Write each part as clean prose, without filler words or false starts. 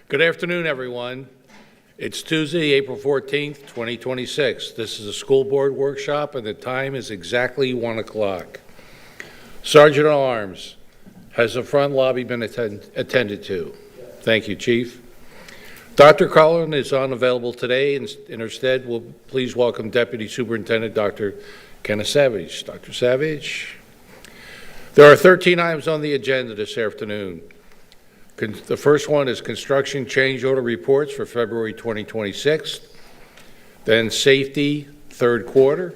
Good afternoon, everyone. It's Tuesday, April 14th, 2026. This is a school board workshop, and the time is exactly 1 o'clock. Sergeant at Arms, has the front lobby been attended to? Thank you, Chief. Dr. Cullen is unavailable today. In her stead, we'll please welcome Deputy Superintendent Dr. Kenneth Savage. Dr. Savage. There are 13 items on the agenda this afternoon. The first one is construction change order reports for February 2026, then safety third quarter,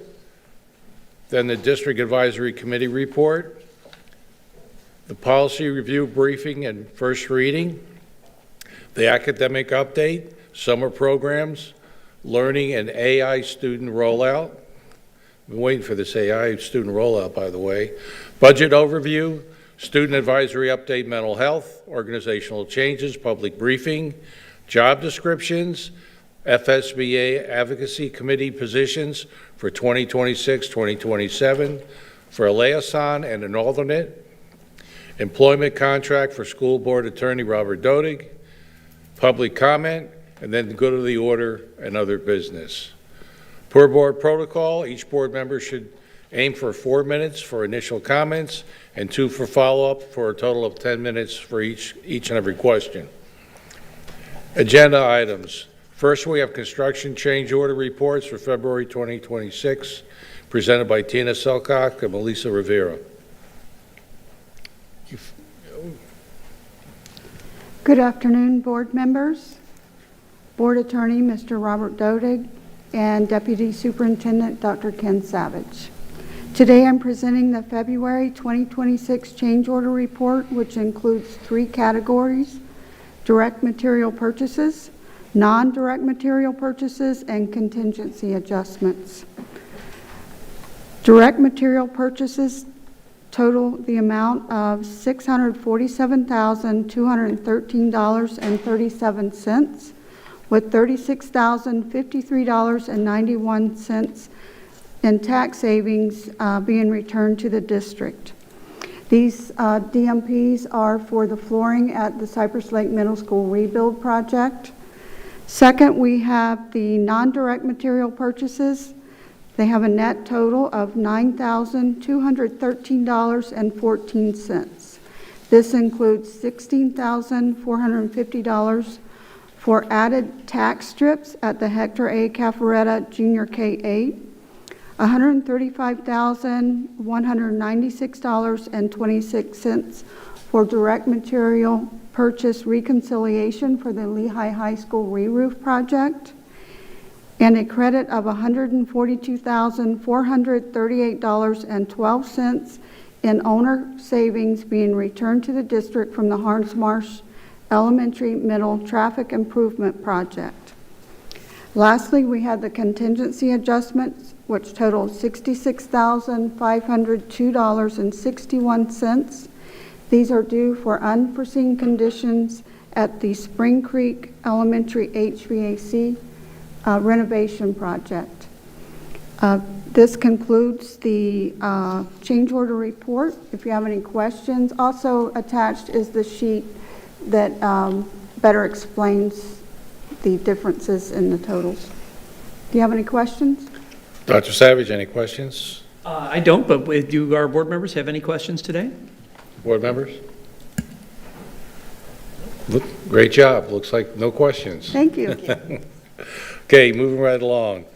then the district advisory committee report, the policy review briefing and first reading, the academic update, summer programs, learning and AI student rollout. I've been waiting for this AI student rollout, by the way. Budget overview, student advisory update, mental health, organizational changes, public briefing, job descriptions, FSBA advocacy committee positions for 2026-2027 for a liaison and an alternate, employment contract for school board attorney Robert Dodig, public comment, and then go to the order and other business. Per board protocol, each board member should aim for 4 minutes for initial comments and 2 for follow-up for a total of 10 minutes for each and every question. Agenda items. First, we have construction change order reports for February 2026 presented by Tina Selcock and Melissa Rivera. Good afternoon, board members, board attorney Mr. Robert Dodig, and Deputy Superintendent Dr. Ken Savage. Today I'm presenting the February 2026 change order report, which includes 3 categories: direct material purchases, non-direct material purchases, and contingency adjustments. Direct material purchases total the amount of $647,213.37, with $36,053.91 in tax savings being returned to the district. These DMPs are for the flooring at the Cypress Lake Middle School rebuild project. Second, we have the non-direct material purchases. They have a net total of $9,213.14. This includes $16,450 for added tax strips at the Hector A. Caffaretta Junior K-8, $135,196.26 for direct material purchase reconciliation for the Lehigh High School re-roof project, and a credit of $142,438.12 in owner savings being returned to the district from the Harnsmarsh Elementary Middle Traffic Improvement Project. Lastly, we had the contingency adjustments, which totaled $66,502.61. These are due for unforeseen conditions at the Spring Creek Elementary HVAC renovation project. This concludes the change order report. If you have any questions, also attached is the sheet that better explains the differences in the totals. Do you have any questions? Dr. Savage, any questions? I don't, but do our board members have any questions today? Board members? Great job. Looks like no questions. Thank you. Okay, moving right along.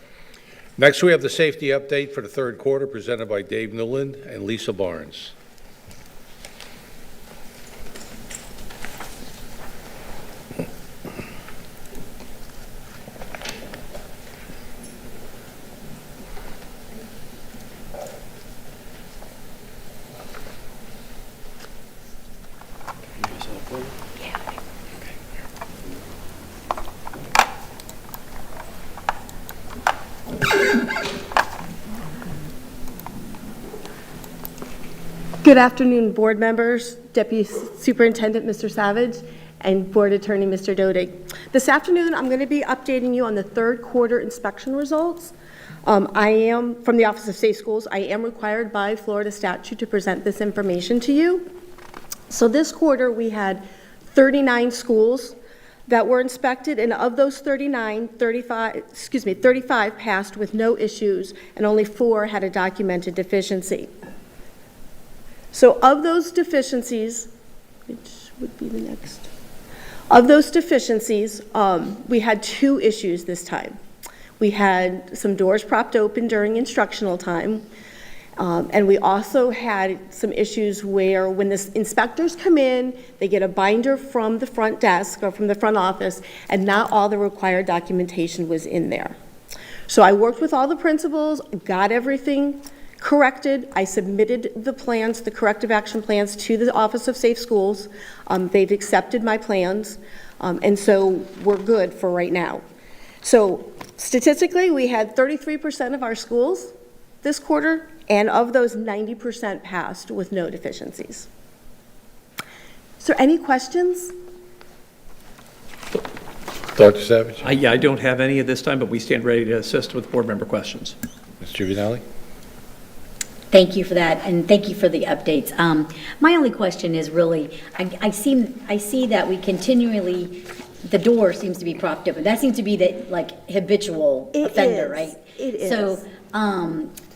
Next, we have the safety update for the third quarter presented by Dave Newland and Lisa Barnes. Good afternoon, board members, Deputy Superintendent Mr. Savage, and Board Attorney Mr. Dodig. This afternoon, I'm going to be updating you on the third quarter inspection results. I am, from the Office of Safe Schools, I am required by Florida statute to present this information to you. So this quarter, we had 39 schools that were inspected, and of those 35 passed with no issues, and only 4 had a documented deficiency. So of those deficiencies, which would be the next, of those deficiencies, we had 2 issues this time. We had some doors propped open during instructional time, and we also had some issues where when the inspectors come in, they get a binder from the front desk or from the front office, and not all the required documentation was in there. So I worked with all the principals, got everything corrected. I submitted the plans, the corrective action plans, to the Office of Safe Schools. They've accepted my plans, and so we're good for right now. So statistically, we had 33% of our schools this quarter, and of those, 90% passed with no deficiencies. Is there any questions? Dr. Savage? Yeah, I don't have any at this time, but we stand ready to assist with board member questions. Mr. Giovanelli? Thank you for that, and thank you for the updates. My only question is really, I see that we continually, the door seems to be propped open. That seems to be the, like, habitual offender, right? It is. So,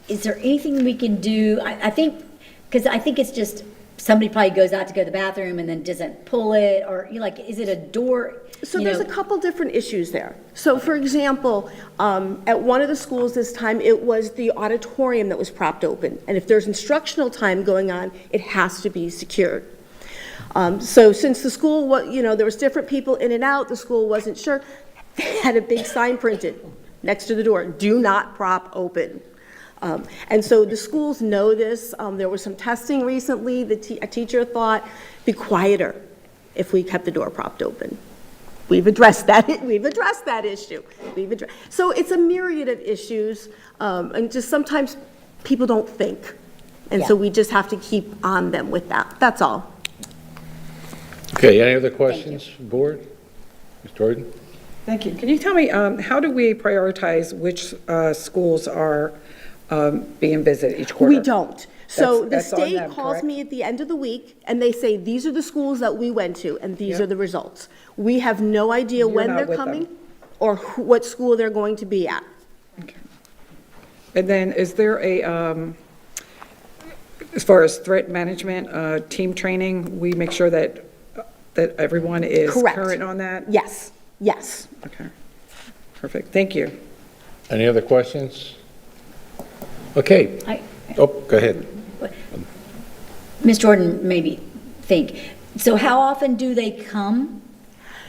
is there anything we can do? I think, because I think it's just, somebody probably goes out to go to the bathroom and then doesn't pull it, or, like, is it a door? So there's a couple different issues there. So for example, at one of the schools this time, it was the auditorium that was propped open. And if there's instructional time going on, it has to be secured. So since the school, there was different people in and out, the school wasn't sure, they had a big sign printed next to the door, "Do not prop open." And so the schools know this. There was some testing recently. A teacher thought, be quieter if we kept the door propped open. We've addressed that. We've addressed that issue. So it's a myriad of issues, and just sometimes people don't think. And so Yeah. we just have to keep on them with that. That's all. Okay, any other questions, board? Ms. Jordan? Thank you. Can you tell me, how do we prioritize which schools are being visited each quarter? We don't. So the That's on state them, calls correct? me at the end of the week, and they say, these are the schools that we went to, and these Yeah. are the results. We have no idea You're when not they're with coming them. or what school they're going to be at. Okay. And then is there a, as far as threat management, team training, we make sure that everyone is Correct. current on that? Yes, yes. Okay. Perfect. Thank you. Any other questions? Okay. Oh, go ahead. Ms. Jordan, maybe think. So how often do they come?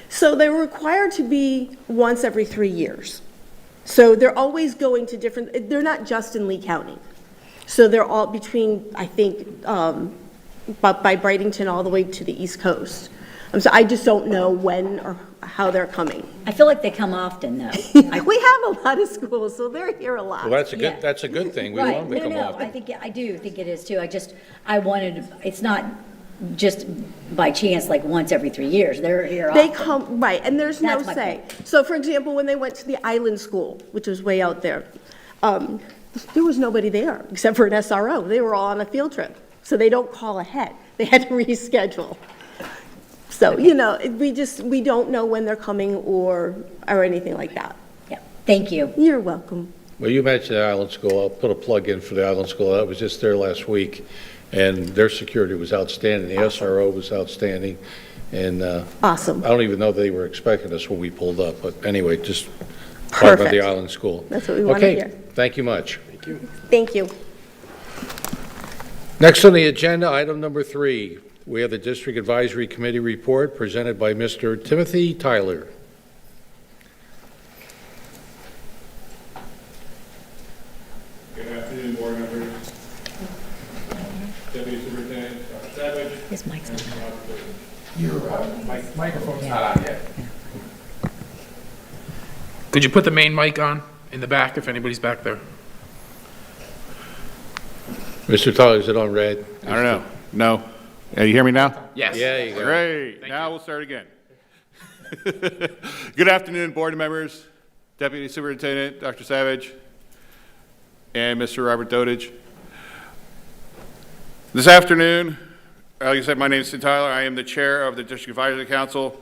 So they're required to be once every 3 years. So they're always going to different, they're not just in Lee County. So they're all between, I think, by Brightington all the way to the East Coast. So I just don't know when or how they're coming. I feel like they come often, though. We have a lot of schools, so they're here a lot. Well, that's a good, Yeah. that's a good thing. We Right, want them to come no, often. I do think it is too. It's not just by chance, like once every 3 years. They're here They often. come, right, and there's no That's my say. point. So for example, when they went to the island school, which was way out there, there was nobody there except for an SRO. They were all on a field trip. So they don't call ahead. They had to reschedule. So, we don't know when they're coming or anything like that. Yeah, thank you. You're welcome. Well, you mentioned the island school. I'll put a plug in for the island school. I was just there last week, and their security was outstanding. The SRO was outstanding, and Awesome. I don't even know they were expecting us when we pulled up, but anyway, just talk about the Perfect. island school. That's what we wanna hear. Okay, thank you much. Thank you. Next on the agenda, item number 3, we have the District Advisory Committee report presented by Mr. Timothy Tyler. Good afternoon, board members. Deputy Superintendent, Dr. Savage. His mic's not on. Your microphone's not on yet. Could you put the main mic on in the back if anybody's back there? Mr. Tyler, is it on red? I don't know. No. Yeah, you hear me now? Yes. Yeah, you go. Great. Now we'll start again. Good afternoon, board members, Deputy Superintendent, Dr. Savage, and Mr. Robert Dodage. This afternoon, like I said, my name is Tim Tyler. I am the chair of the District Advisory Council.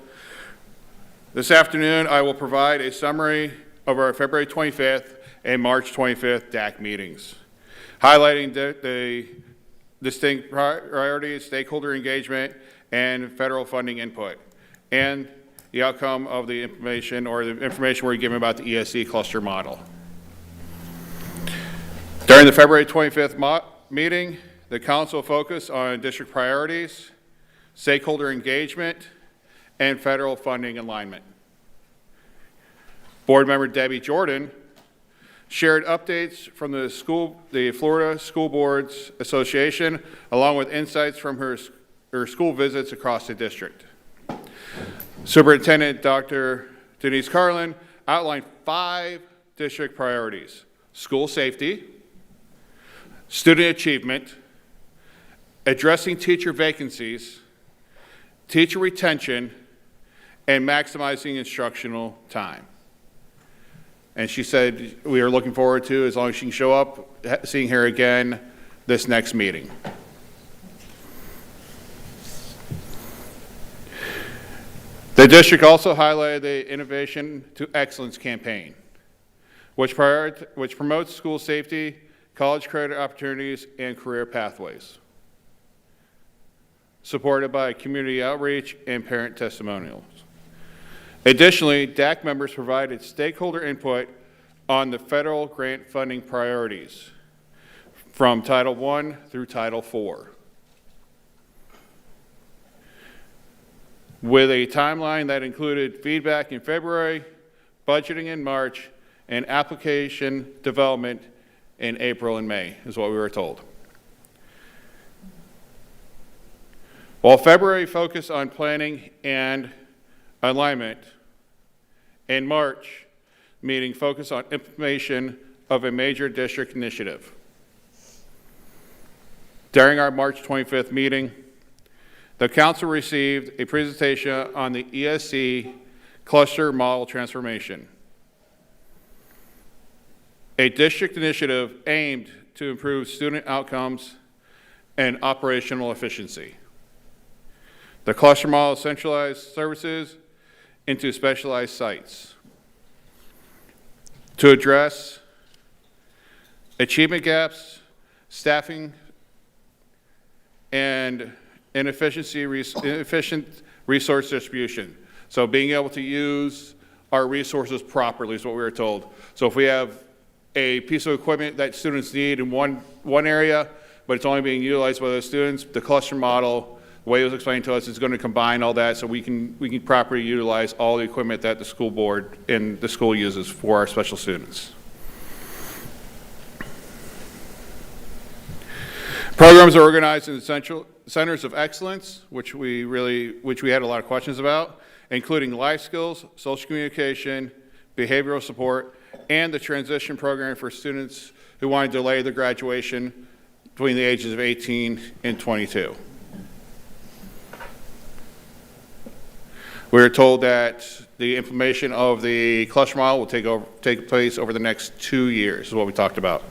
This afternoon, I will provide a summary of our February 25th and March 25th DAC meetings, highlighting the distinct priorities, stakeholder engagement, and federal funding input, and the outcome of the information we're given about the ESC cluster model. During the February 25th meeting, the council focused on district priorities, stakeholder engagement, and federal funding alignment. Board member Debbie Jordan shared updates from the Florida School Boards Association, along with insights from her school visits across the district. Superintendent Dr. Denise Carlin outlined 5 district priorities: school safety, student achievement, addressing teacher vacancies, teacher retention, and maximizing instructional time. And she said we are looking forward to, as long as she can show up, seeing her again this next meeting. The district also highlighted the Innovation to Excellence campaign, which promotes school safety, college credit opportunities, and career pathways, supported by community outreach and parent testimonials. Additionally, DAC members provided stakeholder input on the federal grant funding priorities from Title I through Title IV, with a timeline that included feedback in February, budgeting in March, and application development in April and May, is what we were told. While February focused on planning and alignment, in March, meeting focused on implementation of a major district initiative. During our March 25th meeting, the council received a presentation on the ESC cluster model transformation, a district initiative aimed to improve student outcomes and operational efficiency. The cluster model centralized services into specialized sites to address achievement gaps, staffing, and inefficient resource distribution. So being able to use our resources properly is what we were told. So if we have a piece of equipment that students need in one area, but it's only being utilized by those students, the cluster model, the way it was explained to us, is going to combine all that so we can properly utilize all the equipment that the school board and the school uses for our special students. Programs are organized in the central centers of excellence, which we had a lot of questions about, including life skills, social communication, behavioral support, and the transition program for students who want to delay their graduation between the ages of 18 and 22. We were told that the implementation of the cluster model will take place over the next 2 years, is what we talked about.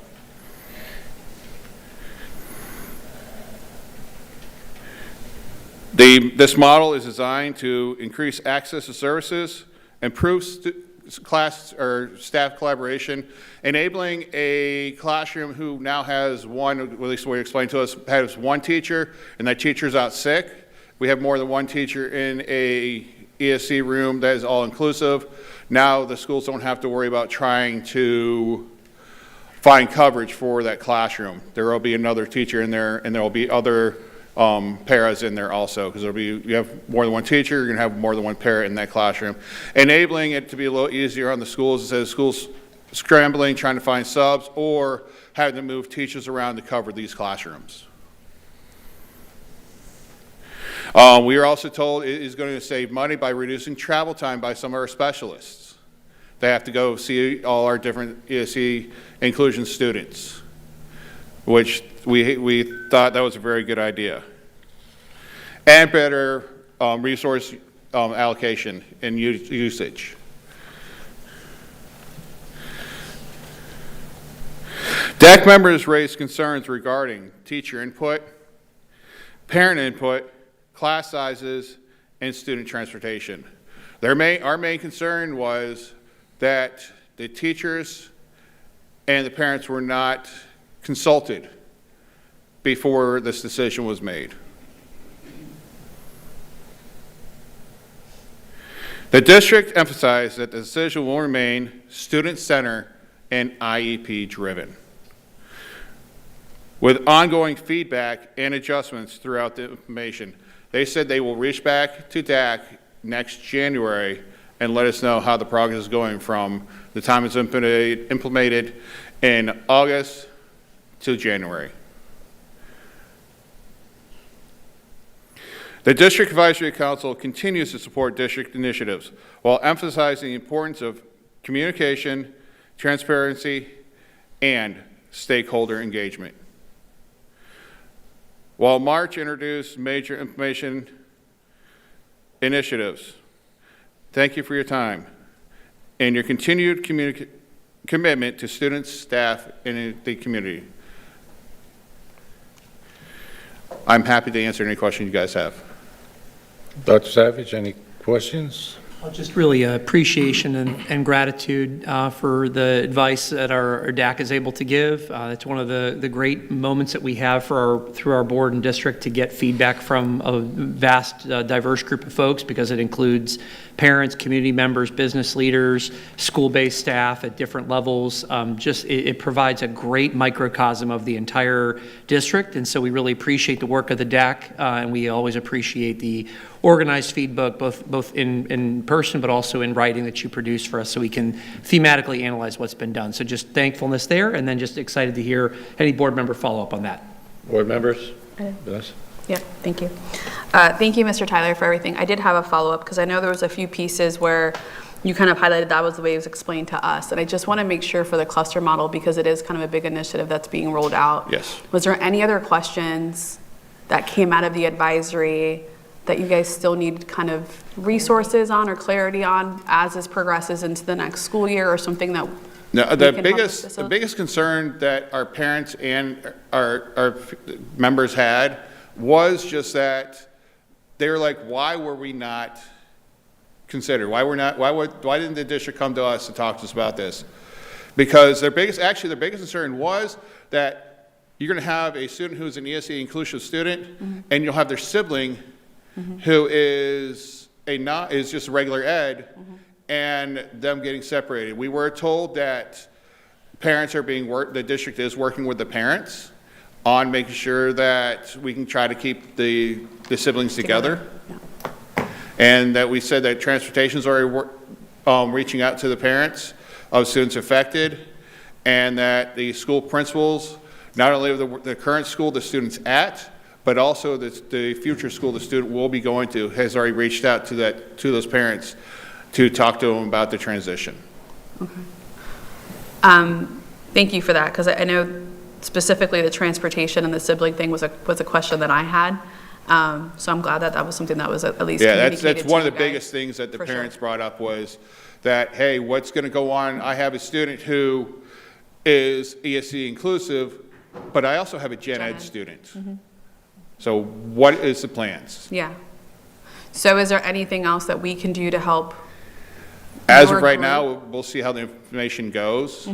This model is designed to increase access to services, improve class or staff collaboration, enabling a classroom who now has one, at least the way you explained to us, has one teacher, and that teacher's out sick. We have more than one teacher in a ESC room that is all-inclusive. Now the schools don't have to worry about trying to find coverage for that classroom. There will be another teacher in there, and there will be other paras in there also, because you have more than one teacher, you're going to have more than one para in that classroom. Enabling it to be a little easier on the schools instead of schools scrambling, trying to find subs, or having to move teachers around to cover these classrooms. We are also told it is going to save money by reducing travel time by some of our specialists. They have to go see all our different ESC inclusion students, which we thought that was a very good idea. And better resource allocation and usage. DAC members raised concerns regarding teacher input, parent input, class sizes, and student transportation. Our main concern was that the teachers and the parents were not consulted before this decision was made. The district emphasized that the decision will remain student-centered and IEP-driven, with ongoing feedback and adjustments throughout the information. They said they will reach back to DAC next January and let us know how the progress is going from the time it's implemented in August to January. The District Advisory Council continues to support district initiatives while emphasizing the importance of communication, transparency, and stakeholder engagement. While March introduced major information initiatives, thank you for your time and your continued commitment to students, staff, and the community. I'm happy to answer any questions you guys have. Dr. Savage, any questions? Well, just really appreciation and gratitude for the advice that our DAC is able to give. It's one of the great moments that we have through our board and district to get feedback from a vast, diverse group of folks, because it includes parents, community members, business leaders, school-based staff at different levels. It provides a great microcosm of the entire district, and so we really appreciate the work of the DAC, and we always appreciate the organized feedback, both in person but also in writing that you produce for us, so we can thematically analyze what's been done. So just thankfulness there, and then just excited to hear any board member follow up on that. Board members? Yes. Yeah, thank you. Thank you, Mr. Tyler, for everything. I did have a follow-up because I know there was a few pieces where you kind of highlighted that was the way it was explained to us. And I just want to make sure for the cluster model, because it is kind of a big initiative that's being rolled out. Yes. Was there any other questions that came out of the advisory that you guys still need kind of resources on or clarity on as this progresses into the next school year, or something that No, we the can help biggest facilitate? concern that our parents and our members had was just that they were like, why were we not considered? Why didn't the district come to us to talk to us about this? Because their biggest concern was that you're going to have a student who's an ESE inclusive student, and you'll have their sibling who is just a regular ed, and them getting separated. We were told that parents are the district is working with the parents on making sure that we can try to keep the siblings together. And that we said that transportation's already reaching out to the parents of students affected, and that the school principals, not only of the current school the student's at, but also the future school the student will be going to, has already reached out to those parents to talk to them about the transition. Okay. Thank you for that, because I know specifically the transportation and the sibling thing was a question that I had. So I'm glad that was something that was at least communicated that's one of to the you guys. biggest things that the For parents sure. brought up was that, hey, what's going to go on? I have a student who is ESC inclusive, but I also have a Gen Ed student. So what is the plans? Yeah. So is there anything else that we can do to help? As your of right group? now, we'll see how the information goes.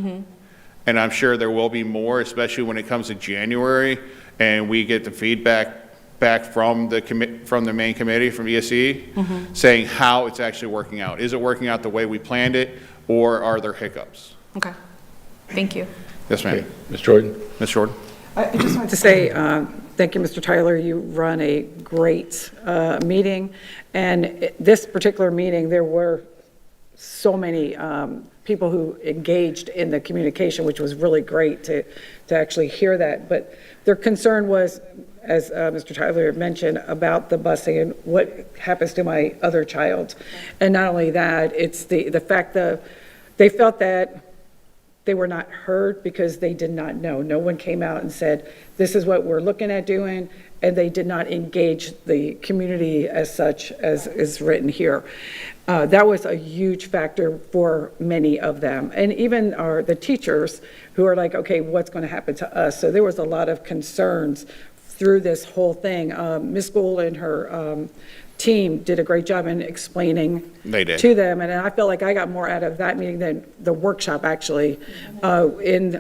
And I'm sure there will be more, especially when it comes to January, and we get the feedback back from the main committee, from ESE, saying how it's actually working out. Is it working out the way we planned it, or are there hiccups? Okay. Thank you. Yes, ma'am. Okay. Ms. Jordan? Ms. Jordan? I just wanted to say, thank you, Mr. Tyler. You run a great meeting. And this particular meeting, there were so many people who engaged in the communication, which was really great to actually hear that. But their concern was, as Mr. Tyler mentioned, about the busing and what happens to my other child. And not only that, it's the fact that they felt that they were not heard because they did not know. No one came out and said, this is what we're looking at doing, and they did not engage the community as such as is written here. That was a huge factor for many of them. And even the teachers who are like, okay, what's going to happen to us? So there was a lot of concerns through this whole thing. Ms. Gould and her team did a great job in explaining They did. to them, and I felt like I got more out of that meeting than the workshop, actually, in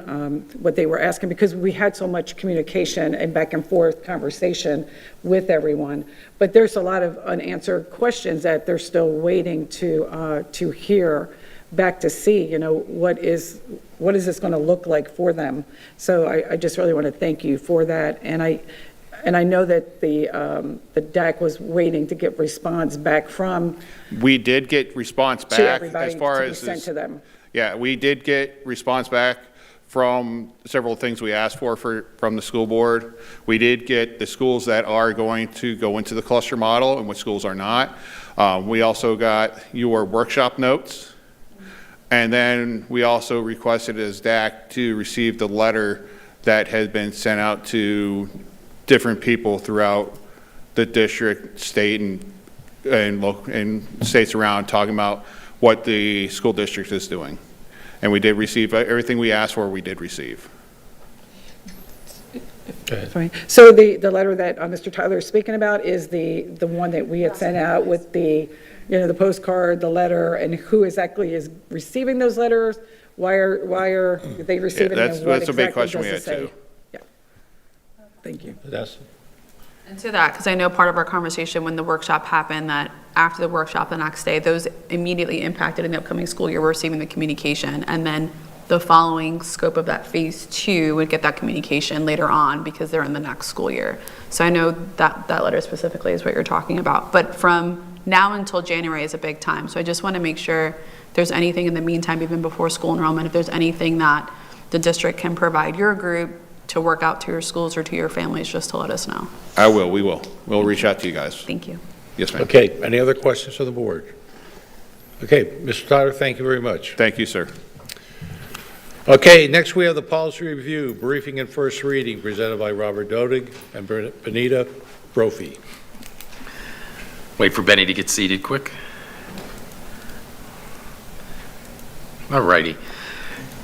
what they were asking, because we had so much communication and back and forth conversation with everyone. But there's a lot of unanswered questions that they're still waiting to hear back, to see, you know, what is this going to look like for them. So I just really want to thank you for that. And I know that the DAC was waiting to get response back from We did get response back everybody as far to be as sent to them. Yeah, we did get response back from several things we asked from the school board. We did get the schools that are going to go into the cluster model and which schools are not. We also got your workshop notes. And then we also requested as DAC to receive the letter that has been sent out to different people throughout the district, state, and states around, talking about what the school district is doing. And we did receive everything we asked for. We did receive. Sorry. So the letter that Mr. Tyler is speaking about is the one that we had sent out with the, you know, the postcard, the letter, and who exactly is receiving those letters? Why are they receiving them? and what That's a big exactly question we does had it say? too. Yeah. Thank you. That's, And to that, because I know part of our conversation when the workshop happened, that after the workshop the next day, those immediately impacted in the upcoming school year were receiving the communication. And then the following scope of that phase 2 would get that communication later on because they're in the next school year. So I know that letter specifically is what you're talking about. But from now until January is a big time. So I just want to make sure if there's anything in the meantime, even before school enrollment, if there's anything that the district can provide your group to work out to your schools or to your families, just to let us know. I will, we will. We'll reach out to you guys. Thank you. Yes, ma'am. okay, any other questions from the board? Okay, Mr. Tyler, thank you very much. Thank you, sir. Okay, next we have the policy review, briefing and first reading, presented by Robert Dodig and Benita Brophy. Wait for Benny to get seated quick. All righty.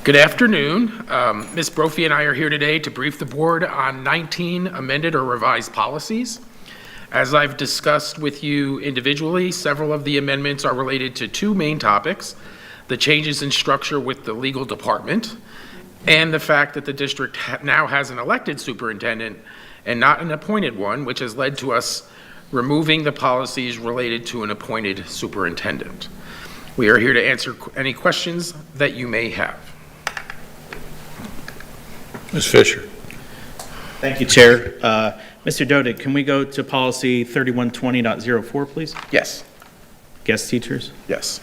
Good afternoon. Ms. Brophy and I are here today to brief the board on 19 amended or revised policies. As I've discussed with you individually, several of the amendments are related to two main topics: the changes in structure with the legal department and the fact that the district now has an elected superintendent and not an appointed one, which has led to us removing the policies related to an appointed superintendent. We are here to answer any questions that you may have. Ms. Fisher. Thank you, Chair. Mr. Dodig, can we go to policy 3120.04, please? Yes. Guest teachers? Yes.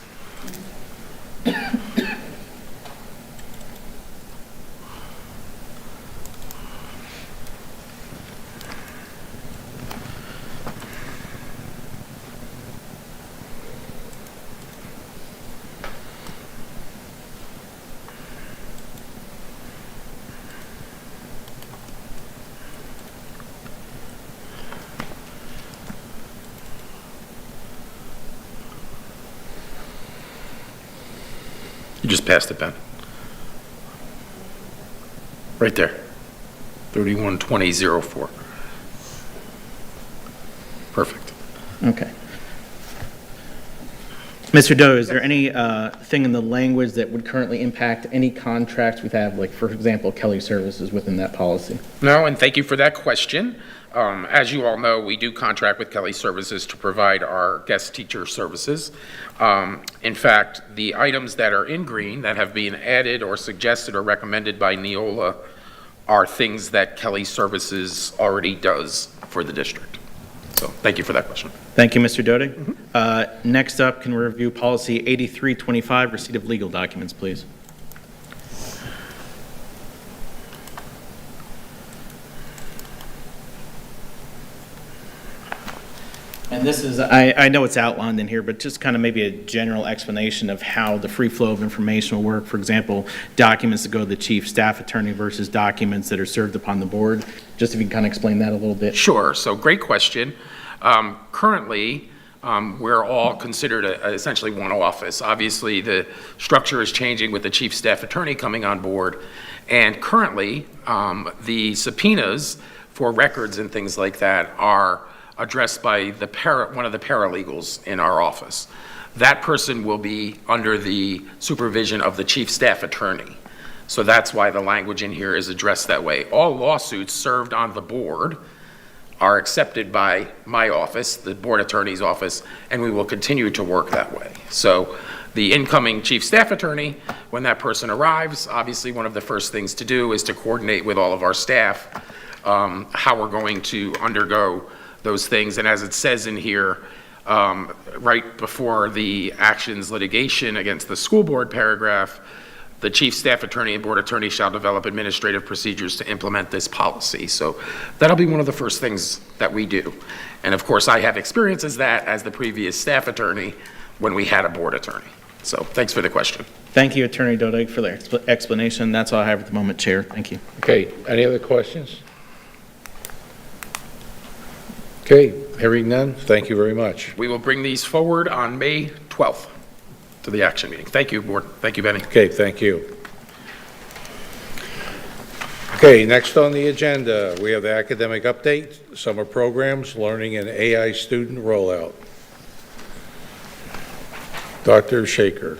You just passed it, Ben. Right there. 3120.04. Perfect. Okay. Mr. Doe, is there any thing in the language that would currently impact any contracts we have, like, for example, Kelly Services within that policy? No, and thank you for that question. As you all know, we do contract with Kelly Services to provide our guest teacher services. In fact, the items that are in green that have been added or suggested or recommended by Neola are things that Kelly Services already does for the district. So thank you for that question. Thank you, Mr. Dodig. Next up, can we review policy 8325, receipt of legal documents, please? And this is, I know it's outlined in here, but just kind of maybe a general explanation of how the free flow of information will work. For example, documents that go to the chief staff attorney versus documents that are served upon the board. Just if you can kind of explain that a little bit. Sure. So great question. Currently, we're all considered essentially one office. Obviously, the structure is changing with the chief staff attorney coming on board. And currently, the subpoenas for records and things like that are addressed by one of the paralegals in our office. That person will be under the supervision of the chief staff attorney. So that's why the language in here is addressed that way. All lawsuits served on the board are accepted by my office, the board attorney's office, and we will continue to work that way. So the incoming chief staff attorney, when that person arrives, obviously one of the first things to do is to coordinate with all of our staff how we're going to undergo those things. And as it says in here, right before the actions litigation against the school board paragraph, the chief staff attorney and board attorney shall develop administrative procedures to implement this policy. So that'll be one of the first things that we do. And of course, I have experience as that as the previous staff attorney when we had a board attorney. So thanks for the question. Thank you, Attorney Dodig, for the explanation. That's all I have at the moment, Chair. Thank you. Okay, any other questions? Okay, hearing none, thank you very much. We will bring these forward on May 12th to the action meeting. Thank you, board. Thank you, Benny. Okay, thank you. Okay, next on the agenda, we have the academic update, summer programs, learning and AI student rollout. Dr. Shaker.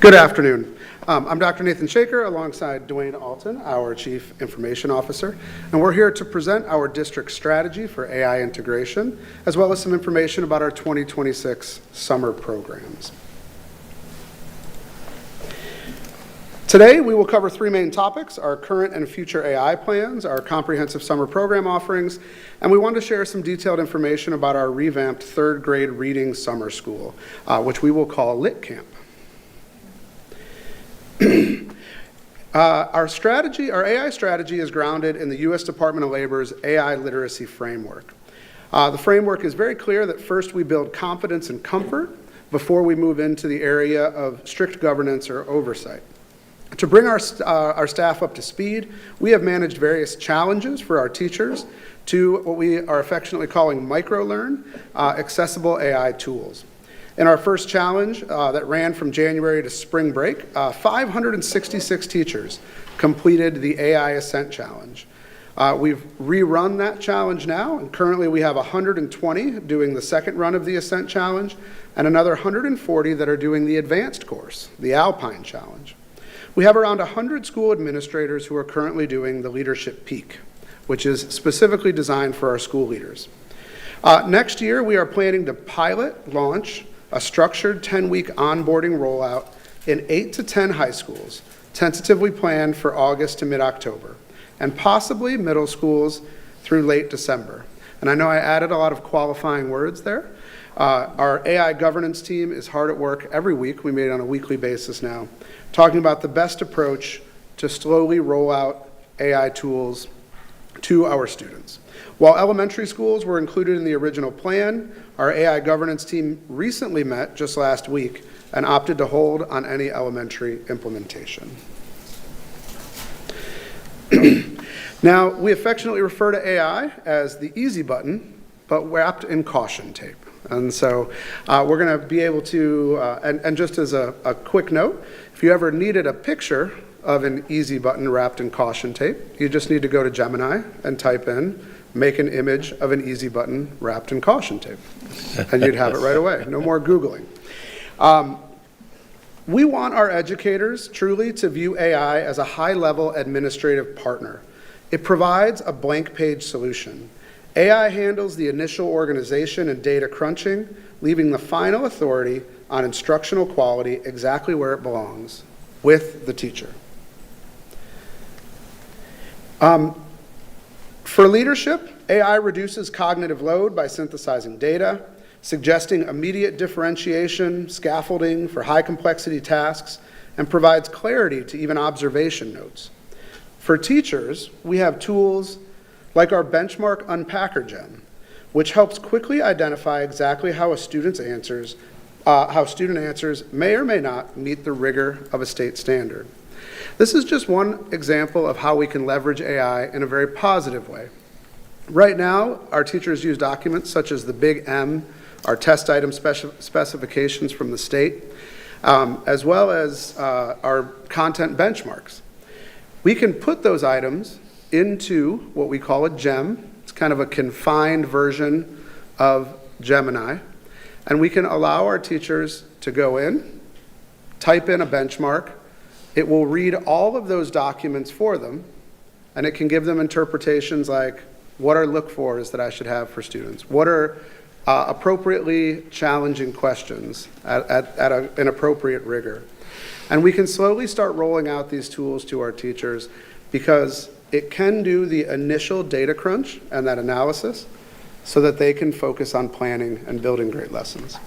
Good afternoon. I'm Dr. Nathan Shaker alongside Dwayne Alton, our Chief Information Officer, and we're here to present our district strategy for AI integration, as well as some information about our 2026 summer programs. Today, we will cover three main topics: our current and future AI plans, our comprehensive summer program offerings, and we want to share some detailed information about our revamped third grade reading summer school, which we will call Lit Camp. Our AI strategy is grounded in the U.S. Department of Labor's AI literacy framework. The framework is very clear that first we build confidence and comfort before we move into the area of strict governance or oversight. To bring our staff up to speed, we have managed various challenges for our teachers to what we are affectionately calling micro-learn, accessible AI tools. In our first challenge that ran from January to spring break, 566 teachers completed the AI Ascent Challenge. We've rerun that challenge now, and currently we have 120 doing the second run of the Ascent Challenge, and another 140 that are doing the advanced course, the Alpine Challenge. We have around 100 school administrators who are currently doing the Leadership Peak, which is specifically designed for our school leaders. Next year, we are planning to pilot launch a structured 10-week onboarding rollout in 8 to 10 high schools, tentatively planned for August to mid-October, and possibly middle schools through late December. And I know I added a lot of qualifying words there. Our AI governance team is hard at work every week. We meet on a weekly basis now, talking about the best approach to slowly roll out AI tools to our students. While elementary schools were included in the original plan, our AI governance team recently met just last week and opted to hold on any elementary implementation. Now, we affectionately refer to AI as the easy button, but wrapped in caution tape. And so we're going to be able to, and just as a quick note, if you ever needed a picture of an easy button wrapped in caution tape, you just need to go to Gemini and type in, make an image of an easy button wrapped in caution tape. And you'd have it right away. No more Googling. We want our educators truly to view AI as a high-level administrative partner. It provides a blank page solution. AI handles the initial organization and data crunching, leaving the final authority on instructional quality exactly where it belongs, with the teacher. For leadership, AI reduces cognitive load by synthesizing data, suggesting immediate differentiation, scaffolding for high complexity tasks, and provides clarity to even observation notes. For teachers, we have tools like our benchmark unpacker gem, which helps quickly identify exactly how a student answers may or may not meet the rigor of a state standard. This is just one example of how we can leverage AI in a very positive way. Right now, our teachers use documents such as the Big M, our test item specifications from the state, as well as our content benchmarks. We can put those items into what we call a gem. It's kind of a confined version of Gemini. And we can allow our teachers to go in, type in a benchmark. It will read all of those documents for them, and it can give them interpretations like, what are look-fors that I should have for students? What are appropriately challenging questions at an appropriate rigor? And we can slowly start rolling out these tools to our teachers because it can do the initial data crunch and that analysis so that they can focus on planning and building great lessons.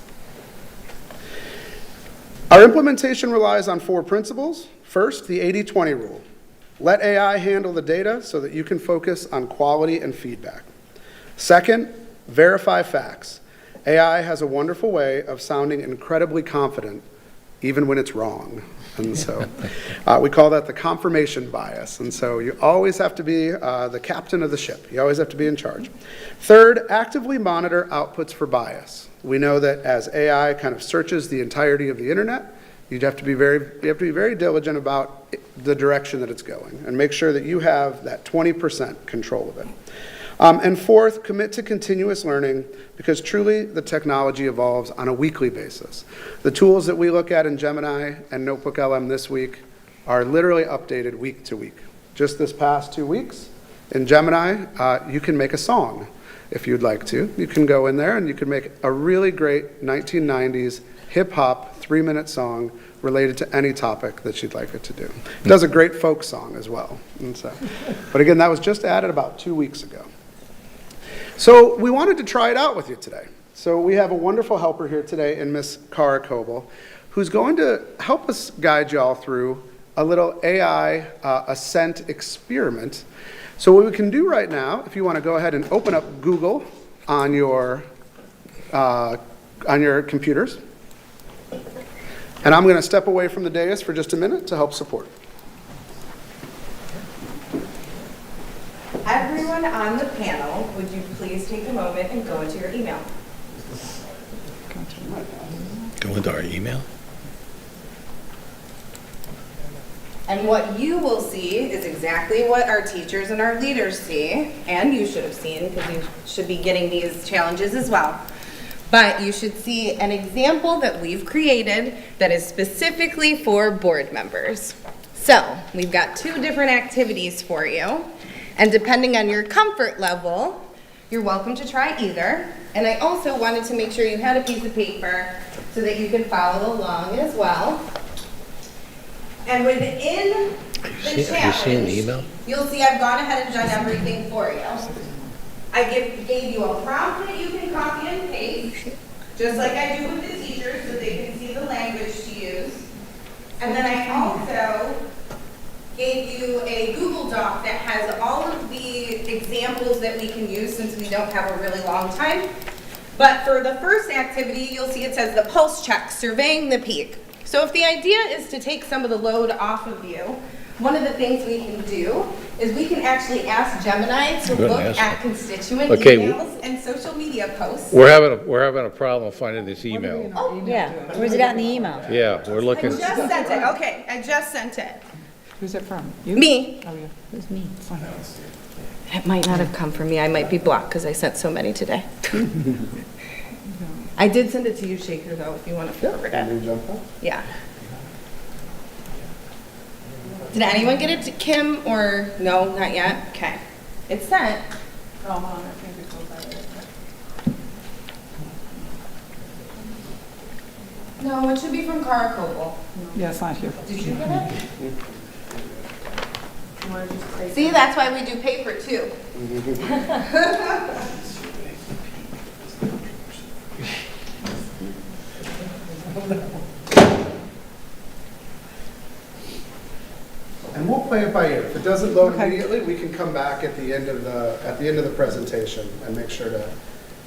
Our implementation relies on 4 principles. First, the 80-20 rule. Let AI handle the data so that you can focus on quality and feedback. Second, verify facts. AI has a wonderful way of sounding incredibly confident even when it's wrong. And so we call that the confirmation bias. And so you always have to be the captain of the ship. You always have to be in charge. Third, actively monitor outputs for bias. We know that as AI kind of searches the entirety of the internet, you have to be very diligent about the direction that it's going and make sure that you have that 20% control of it. And fourth, commit to continuous learning because truly the technology evolves on a weekly basis. The tools that we look at in Gemini and Notebook LM this week are literally updated week to week. Just this past 2 weeks in Gemini, you can make a song if you'd like to. You can go in there and you can make a really great 1990s hip-hop 3-minute song related to any topic that you'd like it to do. It does a great folk song as well. And so, but again, that was just added about 2 weeks ago. So we wanted to try it out with you today. So we have a wonderful helper here today in Miss Cara Coble, who's going to help us guide you all through a little AI assent experiment. So what we can do right now, if you want to go ahead and open up Google on your computers. And I'm going to step away from the dais for just a minute to help support. Everyone on the panel, would you please take a moment and go into your email? Go into our email? And what you will see is exactly what our teachers and our leaders see, and you should have seen because you should be getting these challenges as well. But you should see an example that we've created that is specifically for board members. So we've got 2 different activities for you. And depending on your comfort level, you're welcome to try either. And I also wanted to make sure you had a piece of paper so that you can follow along as well. And within the challenge, you'll see I've gone ahead and done everything for you. I gave you a prompt that you can copy and paste, just like I do with the teachers so they can see the language to use. And then I also gave you a Google Doc that has all of the examples that we can use since we don't have a really long time. But for the first activity, you'll see it says the pulse check, surveying the peak. So if the idea is to take some of the load off of you, one of the things we can do is we can actually ask Gemini to look at constituent emails and social media posts. We're having a problem finding this email. Oh, Yeah, where's it out in the email? Yeah, we're I looking. just sent it. Okay, I just sent it. Who's it from? You? Me. Oh, yeah. Who's me? It might not have come from me. I might be blocked because I sent so many today. I did send it to you, Shaker, though, if you want to forward it. Yeah. Did anyone get it to Kim or no? Not yet? Okay. It's sent. Oh, hold on, I think it goes by there. No, it should be from Cara Copel. Yeah, it's not here. Did you get it? See, that's why we do paper too. And we'll play it by ear. If it doesn't load immediately, we can come back at the end of the presentation and make sure to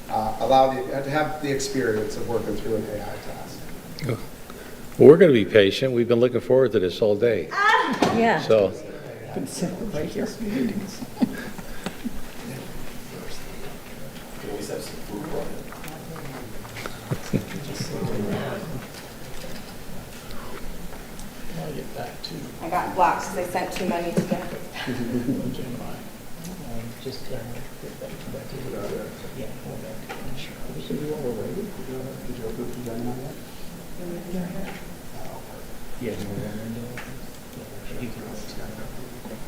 to have the experience of working through an AI task. Well, we're going to be patient. We've been looking forward to this all day. Yeah. So, Right here. I got blocked because I sent too many today.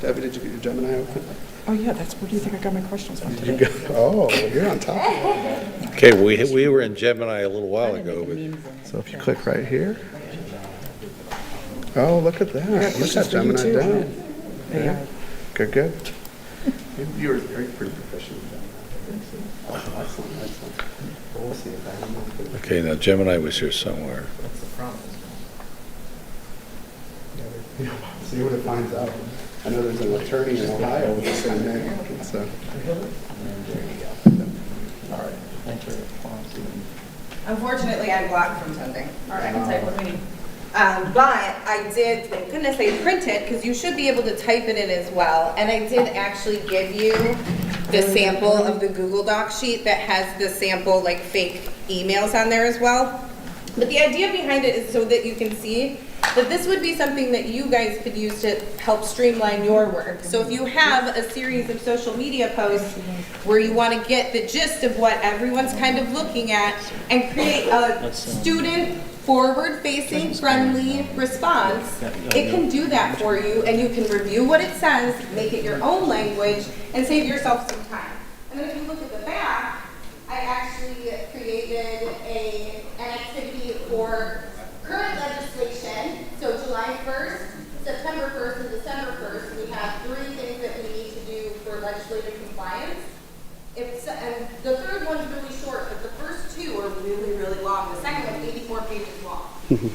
Debbie, did you get your Gemini open? Oh, yeah, that's, where do you think I got my questions from You today? got, oh, you're on top of it. okay, we were in Gemini a little while ago, but So if you click right here. Oh, look at that. Look questions at for you Gemini too. down. AI. Good, good. You're pretty proficient with Gemini. Excellent, excellent. We'll see if I can. okay, now Gemini was here somewhere. See what it finds out. I know there's an attorney in Ohio with the same name. So. Unfortunately, I'm blocked from sending. All right, I can type what we need. But I did, thank goodness I printed, because you should be able to type it in as well. And I did actually give you the sample of the Google Doc sheet that has the sample, like, fake emails on there as well. But the idea behind it is so that you can see that this would be something that you guys could use to help streamline your work. So if you have a series of social media posts where you want to get the gist of what everyone's kind of looking at and create a student forward-facing, friendly response, it can do that for you, and you can review what it says, make it your own language, and save yourself some time. And then if you look at the back, I actually created an activity for current legislation. So July 1st, September 1st, and December 1st, we have 3 things that we need to do for legislative compliance. And the third one's really short, but the first 2 are really, really long. The second one's 84 pages long.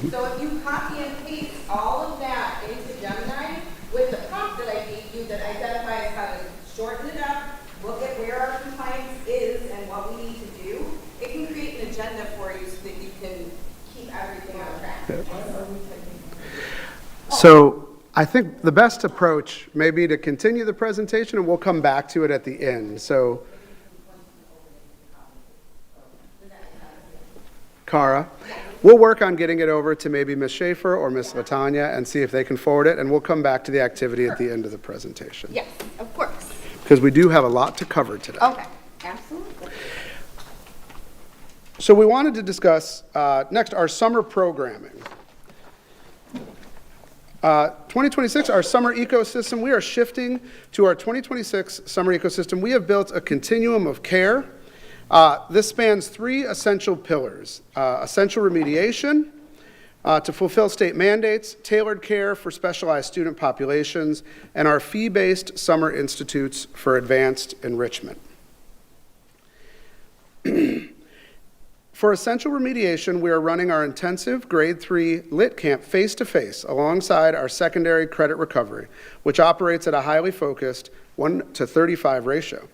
So if you copy and paste all of that into Gemini with the prompt that I gave you that identifies how to shorten it up, look at where our compliance is and what we need to do, it can create an agenda for you so that you can keep everything on track. So I think the best approach may be to continue the presentation, and we'll come back to it at the end. So, Cara, we'll work on getting it over to maybe Ms. Schaefer or Ms. Latanya and see if they can forward it, and we'll come back to the activity at the end of the presentation. Yes, of course. Because we do have a lot to cover today. Okay, absolutely. So we wanted to discuss next our summer programming. 2026, our summer ecosystem, we are shifting to our 2026 summer ecosystem. We have built a continuum of care. This spans 3 essential pillars: essential remediation to fulfill state mandates, tailored care for specialized student populations, and our fee-based summer institutes for advanced enrichment. For essential remediation, we are running our intensive grade 3 lit camp face-to-face alongside our secondary credit recovery, which operates at a highly focused 1:35 ratio.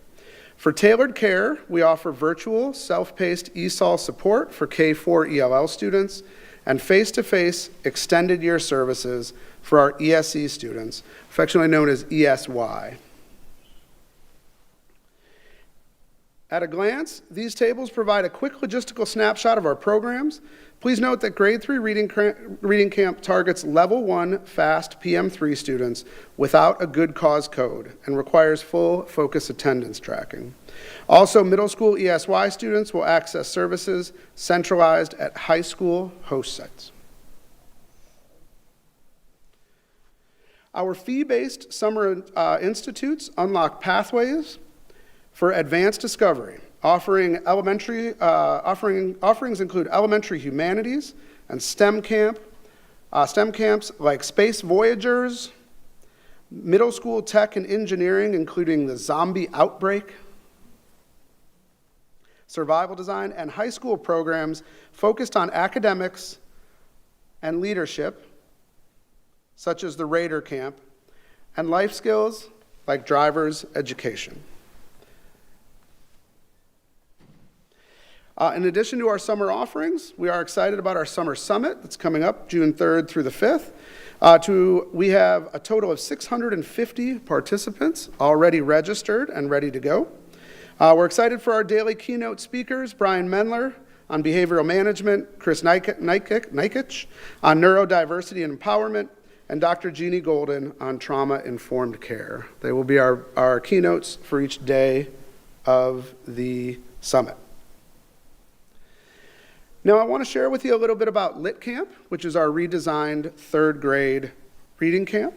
For tailored care, we offer virtual self-paced ESOL support for K-4 ELL students and face-to-face extended year services for our ESE students, affectionately known as ESY. At a glance, these tables provide a quick logistical snapshot of our programs. Please note that Grade 3 Reading Camp targets Level 1 FAST PM3 students without a good cause code and requires full focus attendance tracking. Also, middle school ESY students will access services centralized at high school host sites. Our fee-based summer institutes unlock pathways for advanced discovery. Offerings include elementary humanities, and STEM camps like Space Voyagers, middle school tech and engineering, including the zombie outbreak, survival design, and high school programs focused on academics and leadership, such as the Raider Camp, and life skills like driver's education. In addition to our summer offerings, we are excited about our summer summit that's coming up June 3rd through the 5th. We have a total of 650 participants already registered and ready to go. We're excited for our daily keynote speakers, Brian Mendler on behavioral management, Chris Nykich on neurodiversity and empowerment, and Dr. Jeannie Golden on trauma-informed care. They will be our keynotes for each day of the summit. Now, I want to share with you a little bit about Lit Camp, which is our redesigned third grade reading camp.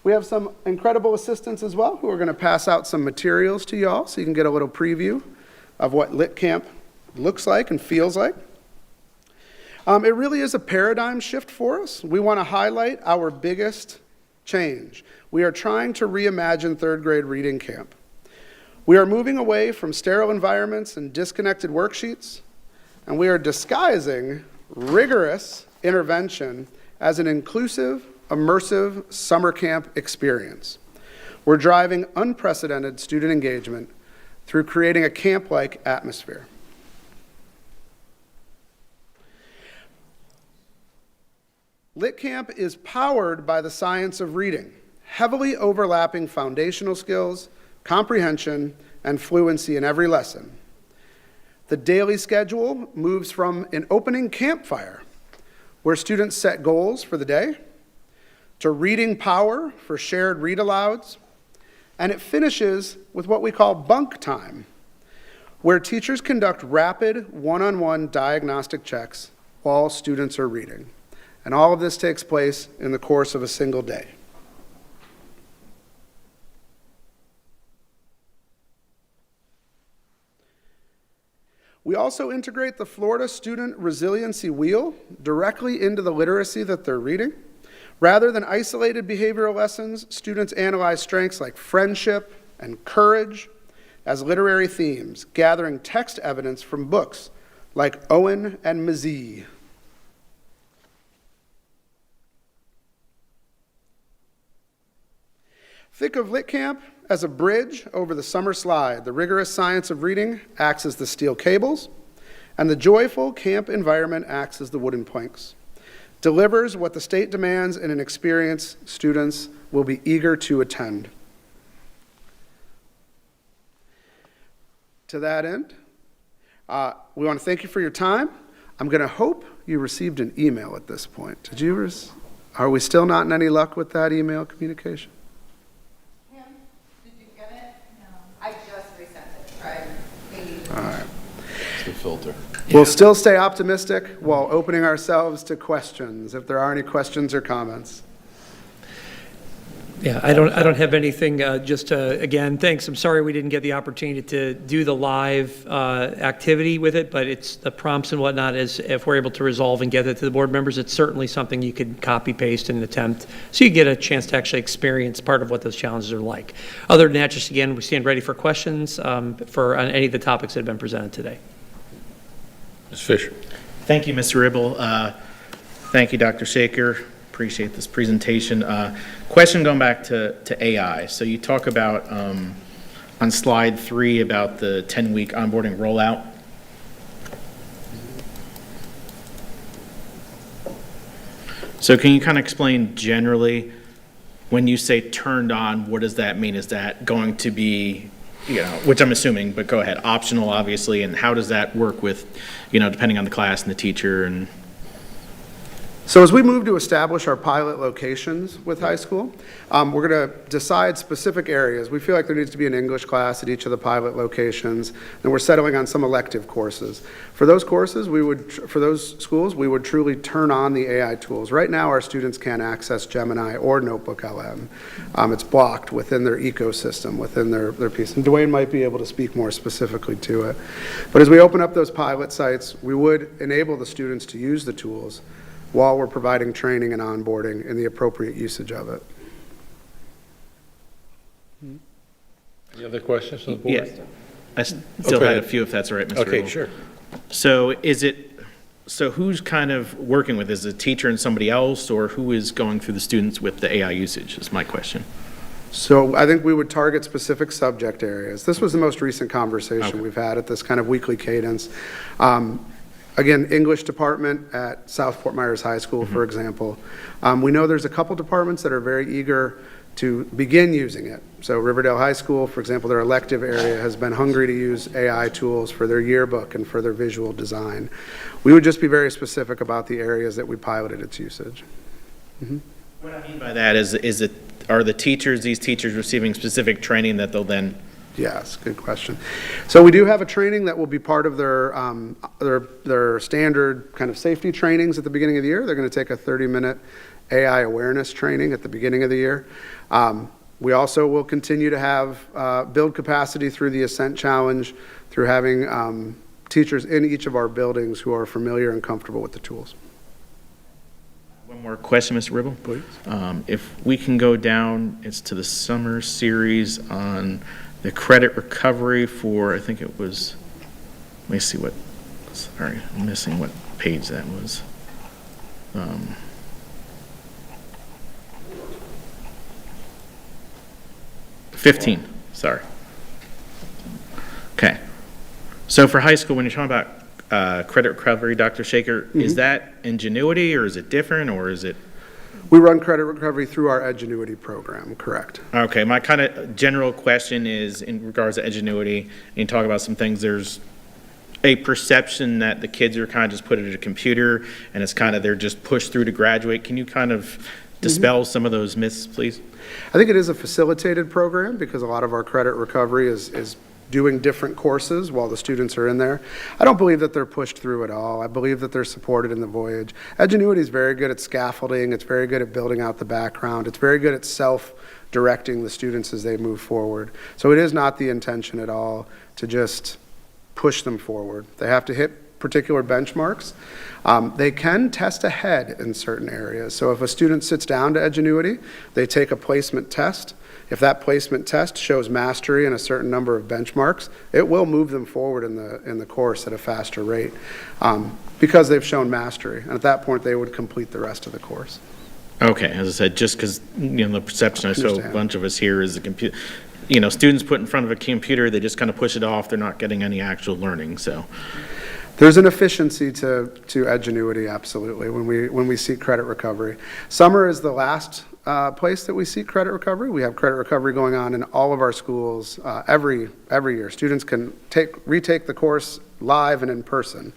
We have some incredible assistants as well who are going to pass out some materials to y'all so you can get a little preview of what Lit Camp looks like and feels like. It really is a paradigm shift for us. We want to highlight our biggest change. We are trying to reimagine third grade reading camp. We are moving away from sterile environments and disconnected worksheets, and we are disguising rigorous intervention as an inclusive, immersive summer camp experience. We're driving unprecedented student engagement through creating a camp-like atmosphere. Lit Camp is powered by the science of reading, heavily overlapping foundational skills, comprehension, and fluency in every lesson. The daily schedule moves from an opening campfire, where students set goals for the day, to reading power for shared read-alouds, and it finishes with what we call bunk time, where teachers conduct rapid one-on-one diagnostic checks while students are reading. And all of this takes place in the course of a single day. We also integrate the Florida Student Resiliency Wheel directly into the literacy that they're reading. Rather than isolated behavioral lessons, students analyze strengths like friendship and courage as literary themes, gathering text evidence from books like Owen and Mazee. Think of Lit Camp as a bridge over the summer slide. The rigorous science of reading acts as the steel cables, and the joyful camp environment acts as the wooden planks. Delivers what the state demands in an experience students will be eager to attend. To that end, we want to thank you for your time. I'm going to hope you received an email at this point. Are we still not in any luck with that email communication? All right. It's the filter. We'll still stay optimistic while opening ourselves to questions, if there are any questions or comments. Yeah, I don't have anything, just again, thanks. I'm sorry we didn't get the opportunity to do the live activity with it, but it's the prompts and whatnot, is if we're able to resolve and get it to the board members, it's certainly something you could copy, paste, and attempt, so you get a chance to actually experience part of what those challenges are like. Other than that, just again, we stand ready for questions on any of the topics that have been presented today. Ms. Fisher. Thank you, Mr. Ribble. Thank you, Dr. Shaker. Appreciate this presentation. Question going back to AI. So you talk about, on slide 3, about the 10-week onboarding rollout. So can you kind of explain generally, when you say turned on, what does that mean? Is that going to be, which I'm assuming, but go ahead, optional, obviously, and how does that work with, depending on the class and the teacher? And So as we move to establish our pilot locations with high school, we're going to decide specific areas. We feel like there needs to be an English class at each of the pilot locations, and we're settling on some elective courses. For those courses, for those schools, we would truly turn on the AI tools. Right now, our students can't access Gemini or Notebook LM. It's blocked within their ecosystem, within their piece. And Dwayne might be able to speak more specifically to it. But as we open up those pilot sites, we would enable the students to use the tools. while we're providing training and onboarding and the appropriate usage of it. Any other questions from the board? Yeah. I still had a few, if that's all right, Mr. Okay, Earl. sure. So who's kind of working with, is it a teacher and somebody else, or who is going through the students with the AI usage, is my question. So I think we would target specific subject areas. This was the most recent conversation we've had at this kind of weekly cadence. Again, English department at Southport Myers High School, for example. We know there's a couple departments that are very eager to begin using it. So Riverdale High School, for example, their elective area has been hungry to use AI tools for their yearbook and for their visual design. We would just be very specific about the areas that we piloted its usage. What I mean by that is are these teachers receiving specific training that they'll then? Yes, good question. So we do have a training that will be part of their standard kind of safety trainings at the beginning of the year. They're going to take a 30-minute AI awareness training at the beginning of the year. We also will continue to have build capacity through the Ascent Challenge, through having teachers in each of our buildings who are familiar and comfortable with the tools. One more question, Mr. Ribble? Please. If we can go down, it's to the summer series on the credit recovery for, I think it was, let me see what, sorry, I'm missing what page that was. 15, sorry. Okay. So for high school, when you're talking about credit recovery, Dr. Shaker, is that Ingenuity, or is it different, or is it? We run credit recovery through our Edgenuity program, correct. Okay, my kind of general question is in regards to Edgenuity, and you talk about some things, there's a perception that the kids are kind of just put it at a computer, and it's kind of, they're just pushed through to graduate. Can you kind of dispel some of those myths, please? I think it is a facilitated program because a lot of our credit recovery is doing different courses while the students are in there. I don't believe that they're pushed through at all. I believe that they're supported in the voyage. Edgenuity is very good at scaffolding. It's very good at building out the background. It's very good at self-directing the students as they move forward. So it is not the intention at all to just push them forward. They have to hit particular benchmarks. They can test ahead in certain areas. So if a student sits down to Edgenuity, they take a placement test. If that placement test shows mastery in a certain number of benchmarks, it will move them forward in the course at a faster rate because they've shown mastery. And at that point, they would complete the rest of the course. Okay, as I said, just because, the perception I saw a bunch of us here is the computer, students put in front of a computer, they just kind of push it off, they're not getting any actual learning, so. There's an efficiency to Edgenuity, absolutely, when we seek credit recovery. Summer is the last place that we seek credit recovery. We have credit recovery going on in all of our schools every year. Students can retake the course live and in person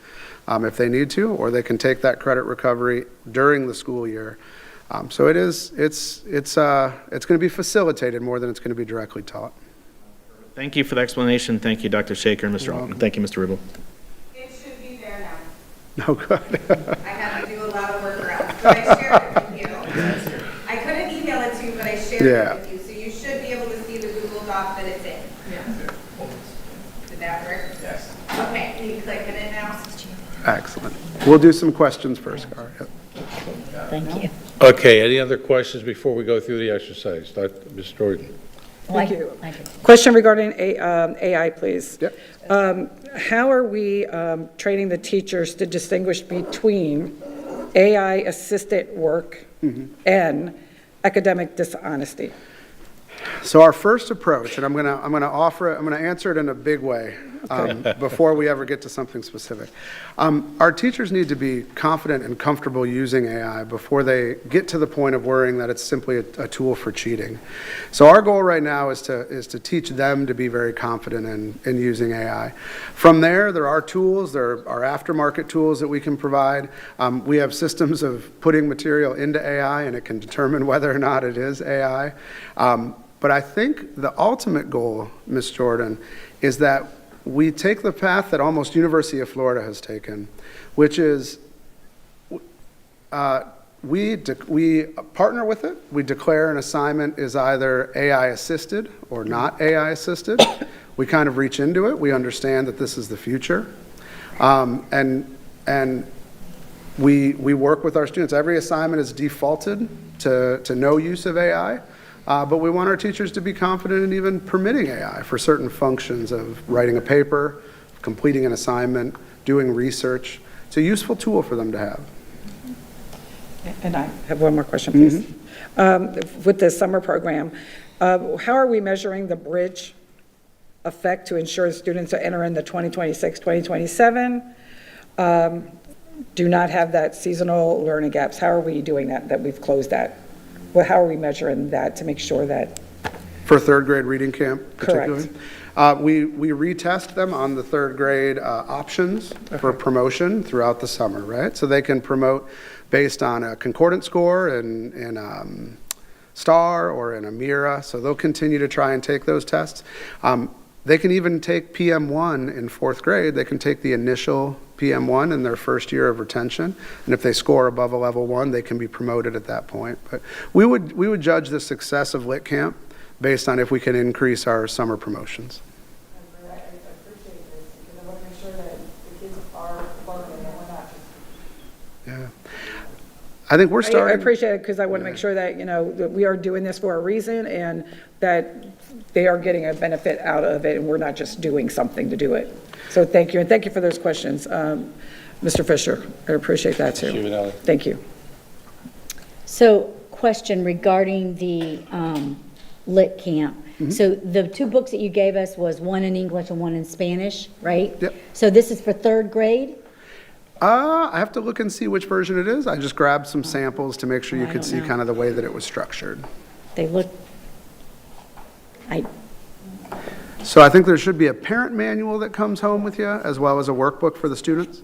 if they need to, or they can take that credit recovery during the school year. So it's going to be facilitated more than it's going to be directly taught. Thank you for the explanation. Thank you, Dr. Shaker and Mr. Altman. Thank you, Mr. Ribble. It should be there now. No, good. I had to do a lot of workarounds, but I shared it with you. I couldn't email it to you, but I shared it with you, so you should be able to see the Google Doc that it's in. Did that work? Yes. Okay, can you click in it now? Excellent. We'll do some questions first, Cara. Yep. Thank you. Okay, any other questions before we go through the exercise? Ms. Jordan? Thank you. Question regarding AI, please. Yep. How are we training the teachers to distinguish between AI-assisted work and academic dishonesty? So our first approach, and I'm going to answer it in a big way before we ever get to something specific. Our teachers need to be confident and comfortable using AI before they get to the point of worrying that it's simply a tool for cheating. So our goal right now is to teach them to be very confident in using AI. From there are tools, there are aftermarket tools that we can provide. We have systems of putting material into AI, and it can determine whether or not it is AI. But I think the ultimate goal, Ms. Jordan, is that we take the path that almost University of Florida has taken, which is we partner with it. We declare an assignment is either AI assisted or not AI assisted. We kind of reach into it. We understand that this is the future. And We work with our students. Every assignment is defaulted to no use of AI, but we want our teachers to be confident in even permitting AI for certain functions of writing a paper, completing an assignment, doing research. It's a useful tool for them to have. And I have one more question, please. With the summer program, how are we measuring the bridge effect to ensure students are entering the 2026, 2027? Do not have that seasonal learning gaps. How are we doing that we've closed that? Well, how are we measuring that to make sure that? For third grade reading camp particularly? Correct. We retest them on the third grade options for promotion throughout the summer, right? So they can promote based on a concordant score in STAR or in a MIRA. So they'll continue to try and take those tests. They can even take PM1 in fourth grade. They can take the initial PM1 in their first year of retention. And if they score above a level 1, they can be promoted at that point. But we would judge the success of Lit Camp based on if we can increase our summer promotions. I appreciate this because I want to make sure that the kids are learning and we're not just. Yeah. I think we're I starting. appreciate it because I want to make sure that, that we are doing this for a reason and that they are getting a benefit out of it and we're not just doing something to do it. So thank you, and thank you for those questions. Mr. Fisher, I appreciate that too. Thank you. So, question regarding the Lit Camp. So the two books that you gave us was one in English and one in Spanish, right? Yep. So this is for third grade? I have to look and see which version it is. I just grabbed some samples to make sure you I could don't see know. kind of the way that it was structured. They look, So I think there should be a parent manual that comes home with you, as well as a workbook for the students.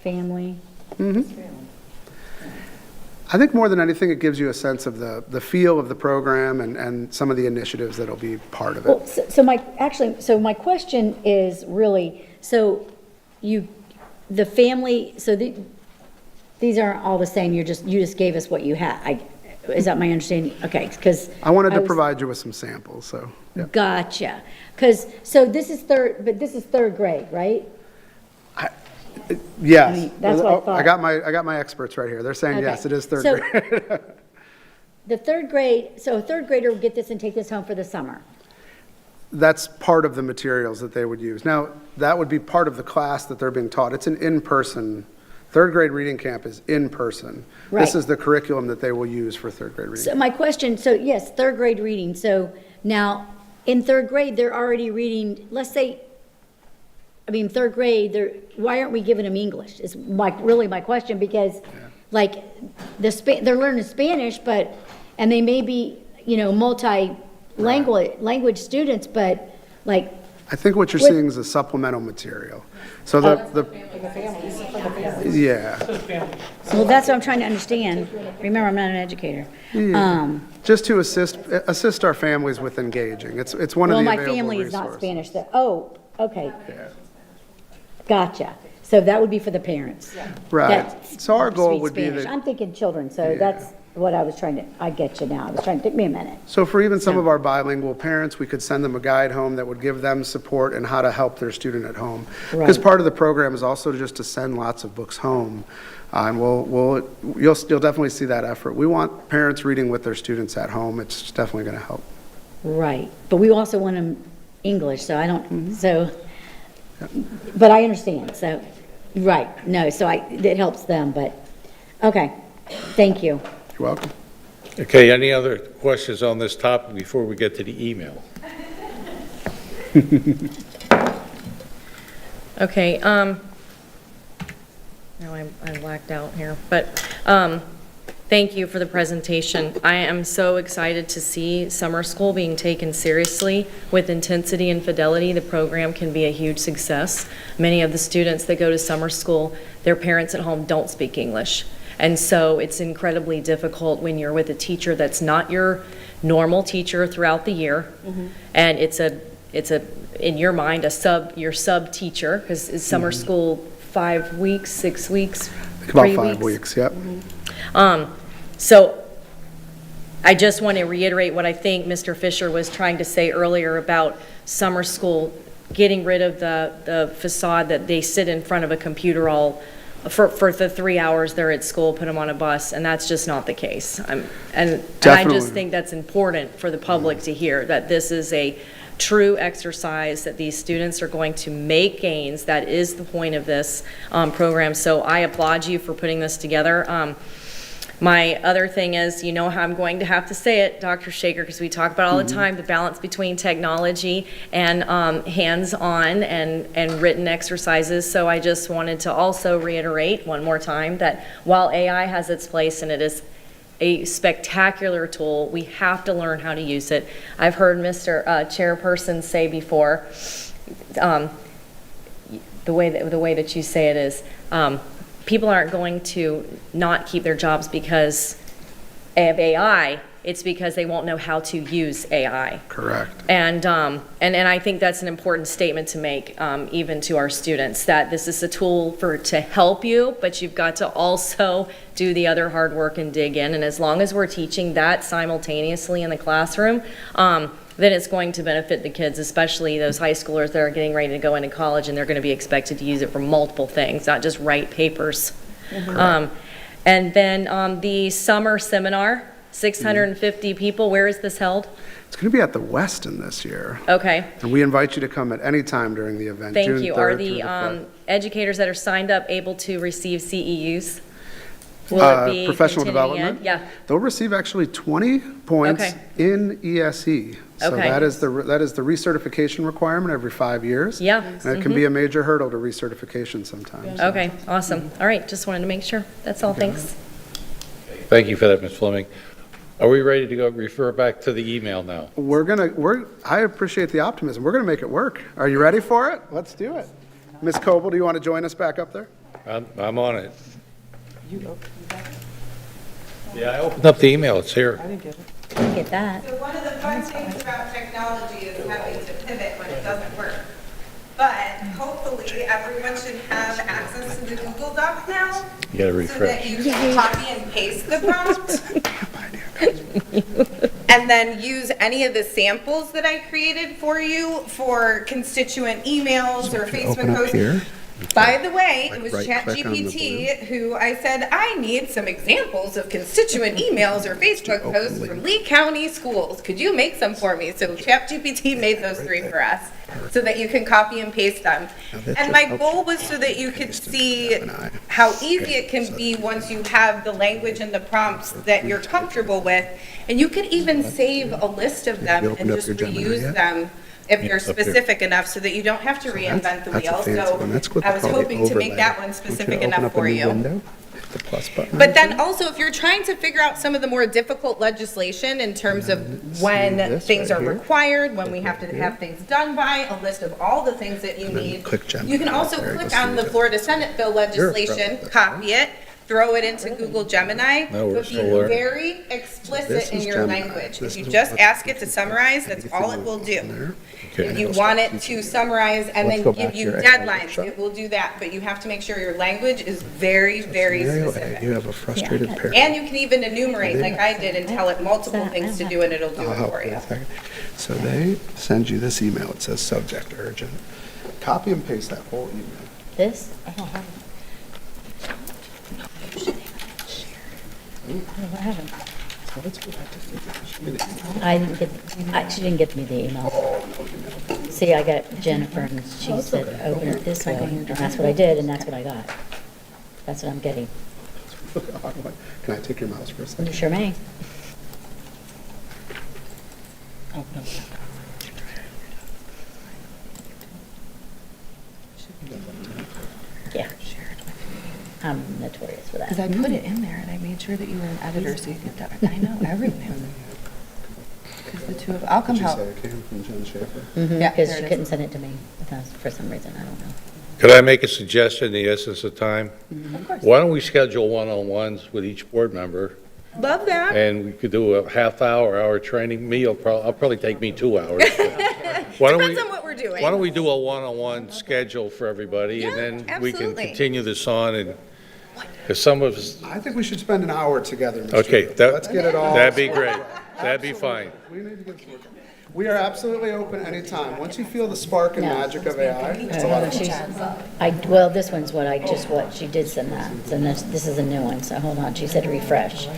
family. I think more than anything, it gives you a sense of the feel of the program and some of the initiatives that'll be part of Well, it. so my question is really, so the family, so these aren't all the same, you just gave us what you had. Is that my understanding? Okay, because. I wanted to provide you with some samples, so, yeah. Gotcha. So this is third grade, right? Yes. I mean, that's what I thought. I got my experts right here. They're saying, Okay. yes, it is third So- grade. The third grade, so a third grader will get this and take this home for the summer. That's part of the materials that they would use. Now, that would be part of the class that they're being taught. It's an in-person, third grade reading camp is in person. Right. This is the curriculum that they will use for third grade reading. So my question, so yes, third grade reading. So now in third grade, they're already reading, let's say, third grade, why aren't we giving them English? Is really my question, because like they're learning Spanish, and they may be, multi-language students, but like. I think what you're seeing is a supplemental material. So yeah. Well, that's what I'm trying to understand. Remember, I'm not an educator. Just to assist our families with engaging. It's one of Well, the my available family is not resources. Spanish. Oh, okay. Gotcha. So that would be for the parents. Right. That So our goal speak would be Spanish. that. I'm thinking children, so that's what I was trying to, I get you now. I was trying to, take me a minute. So for even some of our bilingual parents, we could send them a guide home that would give them support in how to help their student at home. Because Right. part of the program is also just to send lots of books home. And you'll definitely see that effort. We want parents reading with their students at home. It's definitely going to help. Right. But we also want them English, so I Mm-hmm. don't, but I understand, so, right. No, so it helps them, but, okay. Thank you. You're welcome. Okay, any other questions on this topic before we get to the email? Okay, now I'm blacked out here, but thank you for the presentation. I am so excited to see summer school being taken seriously with intensity and fidelity. The program can be a huge success. Many of the students that go to summer school, their parents at home don't speak English. And so it's incredibly difficult when you're with a teacher that's not your normal teacher throughout the year. And it's in your mind, your sub teacher, because is summer school 5 weeks, 6 weeks, About 3 5 weeks, yep. So I just want to reiterate what I think Mr. Fisher was trying to say earlier about summer school, getting rid of the facade that they sit in front of a computer all for the 3 hours they're at school, put them on a bus, and that's just not the case. And I Definitely. just think that's important for the public to hear, that this is a true exercise, that these students are going to make gains. That is the point of this program. So I applaud you for putting this together. My other thing is, you know how I'm going to have to say it, Dr. Shaker, because we talk about all the time, the balance between technology and hands-on and written exercises. So I just wanted to also reiterate one more time that while AI has its place and it is a spectacular tool, we have to learn how to use it. I've heard Mr. Chairperson say before, the way that you say it is, people aren't going to not keep their jobs because of AI. It's because they won't know how to use AI. Correct. And I think that's an important statement to make, even to our students, that this is a tool to help you, but you've got to also do the other hard work and dig in. And as long as we're teaching that simultaneously in the classroom, then it's going to benefit the kids, especially those high schoolers that are getting ready to go into college, and they're going to be expected to use it for multiple things, not just write papers. And then the summer seminar, 650 people, where is this held? It's going to be at the Westin this year. Okay, And we invite you to come at any time during the event. thank June you. 3rd Are through the 5th. educators that are signed up able to receive CEUs? Will it be Professional continuing development? ed? Yeah, They'll receive actually 20 points Okay. in ESE. So Okay. that is the recertification requirement every 5 years. yeah. And it can be a major hurdle to recertification sometimes. Okay, awesome. All right, just wanted to make sure. That's all, thanks. Thank you for that, Ms. Fleming. Are we ready to go refer back to the email now? I appreciate the optimism. We're gonna make it work. Are you ready for it? Let's do it. Ms. Coble, do you want to join us back up there? I'm on it. Yeah, I opened up the email, it's here. Get that. So one of the fun things about technology is having to pivot when it doesn't work. But hopefully, everyone should have access to the Google Doc now. You gotta So that refresh. you can copy and paste the prompt. And then use any of the samples that I created for you for constituent emails or Facebook posts. By the way, it was right-click on the ChatGPT who I said, I need some examples of constituent emails or Facebook posts from Lee County schools. Could you make some for me? So ChatGPT made those 3 for us so that you can copy and paste them. And my goal was so that you could see how easy it can be once you have the language and the prompts that you're comfortable with. And you could even save a list of them and just reuse them if you're specific enough, so that you don't have to reinvent the wheel. So I was hoping to make that one specific enough for you. The plus button. But then also, if you're trying to figure out some of the more difficult legislation in terms of when this things right are here. required, when we have to have things done by, a list of all the things that you then need. click Gemini. You can also There you click go, on see the it. Florida Senate bill legislation, copy it, throw it into Google Gemini, No, we're but be still learning. very This explicit in is your Gemini. language. This If you is just what- ask it to summarize, that's all it will do. There. If you want it to summarize and Let's then go give back to you your AI deadlines, workshop. it will do that, but you have to make sure your language is very, very Scenario A, specific. you have a frustrated parent. And you can even enumerate, like I did, and tell it multiple things to do, and it'll do I'll it help for you you. a second. So they send you this email. It says subject urgent. Copy and paste that whole email. This? I don't have it. I haven't. So let's go back to I didn't get, she didn't get me the email. See, I got Jennifer, and she said, open it this way, and that's what I did, and that's what I got. That's what I'm getting. Can I take your mouse for a second? You sure may. Yeah. I'm notorious for that. Because I put it in there and I made sure that you were an editor so you could, I know everything. Because the two of, I'll come Did you help. say it came from Jen Schaefer? Yeah, Because there she it is. couldn't send it to me for some reason, I don't know. Could I make a suggestion in the essence of time? Of course. Why don't we schedule one-on-ones with each board member, Love that. and we could do a hour training. I'll probably take me 2 hours. Why don't we? Depends on what we're doing. Why don't we do a one-on-one schedule for everybody, and Yeah, then we can absolutely. continue this on, and, because some of us, I think we should spend an hour together, Mr. okay, Let's get it all. that'd be great. That'd be fine. We need to get this working. We are absolutely open anytime. Once you feel the spark and magic of AI, it's a lot of fun. Well, this one's what she did send that. So this is a new one, so hold on. She said refresh. For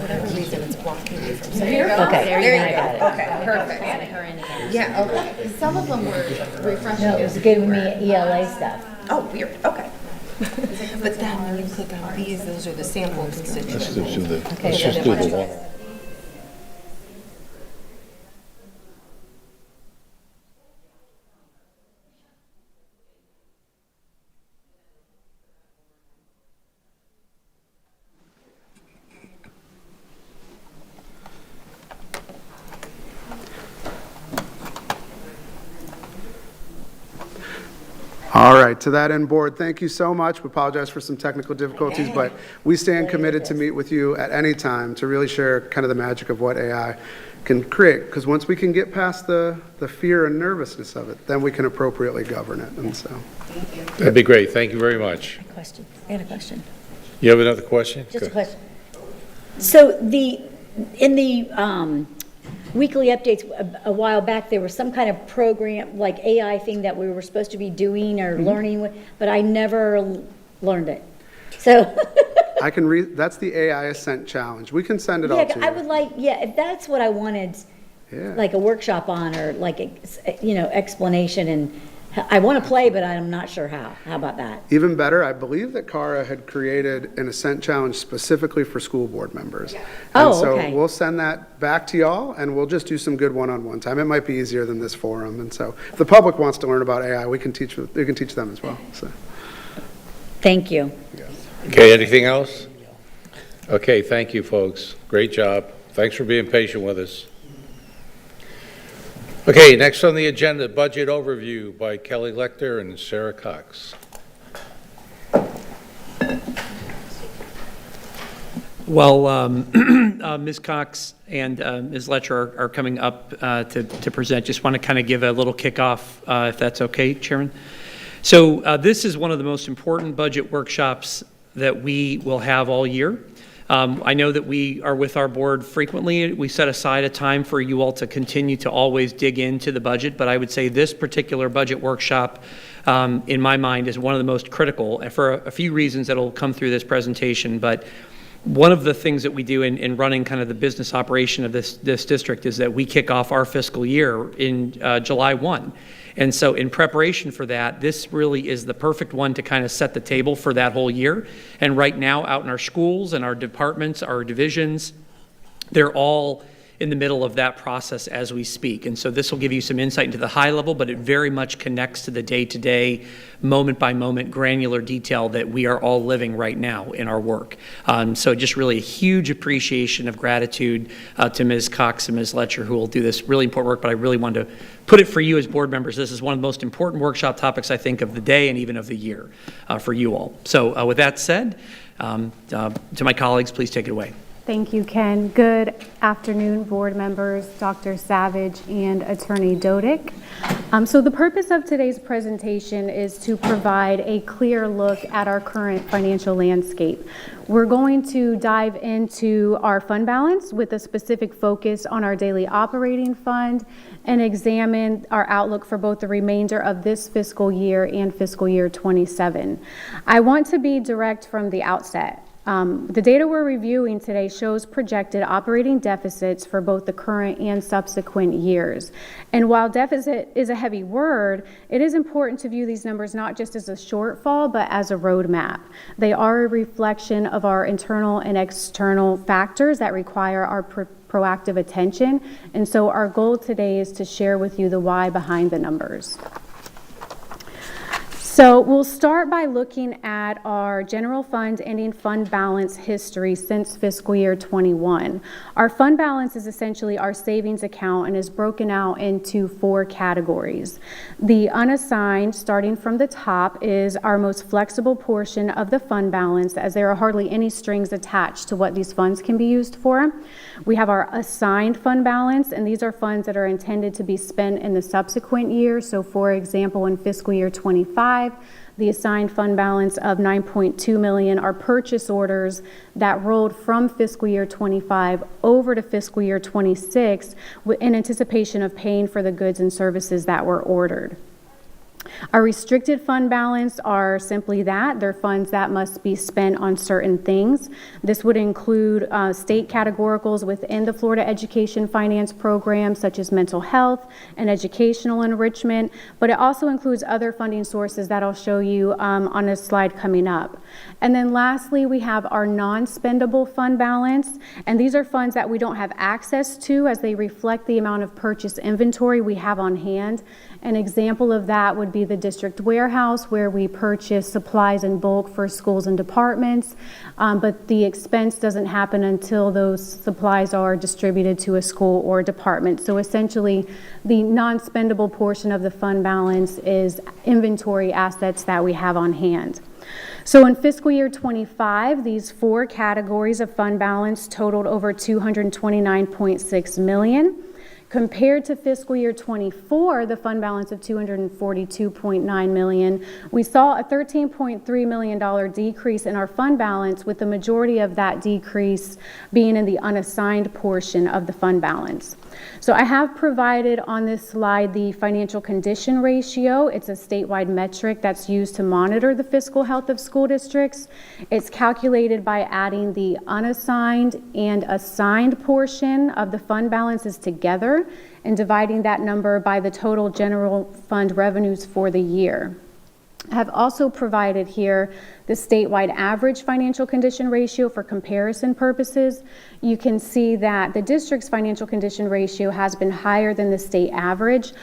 whatever reason, it's blocking you from saying. Okay, There you I got go. it. Okay, perfect. Yeah, okay. Some of them were refreshing. No, it was giving me ELA stuff. Oh, weird, okay. But then when you click on these, those are the sample constituents. Okay, Just do the one. All right, to that end, board, thank you so much. We apologize for some technical difficulties, but we stand committed to meet with you at any time to really share kind of the magic of what AI can create. Because once we can get past the fear and nervousness of it, then we can appropriately govern it. And so, That'd be great. Thank you very much. Question. I had a question. You have another question? Just a Good. question. So in the weekly updates, a while back, there was some kind of program, like AI thing that we were supposed to be doing or learning, but I never learned it. So. I can read, that's the AI Ascent Challenge. We can send it all to you. I would like, if that's what I wanted, like a workshop on, or like, explanation, and I want to play, but I'm not sure how. How about that? Even better, I believe that Cara had created an Ascent Challenge specifically for school board members. And so we'll send that back to y'all, and we'll just do some good one-on-one time. It might be easier than this forum. And so if the public wants to learn about AI, we can teach them as well. So. Thank you. Okay, anything else? Okay, thank you, folks. Great job. Thanks for being patient with us. Okay, next on the agenda, budget overview by Kelly Lecter and Sarah Cox. Well, Ms. Cox and Ms. Letcher are coming up to present. Just want to kind of give a little kickoff, if that's okay, Chairman. So this is one of the most important budget workshops that we will have all year. I know that we are with our board frequently. We set aside a time for you all to continue to always dig into the budget, but I would say this particular budget workshop, in my mind, is one of the most critical, and for a few reasons that will come through this presentation. But one of the things that we do in running kind of the business operation of this district is that we kick off our fiscal year in July 1. And so in preparation for that, this really is the perfect one to kind of set the table for that whole year. And right now, out in our schools and our departments, our divisions, they're all in the middle of that process as we speak. And so this will give you some insight into the high level, but it very much connects to the day-to-day, moment-by-moment granular detail that we are all living right now in our work. So just really a huge appreciation of gratitude to Ms. Cox and Ms. Letcher, who will do this really important work, but I really wanted to put it for you as board members. This is one of the most important workshop topics, I think, of the day and even of the year for you all. So with that said, to my colleagues, please take it away. Thank you, Ken. Good afternoon, board members, Dr. Savage, and Attorney Dodick. So the purpose of today's presentation is to provide a clear look at our current financial landscape. We're going to dive into our fund balance with a specific focus on our daily operating fund and examine our outlook for both the remainder of this fiscal year and fiscal year 27. I want to be direct from the outset. The data we're reviewing today shows projected operating deficits for both the current and subsequent years. And while deficit is a heavy word, it is important to view these numbers not just as a shortfall, but as a roadmap. They are a reflection of our internal and external factors that require our proactive attention. And so our goal today is to share with you the why behind the numbers. So we'll start by looking at our general fund ending fund balance history since fiscal year 21. Our fund balance is essentially our savings account and is broken out into 4 categories. The unassigned, starting from the top, is our most flexible portion of the fund balance, as there are hardly any strings attached to what these funds can be used for. We have our assigned fund balance, and these are funds that are intended to be spent in the subsequent year. So for example, in fiscal year 25, 25. The assigned fund balance of $9.2 million are purchase orders that rolled from fiscal year 25 over to fiscal year 26 in anticipation of paying for the goods and services that were ordered. Our restricted fund balance are simply that. They're funds that must be spent on certain things. This would include state categoricals within the Florida Education Finance Program, such as mental health and educational enrichment, but it also includes other funding sources that I'll show you on a slide coming up. And then lastly, we have our non-spendable fund balance, and these are funds that we don't have access to as they reflect the amount of purchase inventory we have on hand. An example of that would be the district warehouse, where we purchase supplies in bulk for schools and departments, but the expense doesn't happen until those supplies are distributed to a school or department. So essentially, the non-spendable portion of the fund balance is inventory assets that we have on hand. So in fiscal year 25, these four categories of fund balance totaled over $229.6 million. Compared to fiscal year 24, the fund balance of $242.9 million, we saw a $13.3 million decrease in our fund balance, with the majority of that decrease being in the unassigned portion of the fund balance. So I have provided on this slide the financial condition ratio. It's a statewide metric that's used to monitor the fiscal health of school districts. It's calculated by adding the unassigned and assigned portion of the fund balances together and dividing that number by the total general fund revenues for the year. I have also provided here the statewide average financial condition ratio for comparison purposes. You can see that the district's financial condition ratio has been higher than the state average.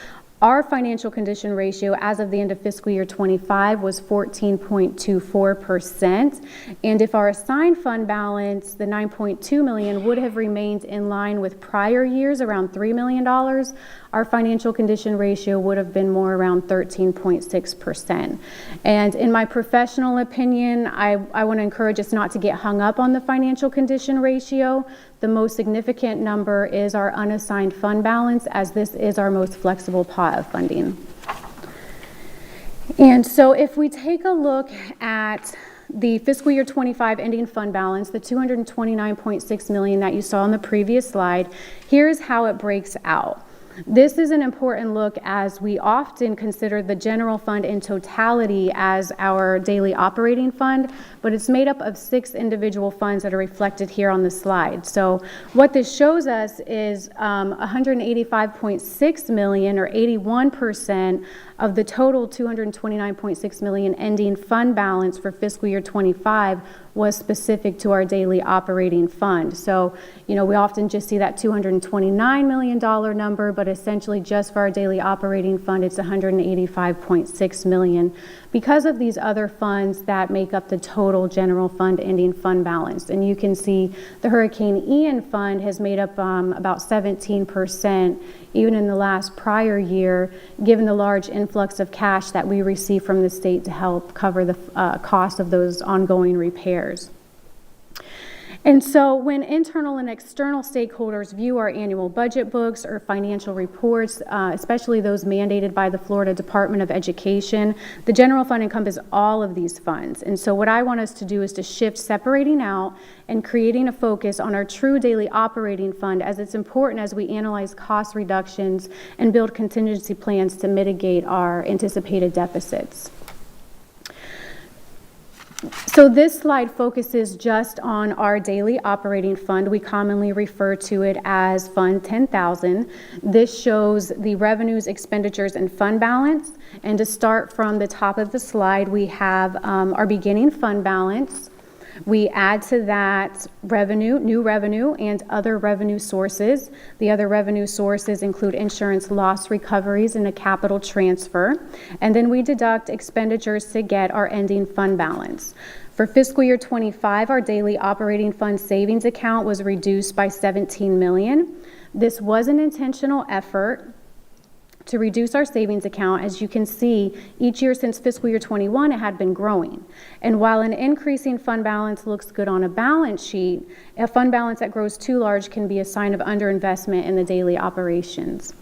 Our financial condition ratio as of the end of fiscal year 25 was 14.24%. And if our assigned fund balance, the $9.2 million, would have remained in line with prior years, around $3 million, our financial condition ratio would have been more around 13.6%. And in my professional opinion, I want to encourage us not to get hung up on the financial condition ratio. The most significant number is our unassigned fund balance, as this is our most flexible pot of funding. And so if we take a look at the fiscal year 25 ending fund balance, the $229.6 million that you saw on the previous slide, here's how it breaks out. This is an important look, as we often consider the general fund in totality as our daily operating fund, but it's made up of 6 individual funds that are reflected here on the slide. So what this shows us is $185.6 million, or 81% of the total $229.6 million ending fund balance for fiscal year 25 was specific to our daily operating fund. So, we often just see that $229 million number, but essentially just for our daily operating fund, it's $185.6 million, because of these other funds that make up the total general fund ending fund balance. And you can see the Hurricane Ian fund has made up about 17%, even in the last prior year, given the large influx of cash that we receive from the state to help cover the cost of those ongoing repairs. And so when internal and external stakeholders view our annual budget books or financial reports, especially those mandated by the Florida Department of Education, the general fund encompasses all of these funds. And so what I want us to do is to shift separating out and creating a focus on our true daily operating fund, as it's important as we analyze cost reductions and build contingency plans to mitigate our anticipated deficits. So this slide focuses just on our daily operating fund. We commonly refer to it as Fund 10,000. This shows the revenues, expenditures, and fund balance. And to start from the top of the slide, we have our beginning fund balance. We add to that revenue, new revenue, and other revenue sources. The other revenue sources include insurance loss recoveries and a capital transfer. And then we deduct expenditures to get our ending fund balance. For fiscal year 25, our daily operating fund savings account was reduced by $17 million. This was an intentional effort to reduce our savings account. As you can see, each year since fiscal year 21, it had been growing. And while an increasing fund balance looks good on a balance sheet, a fund balance that grows too large can be a sign of underinvestment in the daily operations.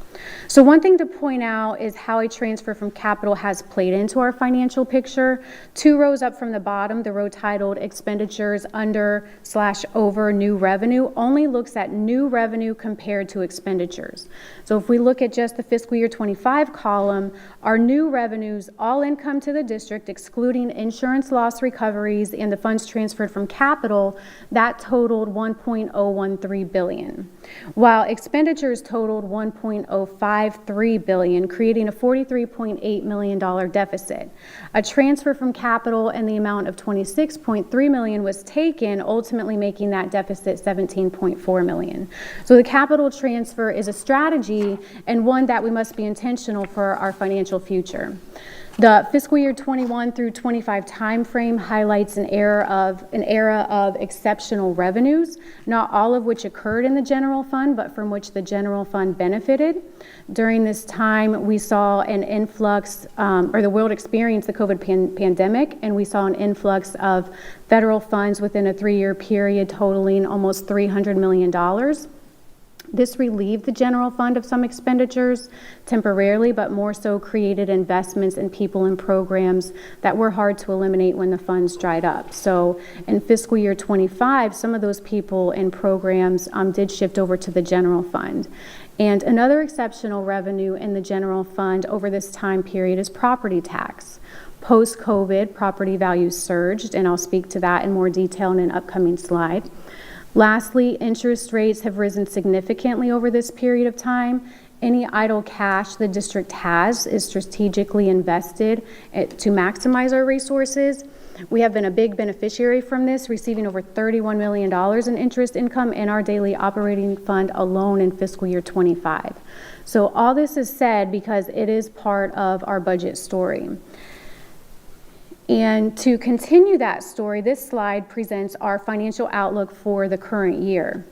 So one thing to point out is how a transfer from capital has played into our financial picture. 2 rows up from the bottom, the row titled expenditures under/over new revenue only looks at new revenue compared to expenditures. So if we look at just the fiscal year 25 column, our new revenues, all income to the district, excluding insurance loss recoveries and the funds transferred from capital, that totaled $1.013 billion, while expenditures totaled $1.053 billion, creating a $43.8 million deficit. A transfer from capital in the amount of $26.3 million was taken, ultimately making that deficit $17.4 million. So the capital transfer is a strategy and one that we must be intentional for our financial future. The fiscal year 21 through 25 timeframe highlights an era of exceptional revenues, not all of which occurred in the general fund, but from which the general fund benefited. During this time, we saw an influx, or the world experienced the COVID pandemic, and we saw an influx of federal funds within a 3-year period totaling almost $300 million. This relieved the general fund of some expenditures temporarily, but more so created investments in people and programs that were hard to eliminate when the funds dried up. So in fiscal year 25, some of those people and programs did shift over to the general fund. And another exceptional revenue in the general fund over this time period is property tax. Post-COVID, property values surged, and I'll speak to that in more detail in an upcoming slide. Lastly, interest rates have risen significantly over this period of time. Any idle cash the district has is strategically invested to maximize our resources. We have been a big beneficiary from this, receiving over $31 million in interest income in our daily operating fund alone in fiscal year 25. So all this is said because it is part of our budget story. And to continue that story, this slide presents our financial outlook for the current year.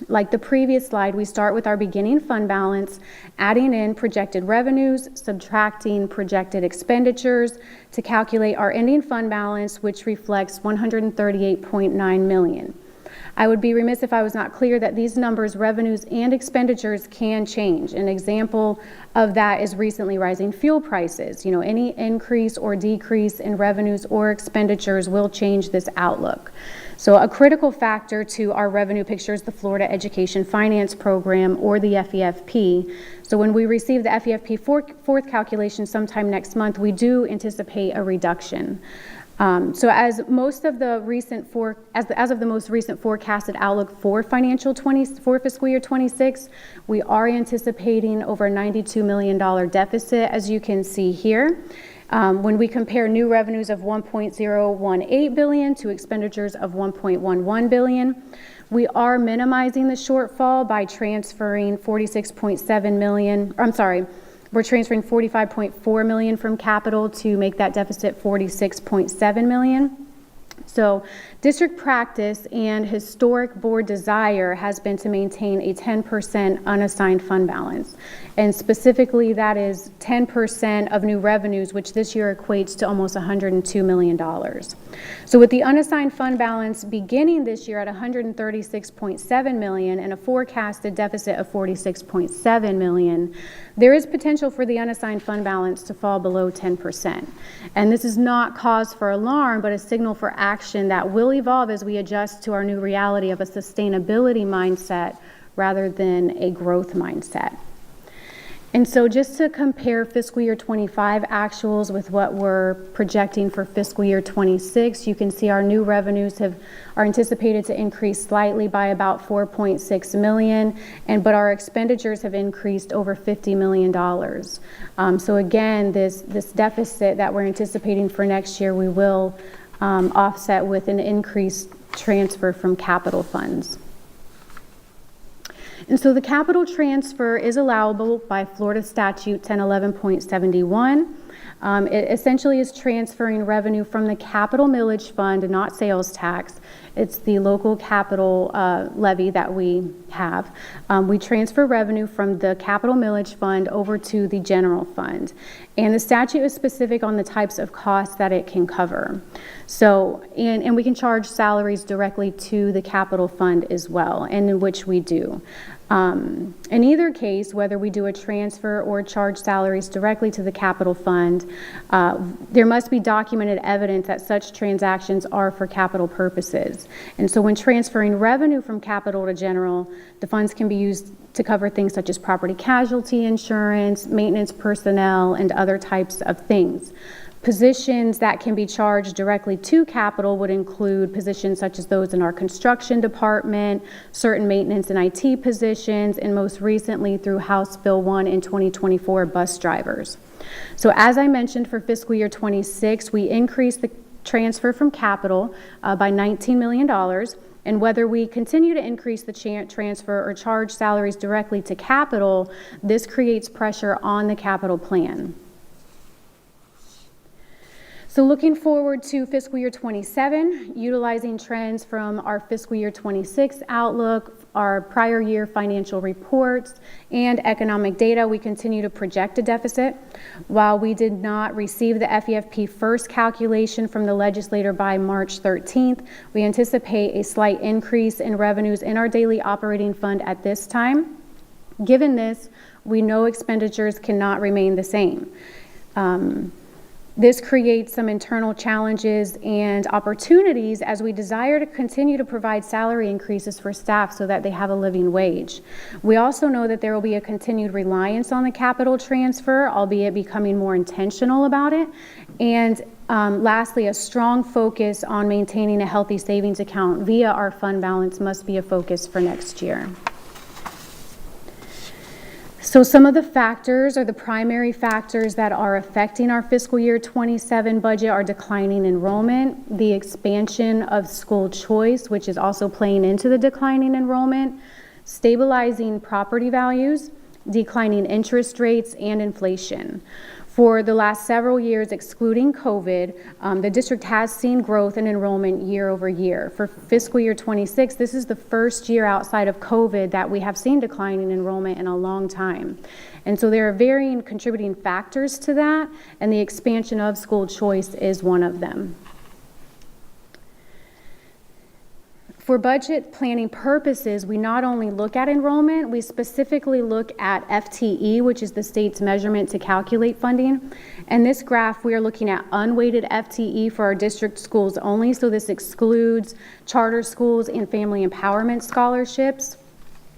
Like the previous slide, we start with our beginning fund balance, adding in projected revenues, subtracting projected expenditures to calculate our ending fund balance, which reflects $138.9 million. I would be remiss if I was not clear that these numbers, revenues and expenditures, can change. An example of that is recently rising fuel prices. Any increase or decrease in revenues or expenditures will change this outlook. So a critical factor to our revenue picture is the Florida Education Finance Program, or the FEFP. So when we receive the FEFP fourth calculation sometime next month, we do anticipate a reduction. So as of the most recent forecasted outlook for for fiscal year 26, we are anticipating over a $92 million deficit, as you can see here. When we compare new revenues of $1.018 billion to expenditures of $1.11 billion, we are minimizing the shortfall by transferring $46.7 million. We're transferring $45.4 million from capital to make that deficit $46.7 million. So district practice and historic board desire has been to maintain a 10% unassigned fund balance. And specifically, that is 10% of new revenues, which this year equates to almost $102 million. So with the unassigned fund balance beginning this year at $136.7 million and a forecasted deficit of $46.7 million, there is potential for the unassigned fund balance to fall below 10%. And this is not cause for alarm, but a signal for action that will evolve as we adjust to our new reality of a sustainability mindset rather than a growth mindset. And so just to compare fiscal year 25 actuals with what we're projecting for fiscal year 26, you can see our new revenues are anticipated to increase slightly by about $4.6 million, but our expenditures have increased over $50 million. So again, this deficit that we're anticipating for next year, we will offset with an increased transfer from capital funds. And so the capital transfer is allowable by Florida Statute 1011.71. It essentially is transferring revenue from the capital millage fund, not sales tax. It's the local capital levy that we have. We transfer revenue from the capital millage fund over to the general fund. And the statute is specific on the types of costs that it can cover. So, and we can charge salaries directly to the capital fund as well, and in which we do. In either case, whether we do a transfer or charge salaries directly to the capital fund, there must be documented evidence that such transactions are for capital purposes. And so when transferring revenue from capital to general, the funds can be used to cover things such as property casualty insurance, maintenance personnel, and other types of things. Positions that can be charged directly to capital would include positions such as those in our construction department, certain maintenance and IT positions, and most recently through House Bill 1 in 2024, bus drivers. So as I mentioned, for fiscal year 26, we increased the transfer from capital by $19 million. And whether we continue to increase the transfer or charge salaries directly to capital, this creates pressure on the capital plan. So looking forward to fiscal year 27, utilizing trends from our fiscal year 26 outlook, our prior year financial reports, and economic data, we continue to project a deficit. While we did not receive the FEFP first calculation from the legislator by March 13th, we anticipate a slight increase in revenues in our daily operating fund at this time. Given this, we know expenditures cannot remain the same. This creates some internal challenges and opportunities as we desire to continue to provide salary increases for staff so that they have a living wage. We also know that there will be a continued reliance on the capital transfer, albeit becoming more intentional about it. And lastly, a strong focus on maintaining a healthy savings account via our fund balance must be a focus for next year. So some of the factors, or the primary factors that are affecting our fiscal year 27 budget, are declining enrollment, the expansion of school choice, which is also playing into the declining enrollment, stabilizing property values, declining interest rates, and inflation. For the last several years, excluding COVID, the district has seen growth in enrollment year over year. For fiscal year 26, this is the first year outside of COVID that we have seen declining enrollment in a long time. And so there are varying contributing factors to that, and the expansion of school choice is one of them. For budget planning purposes, we not only look at enrollment, we specifically look at FTE, which is the state's measurement to calculate funding. And this graph, we are looking at unweighted FTE for our district schools only, so this excludes charter schools and family empowerment scholarships.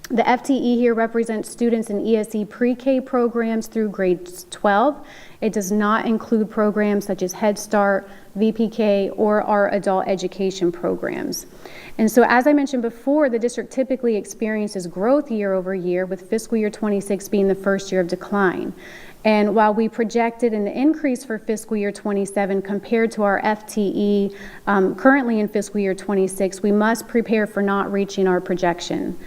The FTE here represents students in ESE pre-K programs through grade 12. It does not include programs such as Head Start, VPK, or our adult education programs. And so as I mentioned before, the district typically experiences growth year over year, with fiscal year 26 being the first year of decline. And while we projected an increase for fiscal year 27 compared to our FTE currently in fiscal year 26, we must prepare for not reaching our projection.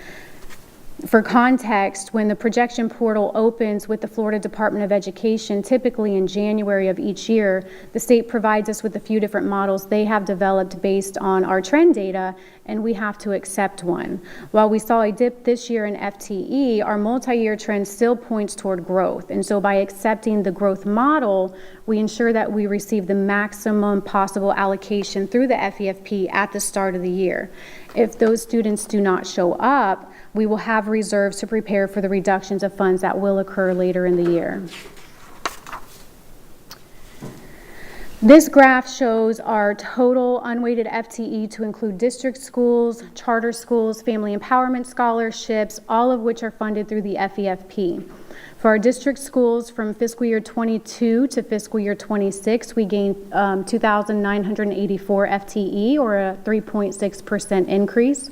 For context, when the projection portal opens with the Florida Department of Education, typically in January of each year, the state provides us with a few different models they have developed based on our trend data, and we have to accept one. While we saw a dip this year in FTE, our multi-year trend still points toward growth. And so by accepting the growth model, we ensure that we receive the maximum possible allocation through the FEFP at the start of the year. If those students do not show up, we will have reserves to prepare for the reductions of funds that will occur later in the year. This graph shows our total unweighted FTE to include district schools, charter schools, family empowerment scholarships, all of which are funded through the FEFP. For our district schools from fiscal year 22 to fiscal year 26, we gained 2,984 FTE, or a 3.6% increase.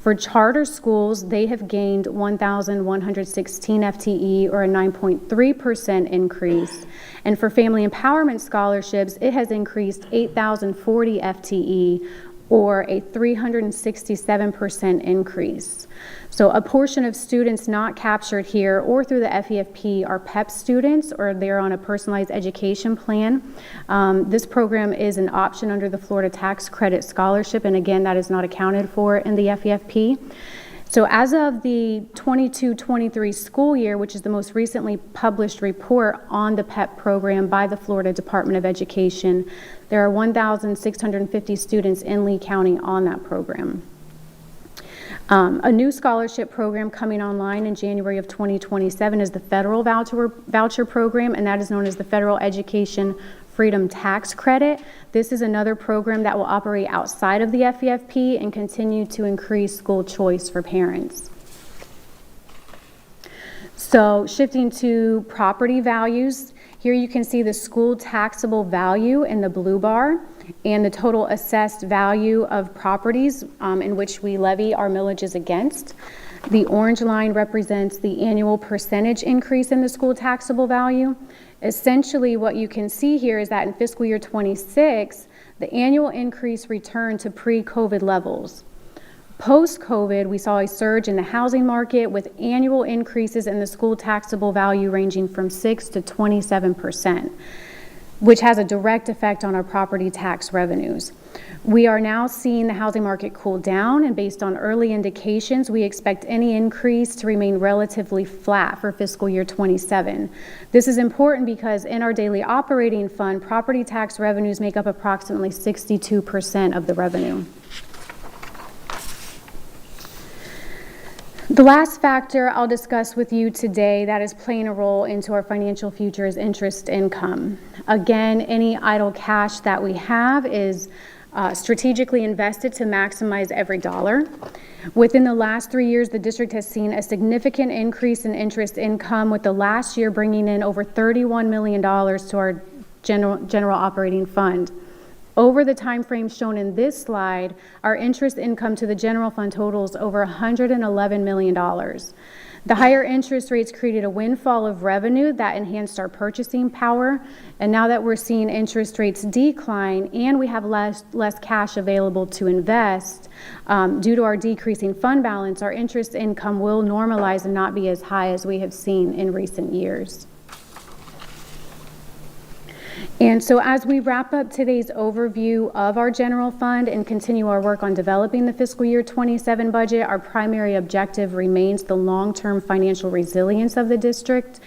For charter schools, they have gained 1,116 FTE, or a 9.3% increase. And for family empowerment scholarships, it has increased 8,040 FTE, or a 367% increase. So a portion of students not captured here or through the FEFP are PEP students, or they're on a personalized education plan. This program is an option under the Florida Tax Credit Scholarship, and again, that is not accounted for in the FEFP. So as of the 22-23 school year, which is the most recently published report on the PEP program by the Florida Department of Education, there are 1,650 students in Lee County on that program. A new scholarship program coming online in January of 2027 is the federal voucher program, and that is known as the Federal Education Freedom Tax Credit. This is another program that will operate outside of the FEFP and continue to increase school choice for parents. So shifting to property values, here you can see the school taxable value in the blue bar and the total assessed value of properties in which we levy our millages against. The orange line represents the annual percentage increase in the school taxable value. Essentially, what you can see here is that in fiscal year 26, the annual increase returned to pre-COVID levels. Post-COVID, we saw a surge in the housing market with annual increases in the school taxable value ranging from 6 to 27%, which has a direct effect on our property tax revenues. We are now seeing the housing market cool down, and based on early indications, we expect any increase to remain relatively flat for fiscal year 27. This is important because in our daily operating fund, property tax revenues make up approximately 62% of the revenue. The last factor I'll discuss with you today that is playing a role into our financial future is interest income. Again, any idle cash that we have is strategically invested to maximize every dollar. Within the last 3 years, the district has seen a significant increase in interest income, with the last year bringing in over $31 million to our general operating fund. Over the time frame shown in this slide, our interest income to the general fund totals over $111 million. The higher interest rates created a windfall of revenue that enhanced our purchasing power, and now that we're seeing interest rates decline and we have less cash available to invest, due to our decreasing fund balance, our interest income will normalize and not be as high as we have seen in recent years. And so as we wrap up today's overview of our general fund and continue our work on developing the fiscal year 27 budget, our primary objective remains the long-term financial resilience of the district.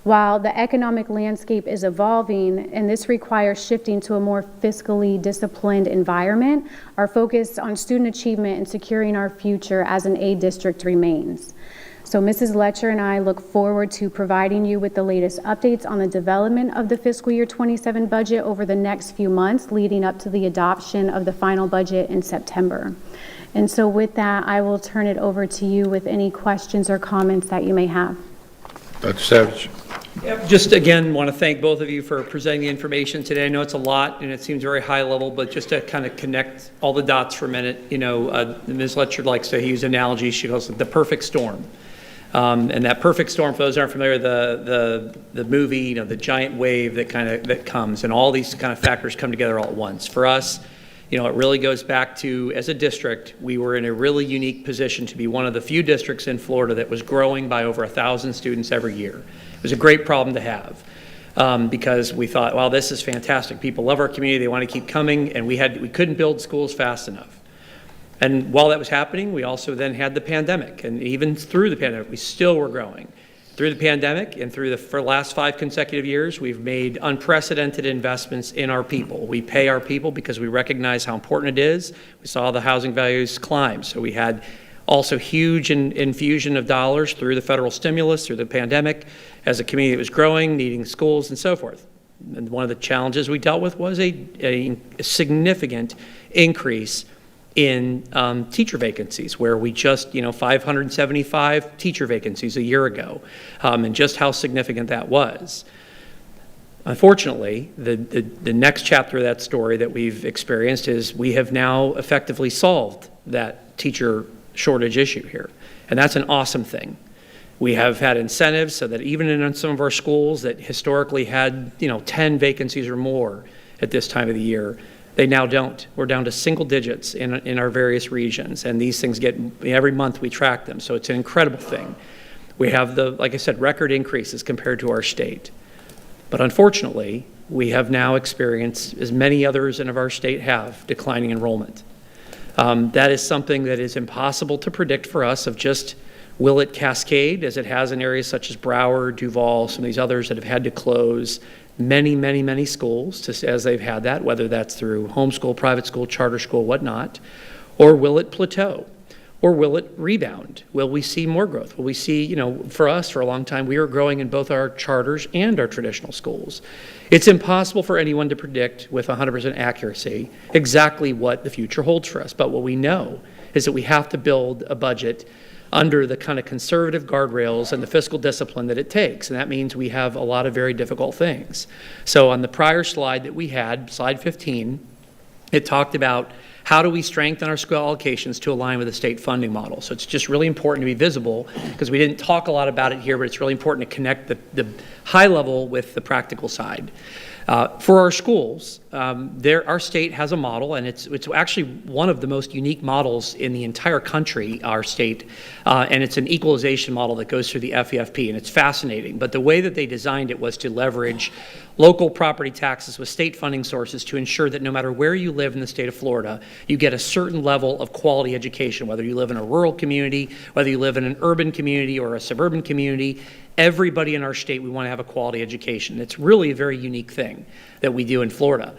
While the economic landscape is evolving, and this requires shifting to a more fiscally disciplined environment, our focus on student achievement and securing our future as an A district remains. So Mrs. Letcher and I look forward to providing you with the latest updates on the development of the fiscal year 27 budget over the next few months leading up to the adoption of the final budget in September. And so with that, I will turn it over to you with any questions or comments that you may have. Dr. Savage. Yep, just again, want to thank both of you for presenting the information today. I know it's a lot and it seems very high level, but just to kind of connect all the dots for a minute, Ms. Letcher likes to use an analogy. She calls it the perfect storm. And that perfect storm, for those who aren't familiar, the movie, the giant wave that comes, and all these kind of factors come together all at once. For us, it really goes back to, as a district, we were in a really unique position to be one of the few districts in Florida that was growing by over 1,000 students every year. It was a great problem to have because we thought, wow, this is fantastic. People love our community, they want to keep coming, and we couldn't build schools fast enough. And while that was happening, we also then had the pandemic. And even through the pandemic, we still were growing. Through the pandemic and for the last 5 consecutive years, we've made unprecedented investments in our people. We pay our people because we recognize how important it is. We saw the housing values climb. So we had also huge infusion of dollars through the federal stimulus, through the pandemic, as a community that was growing, needing schools and so forth. And one of the challenges we dealt with was a significant increase in teacher vacancies, where we just, 575 teacher vacancies a year ago, and just how significant that was. Unfortunately, the next chapter of that story that we've experienced is we have now effectively solved that teacher shortage issue here, and that's an awesome thing. We have had incentives so that even in some of our schools that historically had, 10 vacancies or more at this time of the year, they now don't. We're down to single digits in our various regions, and these things every month we track them, so it's an incredible thing. We have like I said, record increases compared to our state. But unfortunately, we have now experienced, as many others in our state have, declining enrollment. That is something that is impossible to predict for us of just, will it cascade as it has in areas such as Broward, Duval, some of these others that have had to close many schools as they've had that, whether that's through homeschool, private school, charter school, whatnot, or will it plateau? Or will it rebound? Will we see more growth? Will we see, for us, for a long time, we were growing in both our charters and our traditional schools. It's impossible for anyone to predict with 100% accuracy exactly what the future holds for us. But what we know is that we have to build a budget under the kind of conservative guardrails and the fiscal discipline that it takes. And that means we have a lot of very difficult things. So on the prior slide that we had, slide 15, it talked about how do we strengthen our school allocations to align with the state funding model. So it's just really important to be visible, because we didn't talk a lot about it here, but it's really important to connect the high level with the practical side. For our schools, our state has a model, and it's actually one of the most unique models in the entire country, our state, and it's an equalization model that goes through the FEFP, and it's fascinating. But the way that they designed it was to leverage local property taxes with state funding sources to ensure that no matter where you live in the state of Florida, you get a certain level of quality education, whether you live in a rural community, whether you live in an urban community or a suburban community. Everybody in our state, we want to have a quality education. It's really a very unique thing that we do in Florida.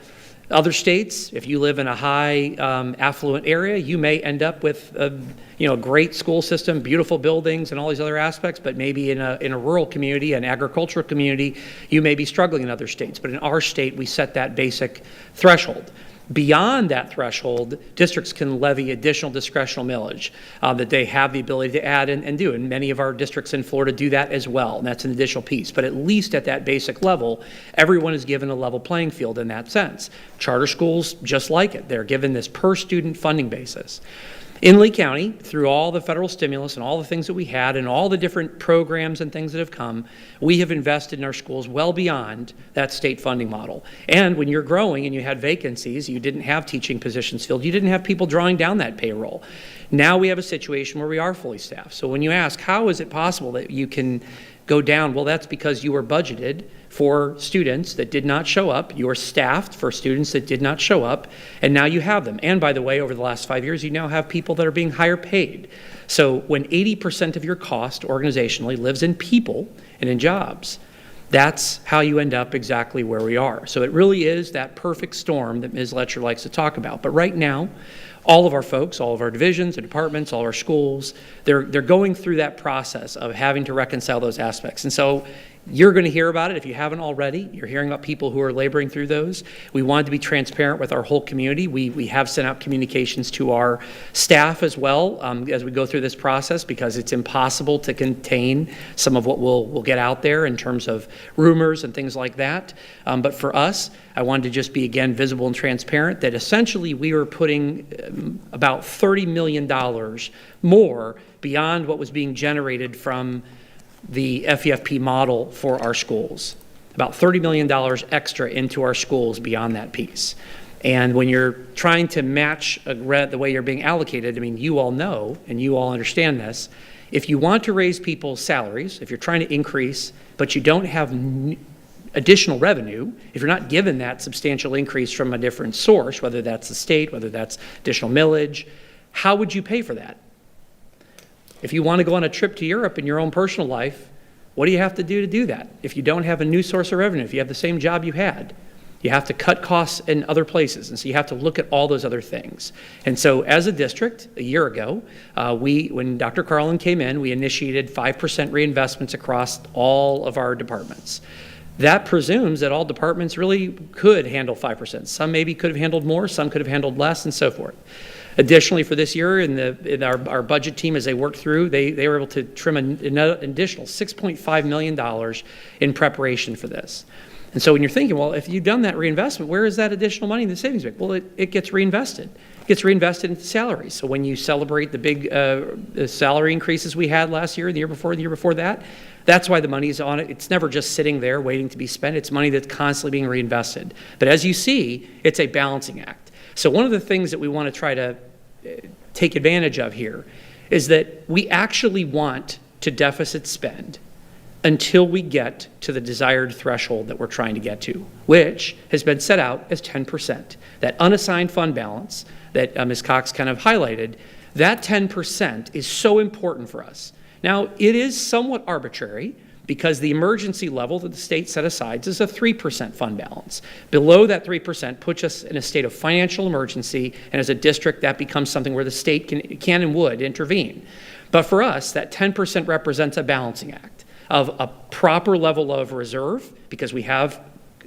Other states, if you live in a high affluent area, you may end up with a great school system, beautiful buildings, and all these other aspects. But maybe in a rural community, an agricultural community, you may be struggling in other states. But in our state, we set that basic threshold. Beyond that threshold, districts can levy additional discretional millage that they have the ability to add and do. And many of our districts in Florida do that as well, and that's an additional piece. But at least at that basic level, everyone is given a level playing field in that sense. Charter schools, just like it, they're given this per student funding basis. In Lee County, through all the federal stimulus and all the things that we had and all the different programs and things that have come, we have invested in our schools well beyond that state funding model. And when you're growing and you had vacancies, you didn't have teaching positions filled, you didn't have people drawing down that payroll. Now we have a situation where we are fully staffed. So when you ask, how is it possible that you can go down? Well, that's because you were budgeted for students that did not show up. You were staffed for students that did not show up, and now you have them. And by the way, over the last 5 years, you now have people that are being higher paid. So when 80% of your cost organizationally lives in people and in jobs, that's how you end up exactly where we are. So it really is that perfect storm that Ms. Letcher likes to talk about. But right now, all of our folks, all of our divisions and departments, all our schools, they're going through that process of having to reconcile those aspects. And so you're going to hear about it if you haven't already. You're hearing about people who are laboring through those. We wanted to be transparent with our whole community. We have sent out communications to our staff as well as we go through this process, because it's impossible to contain some of what we'll get out there in terms of rumors and things like that. But for us, I wanted to just be, again, visible and transparent that essentially we were putting about $30 million more beyond what was being generated from the FEFP model for our schools. About $30 million extra into our schools beyond that piece. And when you're trying to match the way you're being allocated, I mean, you all know and you all understand this. If you want to raise people's salaries, if you're trying to increase, but you don't have additional revenue, if you're not given that substantial increase from a different source, whether that's the state, whether that's additional millage, how would you pay for that? If you want to go on a trip to Europe in your own personal life, what do you have to do that? If you don't have a new source of revenue, if you have the same job you had, you have to cut costs in other places. And so you have to look at all those other things. And so as a district, a year ago, when Dr. Carlin came in, we initiated 5% reinvestments across all of our departments. That presumes that all departments really could handle 5%. Some maybe could have handled more, some could have handled less, and so forth. Additionally, for this year, in our budget team, as they worked through, they were able to trim an additional $6.5 million in preparation for this. And so when you're thinking, well, if you've done that reinvestment, where is that additional money in the savings bank? Well, it gets reinvested. It gets reinvested into salaries. So when you celebrate the big salary increases we had last year, the year before that, that's why the money is on it. It's never just sitting there waiting to be spent. It's money that's constantly being reinvested. But as you see, it's a balancing act. So one of the things that we want to try to take advantage of here is that we actually want to deficit spend until we get to the desired threshold that we're trying to get to, which has been set out as 10%. That unassigned fund balance that Ms. Cox kind of highlighted, that 10% is so important for us. Now, it is somewhat arbitrary because the emergency level that the state set aside is a 3% fund balance. Below that 3% puts us in a state of financial emergency, and as a district, that becomes something where the state can and would intervene. But for us, that 10% represents a balancing act of a proper level of reserve, because we have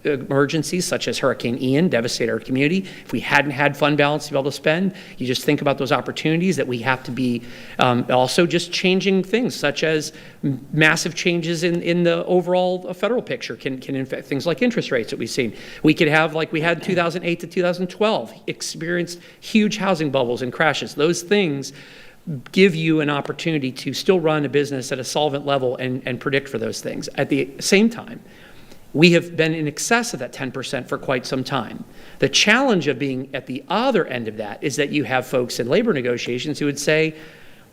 emergencies such as Hurricane Ian devastated our community. If we hadn't had fund balance to be able to spend, you just think about those opportunities that we have to be also just changing things, such as massive changes in the overall federal picture can affect things like interest rates that we've seen. We could have, like we had in 2008 to 2012, experienced huge housing bubbles and crashes. Those things give you an opportunity to still run a business at a solvent level and predict for those things. At the same time, we have been in excess of that 10% for quite some time. The challenge of being at the other end of that is that you have folks in labor negotiations who would say,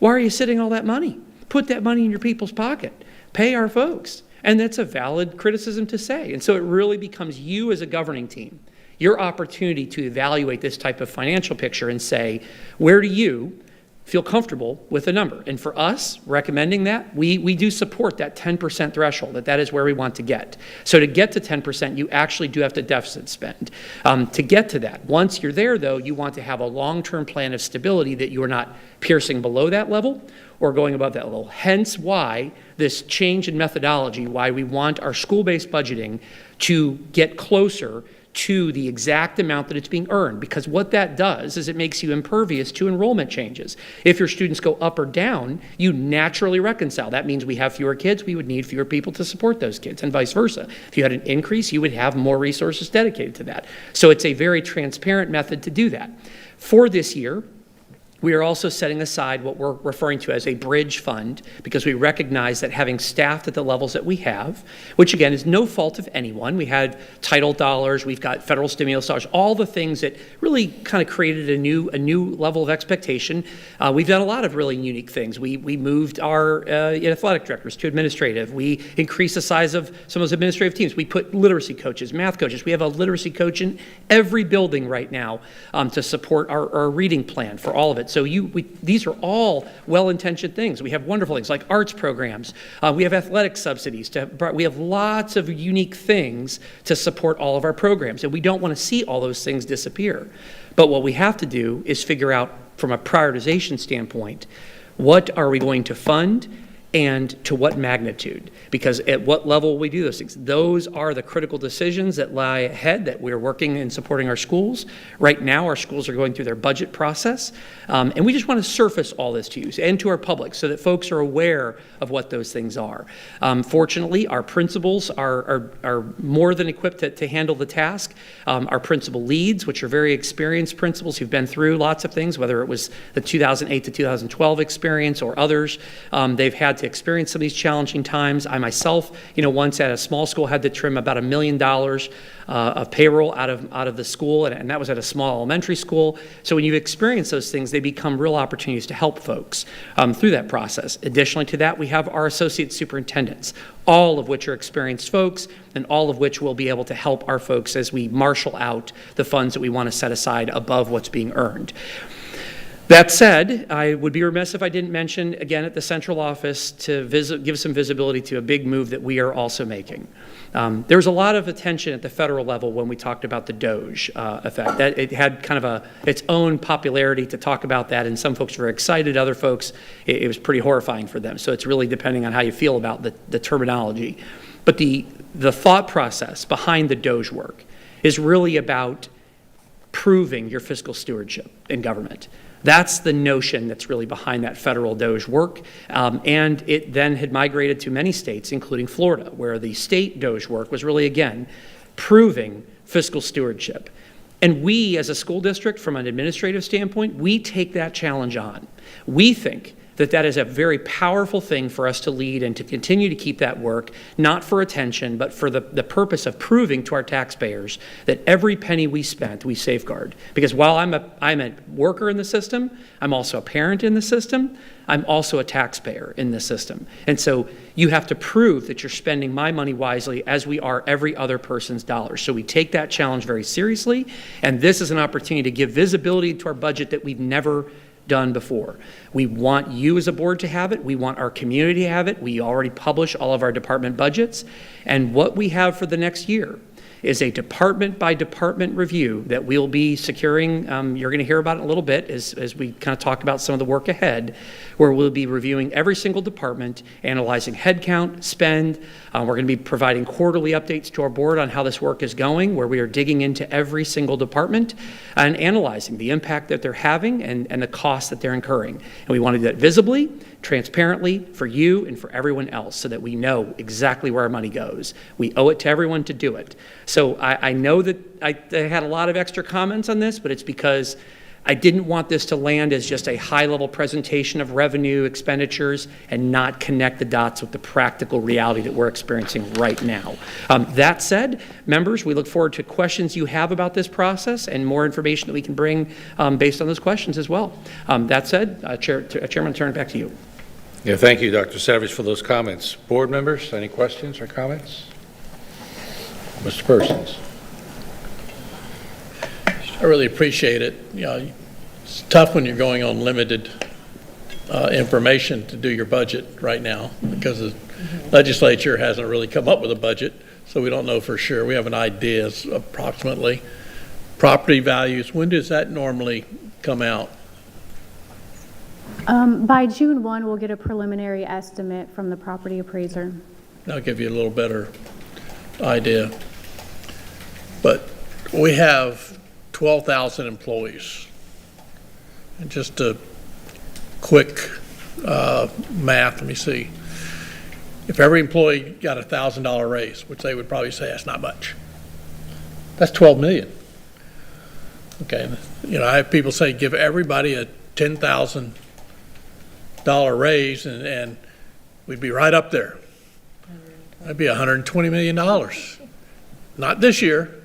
why are you sitting all that money? Put that money in your people's pocket. Pay our folks. And that's a valid criticism to say. And so it really becomes you as a governing team, your opportunity to evaluate this type of financial picture and say, where do you feel comfortable with a number? And for us, recommending that, we do support that 10% threshold, that is where we want to get. So to get to 10%, you actually do have to deficit spend. To get to that, once you're there, though, you want to have a long-term plan of stability that you are not piercing below that level or going above that level. Hence why this change in methodology, why we want our school-based budgeting to get closer to the exact amount that it's being earned, because what that does is it makes you impervious to enrollment changes. If your students go up or down, you naturally reconcile. That means we have fewer kids, we would need fewer people to support those kids, and vice versa. If you had an increase, you would have more resources dedicated to that. So it's a very transparent method to do that. For this year, we are also setting aside what we're referring to as a bridge fund, because we recognize that having staffed at the levels that we have, which again is no fault of anyone, we had title dollars, we've got federal stimulus dollars, all the things that really kind of created a new level of expectation. We've done a lot of really unique things. We moved our athletic directors to administrative. We increased the size of some of those administrative teams. We put literacy coaches, math coaches. We have a literacy coach in every building right now to support our reading plan for all of it. So these are all well-intentioned things. We have wonderful things like arts programs. We have athletic subsidies. We have lots of unique things to support all of our programs, and we don't want to see all those things disappear. But what we have to do is figure out, from a prioritization standpoint, what are we going to fund and to what magnitude? Because at what level will we do those things? Those are the critical decisions that lie ahead, that we're working and supporting our schools. Right now, our schools are going through their budget process, and we just want to surface all this to you and to our public so that folks are aware of what those things are. Fortunately, our principals are more than equipped to handle the task. Our principal leads, which are very experienced principals who've been through lots of things, whether it was the 2008 to 2012 experience or others, they've had to experience some of these challenging times. I myself, once at a small school had to trim about $1 million of payroll out of the school, and that was at a small elementary school. So when you experience those things, they become real opportunities to help folks through that process. Additionally to that, we have our associate superintendents, all of which are experienced folks, and all of which will be able to help our folks as we marshal out the funds that we want to set aside above what's being earned. That said, I would be remiss if I didn't mention, again, at the central office, to give some visibility to a big move that we are also making. There was a lot of attention at the federal level when we talked about the DOGE effect. That it had kind of its own popularity to talk about that, and some folks were excited, other folks, it was pretty horrifying for them. So it's really depending on how you feel about the terminology. But the thought process behind the DOGE work is really about proving your fiscal stewardship in government. That's the notion that's really behind that federal DOGE work, and it then had migrated to many states, including Florida, where the state DOGE work was really, again, proving fiscal stewardship. And we, as a school district, from an administrative standpoint, we take that challenge on. We think that is a very powerful thing for us to lead and to continue to keep that work, not for attention, but for the purpose of proving to our taxpayers that every penny we spent, we safeguard. Because while I'm a worker in the system, I'm also a parent in the system, I'm also a taxpayer in the system. And so you have to prove that you're spending my money wisely, as we are every other person's dollars. So we take that challenge very seriously, and this is an opportunity to give visibility to our budget that we've never done before. We want you as a board to have it. We want our community to have it. We already publish all of our department budgets. And what we have for the next year is a department-by-department review that we'll be securing. You're going to hear about it in a little bit as we kind of talk about some of the work ahead, where we'll be reviewing every single department, analyzing headcount, spend. We're going to be providing quarterly updates to our board on how this work is going, where we are digging into every single department and analyzing the impact that they're having and the costs that they're incurring. And we want to do that visibly, transparently for you and for everyone else so that we know exactly where our money goes. We owe it to everyone to do it. So I know that I had a lot of extra comments on this, but it's because I didn't want this to land as just a high-level presentation of revenue expenditures and not connect the dots with the practical reality that we're experiencing right now. That said, members, we look forward to questions you have about this process and more information that we can bring based on those questions as well. That said, Chairman, I'll turn it back to you. Yeah, thank you, Dr. Savage, for those comments. Board members, any questions or comments? Mr. Persons. I really appreciate it. You know, it's tough when you're going on limited information to do your budget right now because the legislature hasn't really come up with a budget, so we don't know for sure. We have an idea approximately. Property values, when does that normally come out? By June 1, we'll get a preliminary estimate from the property appraiser. That'll give you a little better idea. But we have 12,000 employees. And just a quick math, let me see. If every employee got a $1,000 raise, which they would probably say that's not much, that's 12 million. Okay, you know, I have people say give everybody a $10,000 raise and we'd be right up there. That'd be $120 million. Not this year,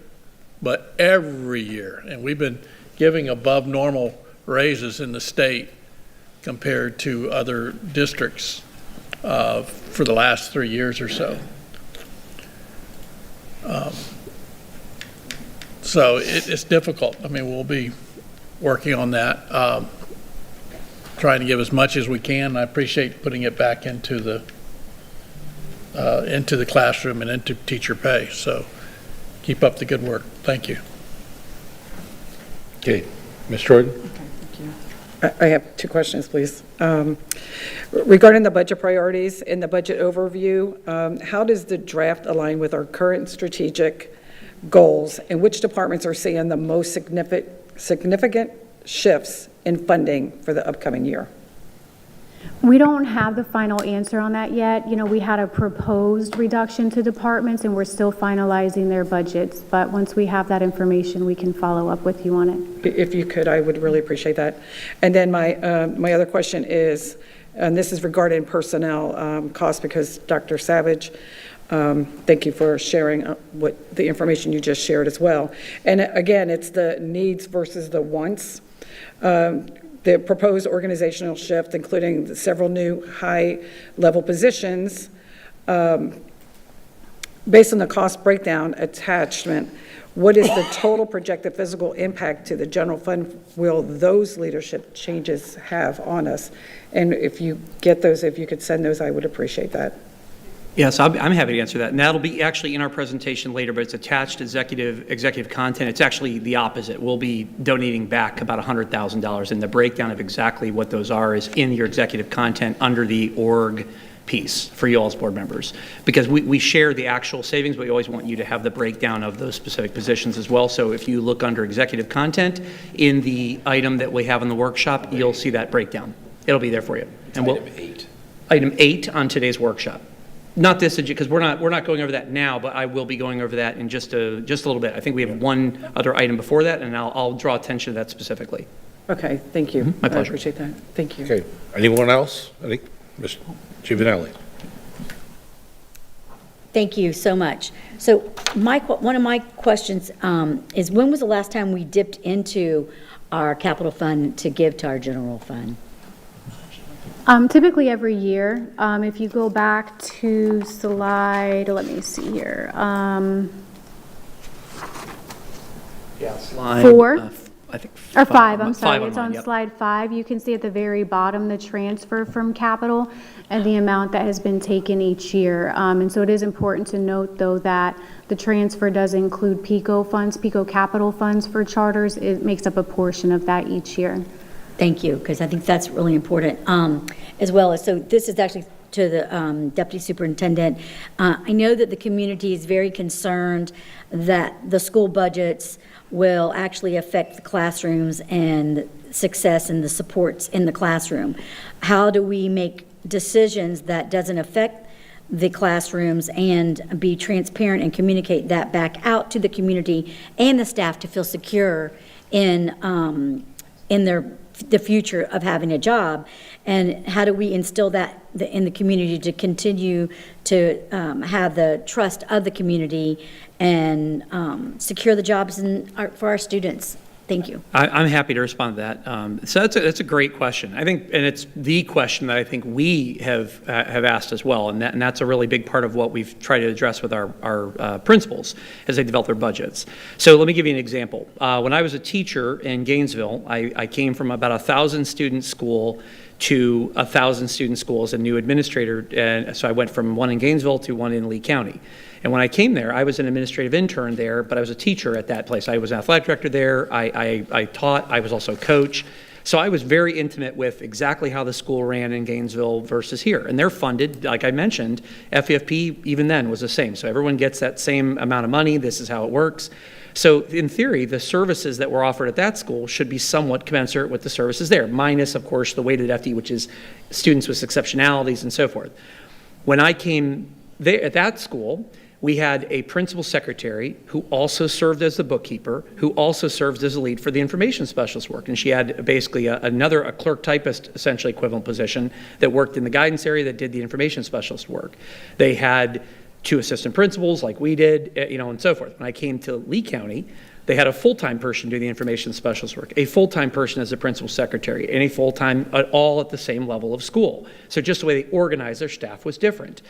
but every year. And we've been giving above normal raises in the state compared to other districts for the last 3 years or so. So it's difficult. I mean, we'll be working on that, trying to give as much as we can. I appreciate putting it back into the classroom and into teacher pay. So keep up the good work. Thank you. Okay, Ms. Jordan. Thank you. I have two questions, please. Regarding the budget priorities in the budget overview, how does the draft align with our current strategic goals, and which departments are seeing the most significant shifts in funding for the upcoming year? We don't have the final answer on that yet. You know, we had a proposed reduction to departments and we're still finalizing their budgets. But once we have that information, we can follow up with you on it. If you could, I would really appreciate that. And then my other question is, and this is regarding personnel costs, because Dr. Savage, thank you for sharing what the information you just shared as well. And again, it's the needs versus the wants. The proposed organizational shift, including several new high-level positions, based on the cost breakdown attachment, what is the total projected physical impact to the general fund will those leadership changes have on us? And if you get those, if you could send those, I would appreciate that. Yes, I'm happy to answer that. And that'll be actually in our presentation later, but it's attached executive content. It's actually the opposite. We'll be donating back about $100,000, and the breakdown of exactly what those are is in your executive content under the org piece for you all as board members. Because we share the actual savings, but we always want you to have the breakdown of those specific positions as well. So if you look under executive content in the item that we have in the workshop, you'll see that breakdown. It'll be there for you. And Item 8 on today's workshop. Not this, because we're not going over that now, but I will be going over that in just a little bit. I think we have one other item before that, and I'll draw attention to that specifically. Okay, thank you. My pleasure. I appreciate that. Thank you. Okay, anyone else? I think Ms. Giovanelli. Thank you so much. So one of my questions is, when was the last time we dipped into our capital fund to give to our general fund? Typically every year. If you go back to slide, let me see here. Slide 4. I think. Or five, I'm Five sorry, on it's mine, on yep. slide 5. You can see at the very bottom the transfer from capital and the amount that has been taken each year. And so it is important to note, though, that the transfer does include PICO funds, PICO capital funds for charters. It makes up a portion of that each year. Thank you, because I think that's really important, as well as, so this is actually to the Deputy Superintendent. I know that the community is very concerned that the school budgets will actually affect the classrooms and success and the supports in the classroom. How do we make decisions that doesn't affect the classrooms and be transparent and communicate that back out to the community and the staff to feel secure in the future of having a job? And how do we instill that in the community to continue to have the trust of the community and secure the jobs for our students? Thank you. I'm happy to respond to that. So that's a great question. I think, and it's the question that I think we have asked as well, and that's a really big part of what we've tried to address with our principals as they develop their budgets. So let me give you an example. When I was a teacher in Gainesville, I came from about 1,000 student school to 1,000 student school as a new administrator, and so I went from one in Gainesville to one in Lee County. And when I came there, I was an administrative intern there, but I was a teacher at that place. I was an athletic director there. I taught. I was also a coach. So I was very intimate with exactly how the school ran in Gainesville versus here. And they're funded, like I mentioned, FEFP even then was the same. So everyone gets that same amount of money. This is how it works. So in theory, the services that were offered at that school should be somewhat commensurate with the services there, minus, of course, the weighted FTE, which is students with exceptionalities and so forth. When I came there at that school, we had a principal secretary who also served as the bookkeeper, who also served as a lead for the information specialist work. And she had basically a clerk typist, essentially equivalent position, that worked in the guidance area that did the information specialist work. They had 2 assistant principals like we did, and so forth. When I came to Lee County, they had a full-time person do the information specialist work, a full-time person as a principal secretary, and a full-time all at the same level of school. So just the way they organized their staff was different.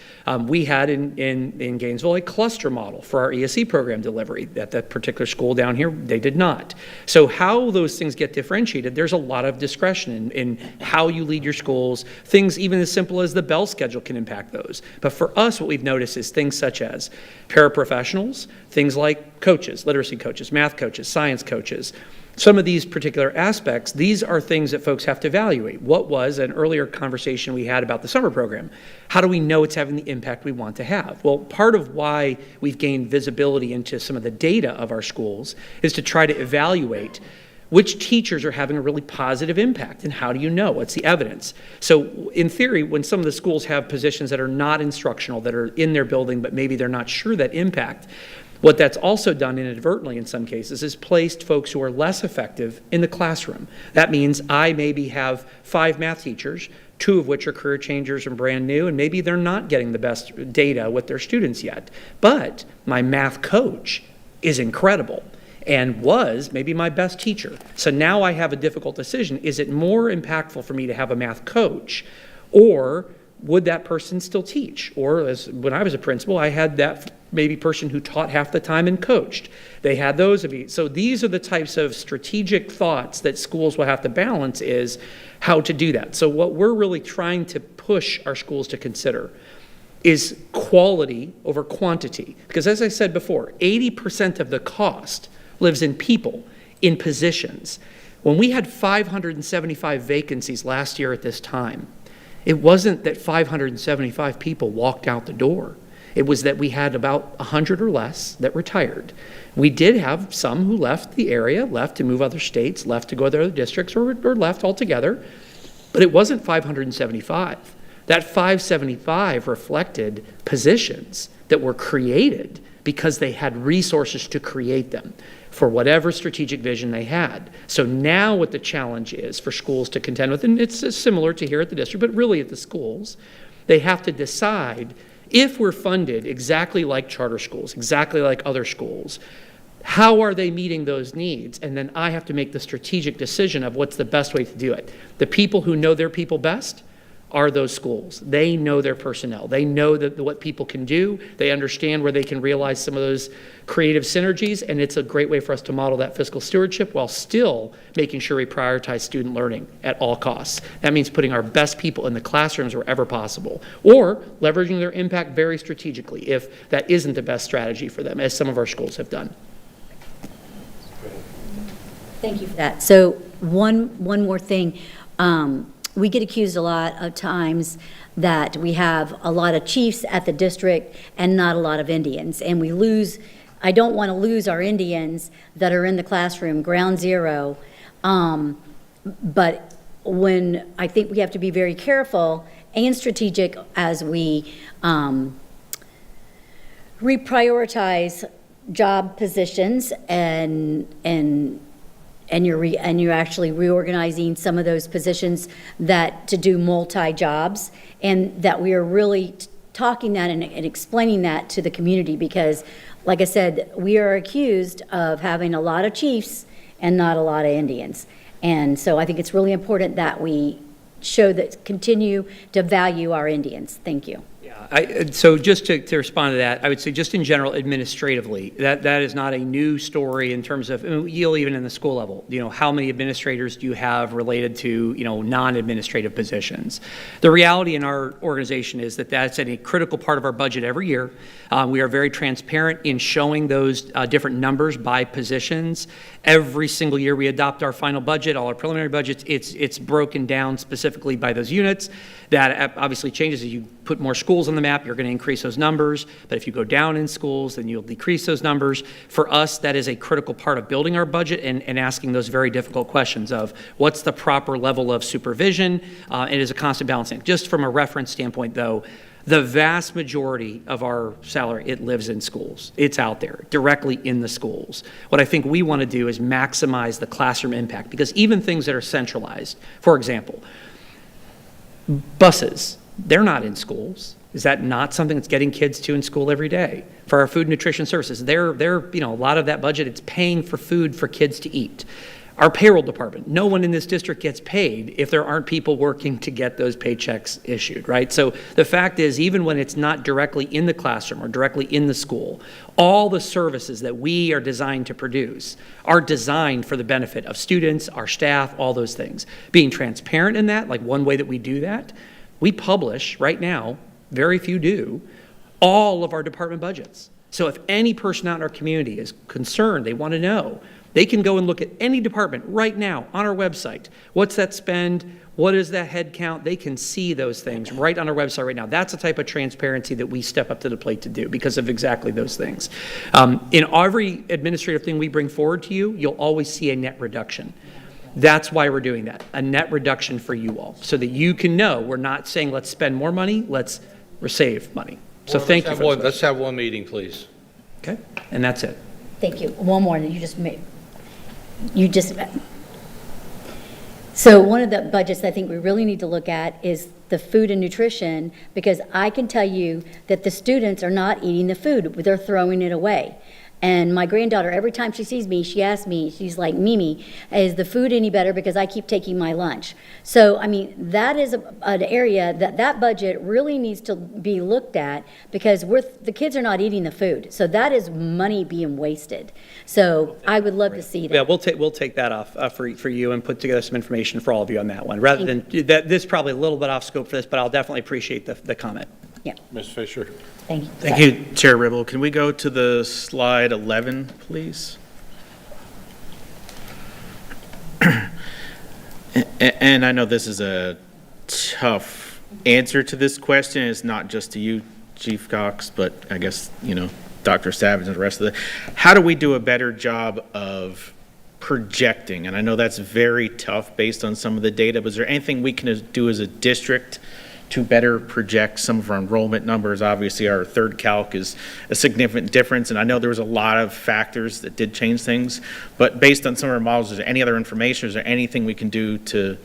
We had in Gainesville a cluster model for our ESE program delivery. At that particular school down here, they did not. So how those things get differentiated, there's a lot of discretion in how you lead your schools. Things even as simple as the bell schedule can impact those. But for us, what we've noticed is things such as paraprofessionals, things like coaches, literacy coaches, math coaches, science coaches. Some of these particular aspects, these are things that folks have to evaluate. What was an earlier conversation we had about the summer program? How do we know it's having the impact we want to have? Well, part of why we've gained visibility into some of the data of our schools is to try to evaluate which teachers are having a really positive impact, and how do you know? What's the evidence? So in theory, when some of the schools have positions that are not instructional, that are in their building, but maybe they're not sure that impact, what that's also done inadvertently in some cases is placed folks who are less effective in the classroom. That means I maybe have 5 math teachers, 2 of which are career changers and brand new, and maybe they're not getting the best data with their students yet. But my math coach is incredible and was maybe my best teacher. So now I have a difficult decision. Is it more impactful for me to have a math coach, or would that person still teach? Or as when I was a principal, I had that maybe person who taught half the time and coached. They had those of you. So these are the types of strategic thoughts that schools will have to balance, is how to do that. So what we're really trying to push our schools to consider is quality over quantity. Because as I said before, 80% of the cost lives in people, in positions. When we had 575 vacancies last year at this time, it wasn't that 575 people walked out the door. It was that we had about 100 or less that retired. We did have some who left the area, left to move other states, left to go to other districts, or left altogether, but it wasn't 575. That 575 reflected positions that were created because they had resources to create them for whatever strategic vision they had. So now what the challenge is for schools to contend with, and it's similar to here at the district, but really at the schools, they have to decide, if we're funded exactly like charter schools, exactly like other schools, how are they meeting those needs? And then I have to make the strategic decision of what's the best way to do it. The people who know their people best are those schools. They know their personnel. They know what people can do. They understand where they can realize some of those creative synergies, and it's a great way for us to model that fiscal stewardship while still making sure we prioritize student learning at all costs. That means putting our best people in the classrooms wherever possible, or leveraging their impact very strategically if that isn't the best strategy for them, as some of our schools have done. Thank you for that. So one more thing. We get accused a lot of times that we have a lot of chiefs at the district and not a lot of Indians. And we lose, I don't want to lose our Indians that are in the classroom, ground zero. But when I think we have to be very careful and strategic as we reprioritize job positions and you're actually reorganizing some of those positions that to do multi-jobs, and that we are really talking that and explaining that to the community, because like I said, we are accused of having a lot of chiefs and not a lot of Indians. And so I think it's really important that we continue to value our Indians. Thank you. So just to respond to that, I would say just in general, administratively, that is not a new story in terms of, you'll even in the school level, how many administrators do you have related to, non-administrative positions? The reality in our organization is that that's a critical part of our budget every year. We are very transparent in showing those different numbers by positions. Every single year we adopt our final budget, all our preliminary budgets, it's broken down specifically by those units. That obviously changes as you put more schools on the map, you're going to increase those numbers. But if you go down in schools, then you'll decrease those numbers. For us, that is a critical part of building our budget and asking those very difficult questions of what's the proper level of supervision. It is a constant balancing. Just from a reference standpoint, though, the vast majority of our salary, it lives in schools. It's out there, directly in the schools. What I think we want to do is maximize the classroom impact, because even things that are centralized, for example, buses, they're not in schools. Is that not something that's getting kids to in school every day? For our food and nutrition services, they're a lot of that budget, it's paying for food for kids to eat. Our payroll department, no one in this district gets paid if there aren't people working to get those paychecks issued, right? So the fact is, even when it's not directly in the classroom or directly in the school, all the services that we are designed to produce are designed for the benefit of students, our staff, all those things. Being transparent in that, like one way that we do that, we publish right now, very few do, all of our department budgets. So if any person out in our community is concerned, they want to know, they can go and look at any department right now on our website. What's that spend? What is that head count? They can see those things right on our website right now. That's the type of transparency that we step up to the plate to do because of exactly those things. In every administrative thing we bring forward to you, you'll always see a net reduction. That's why we're doing that, a net reduction for you all, so that you can know we're not saying let's spend more money, let's save money. So thank you for that. Let's have one meeting, please. Okay, and that's it. Thank you. One more, so one of the budgets I think we really need to look at is the food and nutrition, because I can tell you that the students are not eating the food, they're throwing it away. And my granddaughter, every time she sees me, she asks me, she's like, Mimi, is the food any better because I keep taking my lunch? So, I mean, that is an area that budget really needs to be looked at, because the kids are not eating the food. So that is money being wasted. So I would love to see that. Yeah, we'll take that off for you and put together some information for all of you on that one. Rather than, this is probably a little bit off scope for this, but I'll definitely appreciate the comment. Yeah. Ms. Fisher. Thank you. Thank you, Chair Ribble. Can we go to the slide 11, please? And I know this is a tough answer to this question. It's not just to you, Chief Cox, but I guess, Dr. Savage and the rest of how do we do a better job of projecting? And I know that's very tough based on some of the data, but is there anything we can do as a district to better project some of our enrollment numbers? Obviously, our third calc is a significant difference, and I know there was a lot of factors that did change things, but based on some of our models, is there any other information, is there anything we can do to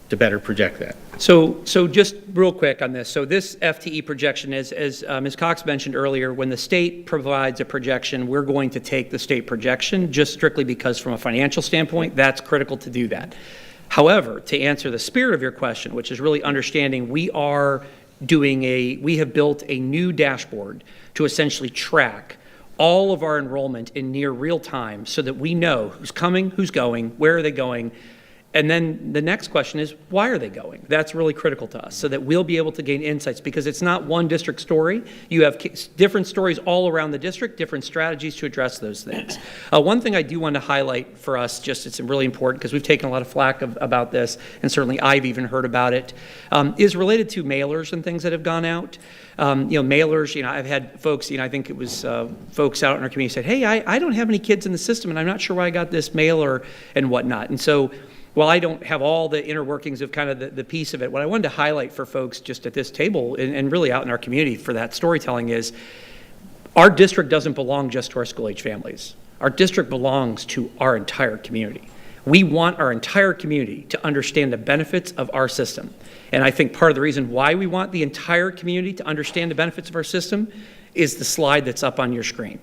better project that? So just real quick on this. So this FTE projection is, as Ms. Cox mentioned earlier, when the state provides a projection, we're going to take the state projection just strictly because from a financial standpoint, that's critical to do that. However, to answer the spirit of your question, which is really understanding, we have built a new dashboard to essentially track all of our enrollment in near real time so that we know who's coming, who's going, where are they going. And then the next question is, why are they going? That's really critical to us so that we'll be able to gain insights, because it's not one district story. You have different stories all around the district, different strategies to address those things. One thing I do want to highlight for us, just it's really important because we've taken a lot of flack about this, and certainly I've even heard about it, is related to mailers and things that have gone out. Mailers, I've had folks, I think it was folks out in our community said, hey, I don't have any kids in the system and I'm not sure why I got this mailer and whatnot. And so, while I don't have all the inner workings of kind of the piece of it, what I wanted to highlight for folks just at this table and really out in our community for that storytelling is our district doesn't belong just to our school-age families. Our district belongs to our entire community. We want our entire community to understand the benefits of our system. And I think part of the reason why we want the entire community to understand the benefits of our system is the slide that's up on your screen.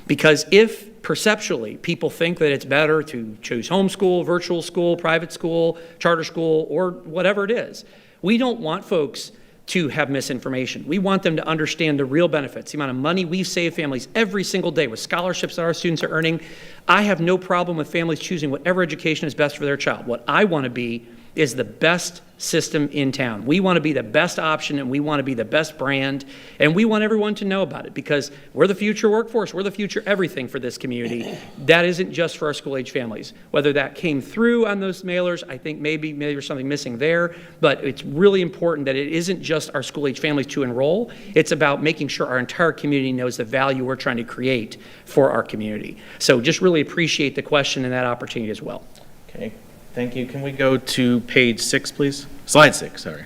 Because if perceptually people think that it's better to choose homeschool, virtual school, private school, charter school, or whatever it is, we don't want folks to have misinformation. We want them to understand the real benefits, the amount of money we save families every single day with scholarships that our students are earning. I have no problem with families choosing whatever education is best for their child. What I want to be is the best system in town. We want to be the best option, and we want to be the best brand, and we want everyone to know about it because we're the future workforce. We're the future everything for this community. That isn't just for our school-age families. Whether that came through on those mailers, I think maybe there's something missing there, but it's really important that it isn't just our school-age families to enroll. It's about making sure our entire community knows the value we're trying to create for our community. So just really appreciate the question and that opportunity as well. Okay. Thank you. Can we go to page 6, please? Slide 6, sorry.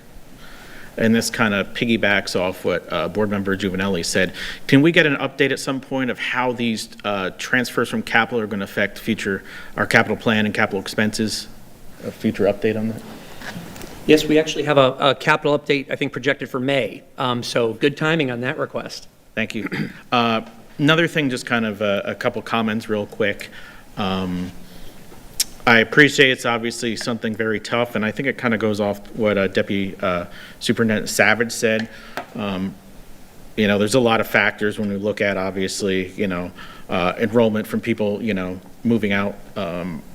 And this kind of piggybacks off what Board Member Juvenelli said. Can we get an update at some point of how these transfers from capital are going to affect our capital plan and capital expenses? A future update on that? Yes, we actually have a capital update, I think, projected for May. So good timing on that request. Thank you. Another thing, just kind of a couple comments real quick. I appreciate it's obviously something very tough, and I think it kind of goes off what Deputy Superintendent Savage said. There's a lot of factors when we look at, obviously, enrollment from people, moving out,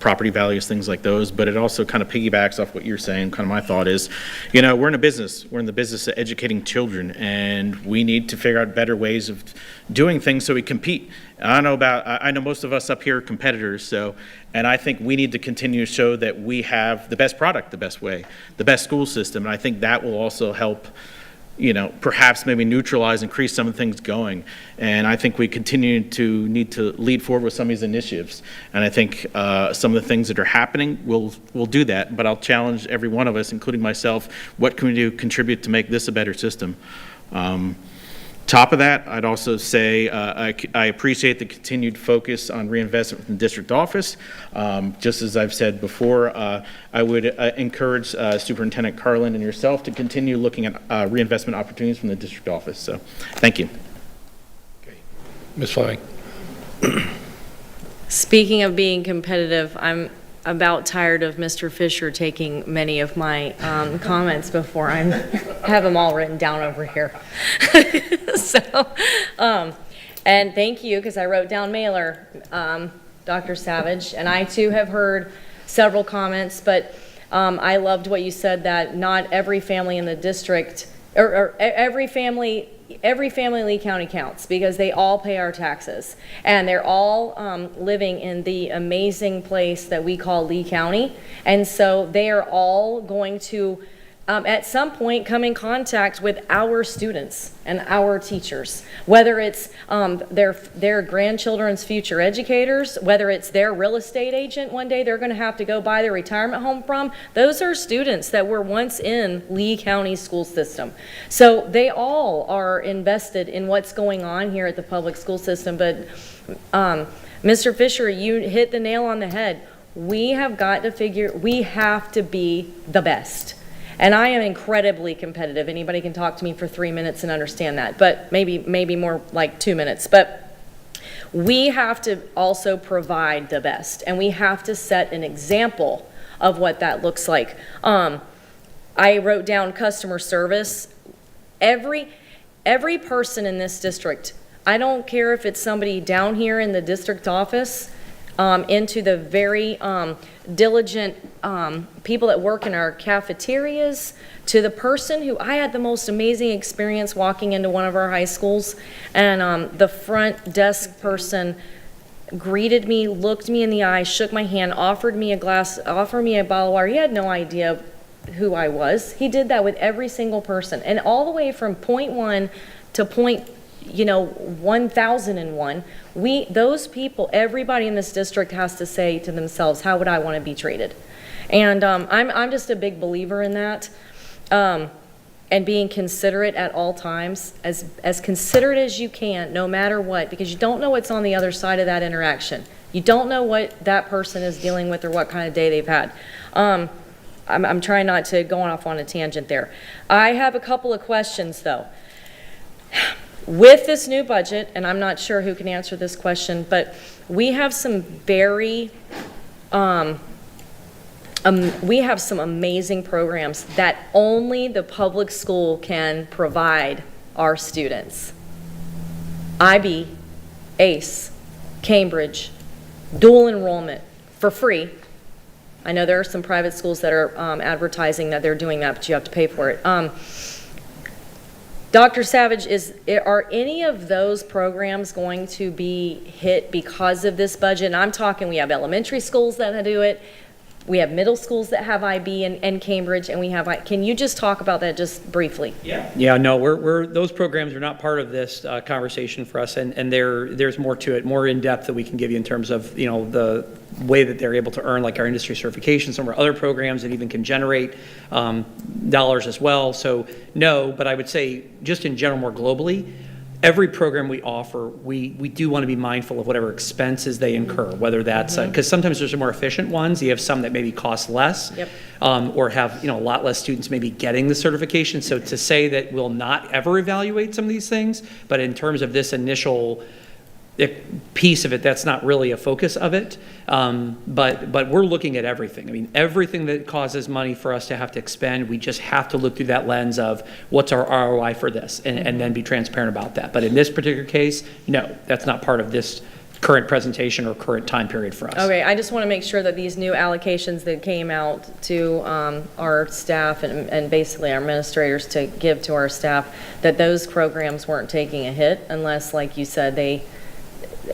property values, things like those, but it also kind of piggybacks off what you're saying. Kind of my thought is, we're in a business. We're in the business of educating children, and we need to figure out better ways of doing things so we compete. I know most of us up here are competitors, and I think we need to continue to show that we have the best product, the best way, the best school system, and I think that will also help, perhaps maybe neutralize, increase some of the things going. And I think we need to lead forward with some of these initiatives. And I think some of the things that are happening will do that, but I'll challenge every one of us, including myself, what can we do to contribute to make this a better system? Top of that, I'd also say I appreciate the continued focus on reinvestment from the district office. Just as I've said before, I would encourage Superintendent Carlin and yourself to continue looking at reinvestment opportunities from the district office. So, thank you. Okay. Ms. Fleming. Speaking of being competitive, I'm about tired of Mr. Fisher taking many of my comments before I have them all written down over here. And thank you, because I wrote down mailer, Dr. Savage, and I too have heard several comments, but I loved what you said, that not every family in the district, or every family in Lee County counts, because they all pay our taxes, and they're all living in the amazing place that we call Lee County, and so they are all going to at some point come in contact with our students and our teachers, whether it's their grandchildren's future educators, whether it's their real estate agent one day they're going to have to go buy their retirement home from. Those are students that were once in Lee County school system. So they all are invested in what's going on here at the public school system. But Mr. Fisher, you hit the nail on the head. We have to be the best. And I am incredibly competitive. Anybody can talk to me for 3 minutes and understand that, but maybe more like 2 minutes. But we have to also provide the best, and we have to set an example of what that looks like. I wrote down customer service. Every person in this district, I don't care if it's somebody down here in the district office, into the very diligent people that work in our cafeterias, to the person who, I had the most amazing experience walking into one of our high schools, and the front desk person greeted me, looked me in the eye, shook my hand, offered me a bottle of water. He had no idea who I was. He did that with every single person. And all the way from point 1 to point, 1001, those people, everybody in this district has to say to themselves, how would I want to be treated? And I'm just a big believer in that. And being considerate at all times, as considerate as you can, no matter what, because you don't know what's on the other side of that interaction. You don't know what that person is dealing with or what kind of day they've had. I'm trying not to go off on a tangent there. I have a couple of questions, though. With this new budget, and I'm not sure who can answer this question, but we have some very, we have some amazing programs that only the public school can provide our students. IB, ACE, Cambridge, dual enrollment for free. I know there are some private schools that are advertising that they're doing that, but you have to pay for it. Dr. Savage, are any of those programs going to be hit because of this budget? And I'm talking, we have elementary schools that do it, we have middle schools that have IB and Cambridge, and we have, can you just talk about that just briefly? Yeah, no, those programs are not part of this conversation for us, and there's more to it, more in depth that we can give you in terms of, the way that they're able to earn, like our industry certification, some of our other programs that even can generate dollars as well. So no, but I would say just in general, more globally, every program we offer, we do want to be mindful of whatever expenses they incur, whether that's, because sometimes there's some more efficient ones. You have some that maybe cost less, or have, a lot less students maybe getting the certification. So to say that we'll not ever evaluate some of these things, but in terms of this initial piece of it, that's not really a focus of it. But we're looking at everything. I mean, everything that causes money for us to have to expend, we just have to look through that lens of what's our ROI for this, and then be transparent about that. But in this particular case, no, that's not part of this current presentation or current time period for us. Okay, I just want to make sure that these new allocations that came out to our staff and basically our administrators to give to our staff, that those programs weren't taking a hit unless, like you said,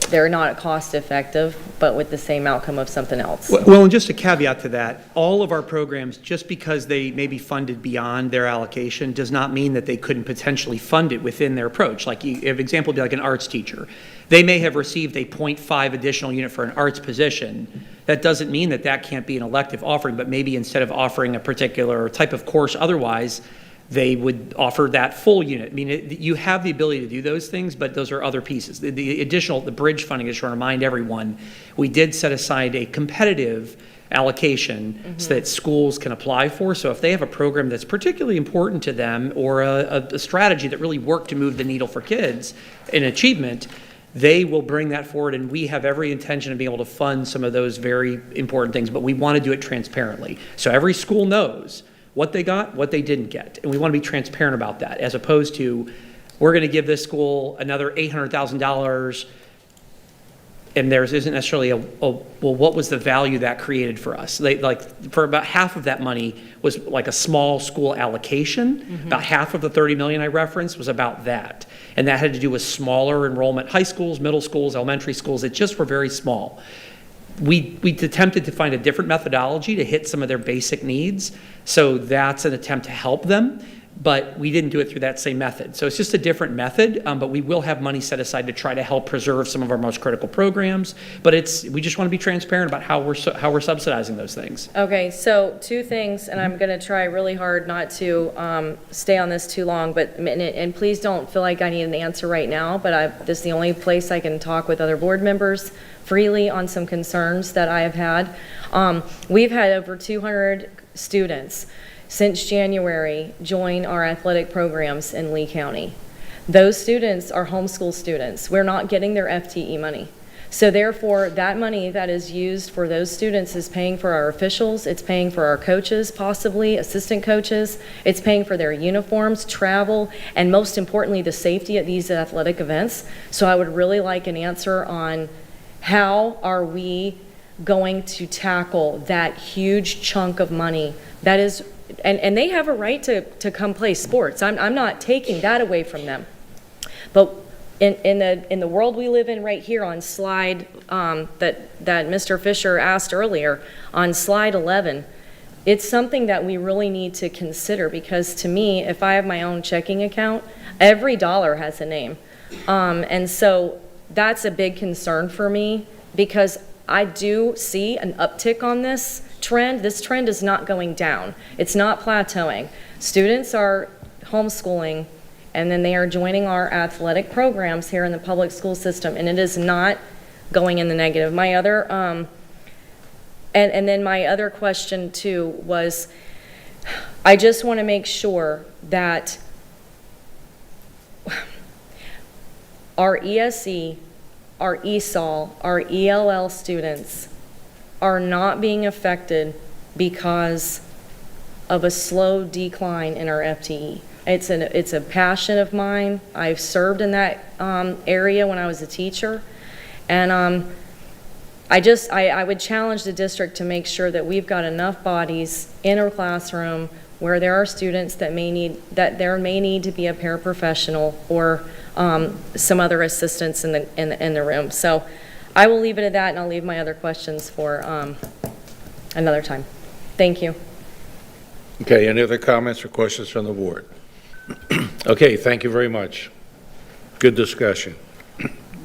they're not cost effective, but with the same outcome of something else. Well, and just a caveat to that, all of our programs, just because they may be funded beyond their allocation, does not mean that they couldn't potentially fund it within their approach. Like, an example would be like an arts teacher. They may have received a 0.5 additional unit for an arts position. That doesn't mean that that can't be an elective offering, but maybe instead of offering a particular type of course otherwise, they would offer that full unit. I mean, you have the ability to do those things, but those are other pieces. The bridge funding, I just want to remind everyone, we did set aside a competitive allocation so that schools can apply for. So if they have a program that's particularly important to them, or a strategy that really worked to move the needle for kids in achievement, they will bring that forward, and we have every intention of being able to fund some of those very important things, but we want to do it transparently. So every school knows what they got, what they didn't get. And we want to be transparent about that, as opposed to, we're going to give this school another $800,000, and there isn't necessarily well, what was the value that created for us? For about half of that money was like a small school allocation. About half of the 30 million I referenced was about that. And that had to do with smaller enrollment, high schools, middle schools, elementary schools. It just were very small. We attempted to find a different methodology to hit some of their basic needs, so that's an attempt to help them, but we didn't do it through that same method. So it's just a different method, but we will have money set aside to try to help preserve some of our most critical programs, but we just want to be transparent about how we're subsidizing those things. Okay, so two things, and I'm going to try really hard not to stay on this too long, but and please don't feel like I need an answer right now, but this is the only place I can talk with other board members freely on some concerns that I have had. We've had over 200 students since January join our athletic programs in Lee County. Those students are homeschool students. We're not getting their FTE money. So therefore, that money that is used for those students is paying for our officials, it's paying for our coaches, possibly assistant coaches, it's paying for their uniforms, travel, and most importantly, the safety at these athletic events. So I would really like an answer on how are we going to tackle that huge chunk of money that is, and they have a right to come play sports. I'm not taking that away from them. But in the world we live in right here on slide that Mr. Fisher asked earlier, on slide 11, it's something that we really need to consider, because to me, if I have my own checking account, every dollar has a name. And so that's a big concern for me, because I do see an uptick on this trend. This trend is not going down. It's not plateauing. Students are homeschooling, and then they are joining our athletic programs here in the public school system, and it is not going in the negative. My other, and then my other question too was, I just want to make sure that our ESE, our ESOL, our ELL students are not being affected because of a slow decline in our FTE. It's a passion of mine. I've served in that area when I was a teacher. And I would challenge the district to make sure that we've got enough bodies in a classroom where there are students that may need to be a paraprofessional or some other assistance in the room. So I will leave it at that, and I'll leave my other questions for another time. Thank you. Okay, any other comments or questions from the board? Okay, thank you very much. Good discussion.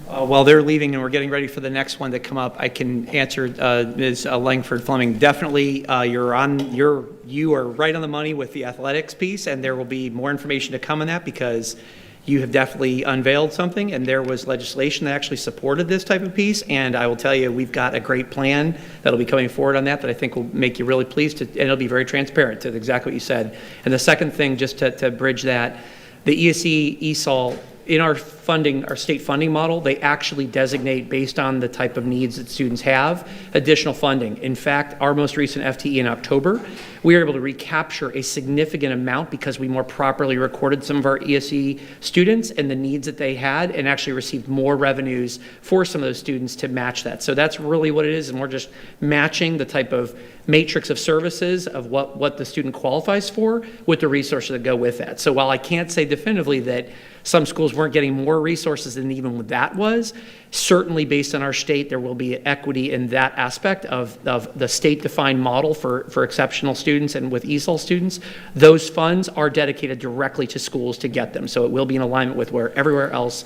While they're leaving and we're getting ready for the next one to come up, I can answer Ms. Langford Fleming. Definitely, you are right on the money with the athletics piece, and there will be more information to come on that, because you have definitely unveiled something, and there was legislation that actually supported this type of piece, and I will tell you, we've got a great plan that'll be coming forward on that I think will make you really pleased, and it'll be very transparent to exactly what you said. And the second thing, just to bridge that, the ESE, ESOL, in our funding, our state funding model, they actually designate, based on the type of needs that students have, additional funding. In fact, our most recent FTE in October, we were able to recapture a significant amount because we more properly recorded some of our ESE students and the needs that they had, and actually received more revenues for some of those students to match that. So that's really what it is, and we're just matching the type of matrix of services of what the student qualifies for with the resources that go with that. So while I can't say definitively that some schools weren't getting more resources than even what that was, certainly based on our state, there will be equity in that aspect of the state-defined model for exceptional students and with ESOL students. Those funds are dedicated directly to schools to get them. So it will be in alignment with where everywhere else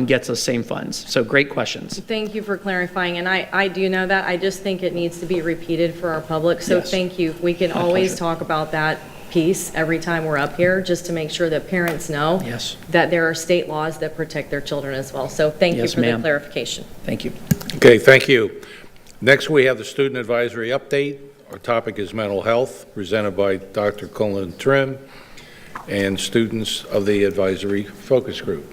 gets those same funds. So great questions. Thank you for clarifying, and I do know that. I just think it needs to be repeated for our public, so Yes. Thank you. We can always talk about that piece every time we're up here, just to make sure that parents know Yes. that there are state laws that protect their children as well. So thank you Yes, for the ma'am. clarification. Thank you. Okay, thank you. Next, we have the student advisory update. Our topic is mental health, presented by Dr. Colin Trim and students of the advisory focus group.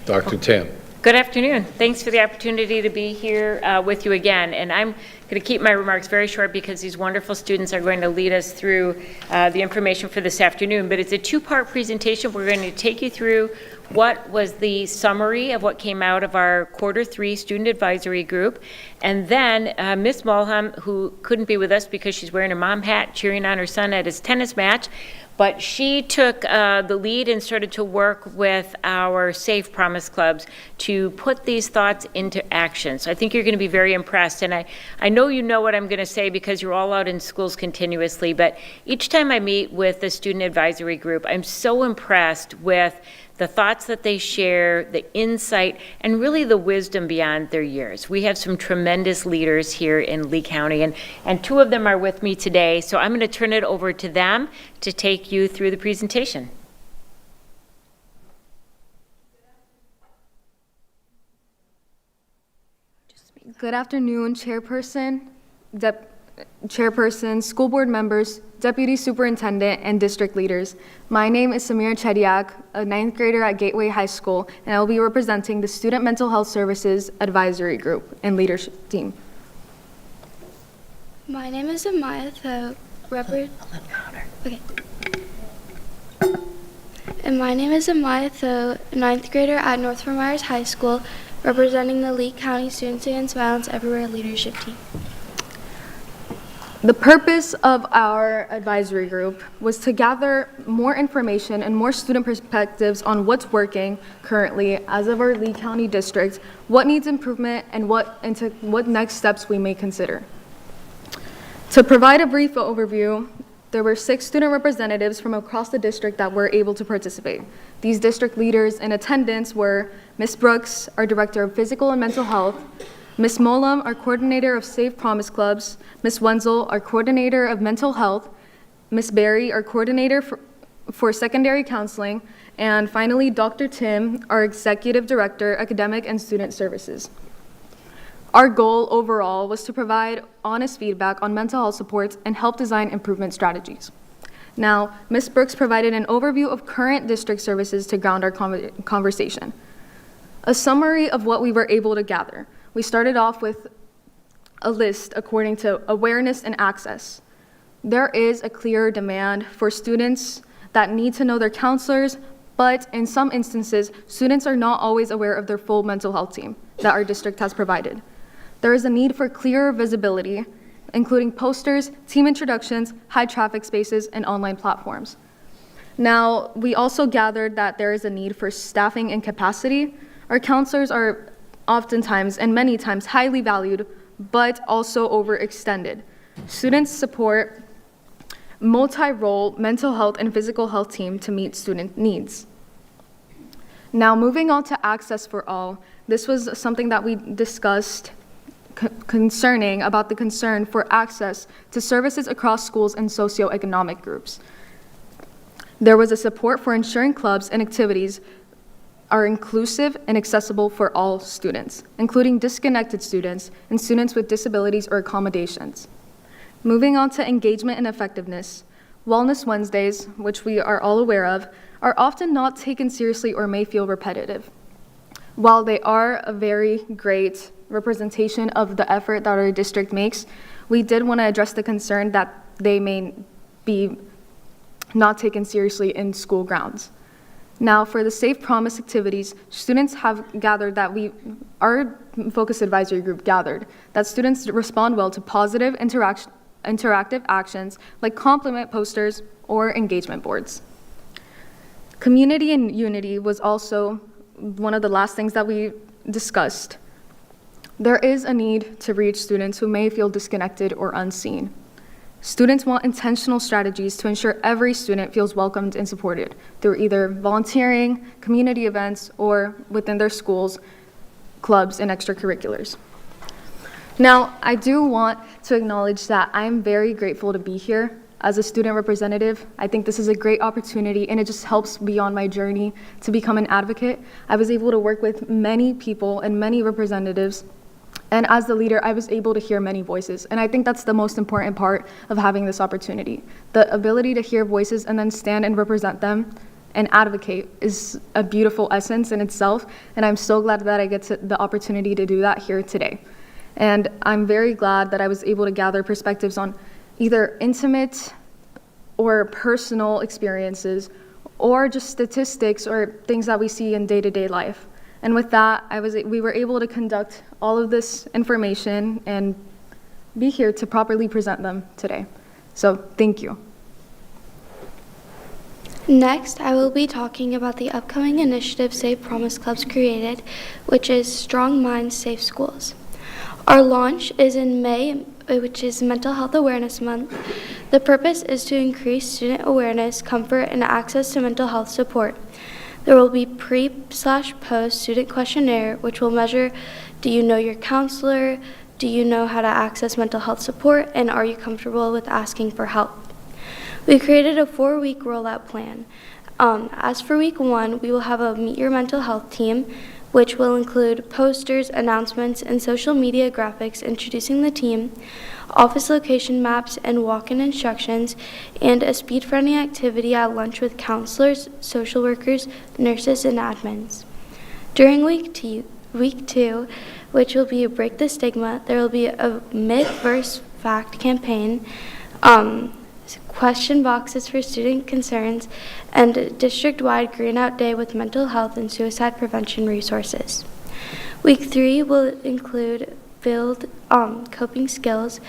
Dr. Tim. Good afternoon. Thanks for the opportunity to be here with you again. And I'm going to keep my remarks very short because these wonderful students are going to lead us through the information for this afternoon. But it's a two-part presentation. We're going to take you through what was the summary of what came out of our Q3 student advisory group. And then Ms. Mulham, who couldn't be with us because she's wearing a mom hat cheering on her son at his tennis match, but she took the lead and started to work with our Safe Promise Clubs to put these thoughts into action. So I think you're going to be very impressed. And I know you know what I'm going to say because you're all out in schools continuously, but each time I meet with the student advisory group, I'm so impressed with the thoughts that they share, the insight, and really the wisdom beyond their years. We have some tremendous leaders here in Lee County, and two of them are with me today, so I'm going to turn it over to them to take you through the presentation. Good afternoon, Chairperson, chairperson, school board members, deputy superintendent, and district leaders. My name is Samira Chediak, a 9th grader at Gateway High School, and I will be representing the Student Mental Health Services Advisory Group and Leadership Team. My name is Amaya Tho, Okay. And my name is Amaya Tho, 9th grader at North Fort Myers High School, representing the Lee County Students Against Violence Everywhere Leadership Team. The purpose of our advisory group was to gather more information and more student perspectives on what's working currently as of our Lee County district, what needs improvement, and what next steps we may consider. To provide a brief overview, there were 6 student representatives from across the district that were able to participate. These district leaders in attendance were Ms. Brooks, our Director of Physical and Mental Health, Ms. Molam, our Coordinator of Safe Promise Clubs, Ms. Wenzel, our Coordinator of Mental Health, Ms. Berry, our Coordinator for Secondary Counseling, and finally, Dr. Tim, our Executive Director, Academic and Student Services. Our goal overall was to provide honest feedback on mental health supports and help design improvement strategies. Now, Ms. Brooks provided an overview of current district services to ground our conversation. A summary of what we were able to gather. We started off with a list according to awareness and access. There is a clear demand for students that need to know their counselors, but in some instances, students are not always aware of their full mental health team that our district has provided. There is a need for clearer visibility, including posters, team introductions, high traffic spaces, and online platforms. Now, we also gathered that there is a need for staffing and capacity. Our counselors are oftentimes and many times highly valued, but also overextended. Students support multi-role mental health and physical health team to meet student needs. Now, moving on to access for all, this was something that we discussed concerning about the concern for access to services across schools and socioeconomic groups. There was a support for ensuring clubs and activities are inclusive and accessible for all students, including disconnected students and students with disabilities or accommodations. Moving on to engagement and effectiveness, Wellness Wednesdays, which we are all aware of, are often not taken seriously or may feel repetitive. While they are a very great representation of the effort that our district makes, we did want to address the concern that they may be not taken seriously in school grounds. Now, for the Safe Promise activities, students have gathered that our Focus Advisory Group gathered that students respond well to positive interactive actions like compliment posters or engagement boards. Community and unity was also one of the last things that we discussed. There is a need to reach students who may feel disconnected or unseen. Students want intentional strategies to ensure every student feels welcomed and supported through either volunteering, community events, or within their schools, clubs, and extracurriculars. Now, I do want to acknowledge that I'm very grateful to be here as a student representative. I think this is a great opportunity, and it just helps beyond my journey to become an advocate. I was able to work with many people and many representatives, and as the leader, I was able to hear many voices, and I think that's the most important part of having this opportunity. The ability to hear voices and then stand and represent them and advocate is a beautiful essence in itself, and I'm so glad that I get the opportunity to do that here today. And I'm very glad that I was able to gather perspectives on either intimate or personal experiences or just statistics or things that we see in day-to-day life. And with that, we were able to conduct all of this information and be here to properly present them today. So thank you. Next, I will be talking about the upcoming initiative Safe Promise Clubs created, which is Strong Minds, Safe Schools. Our launch is in May, which is Mental Health Awareness Month. The purpose is to increase student awareness, comfort, and access to mental health support. There will be pre/post student questionnaire, which will measure, do you know your counselor? Do you know how to access mental health support? And are you comfortable with asking for help? We created a 4-week rollout plan. As for week 1, we will have a Meet Your Mental Health team, which will include posters, announcements, and social media graphics introducing the team. office location maps and walk-in instructions, and a speed-friendly activity at lunch with counselors, social workers, nurses, and admins. During week two, which will be Break the Stigma, there will be a myth versus fact campaign, question boxes for student concerns, and a district-wide Green Out Day with mental health and suicide prevention resources. Week 3 will include Build Coping Skills,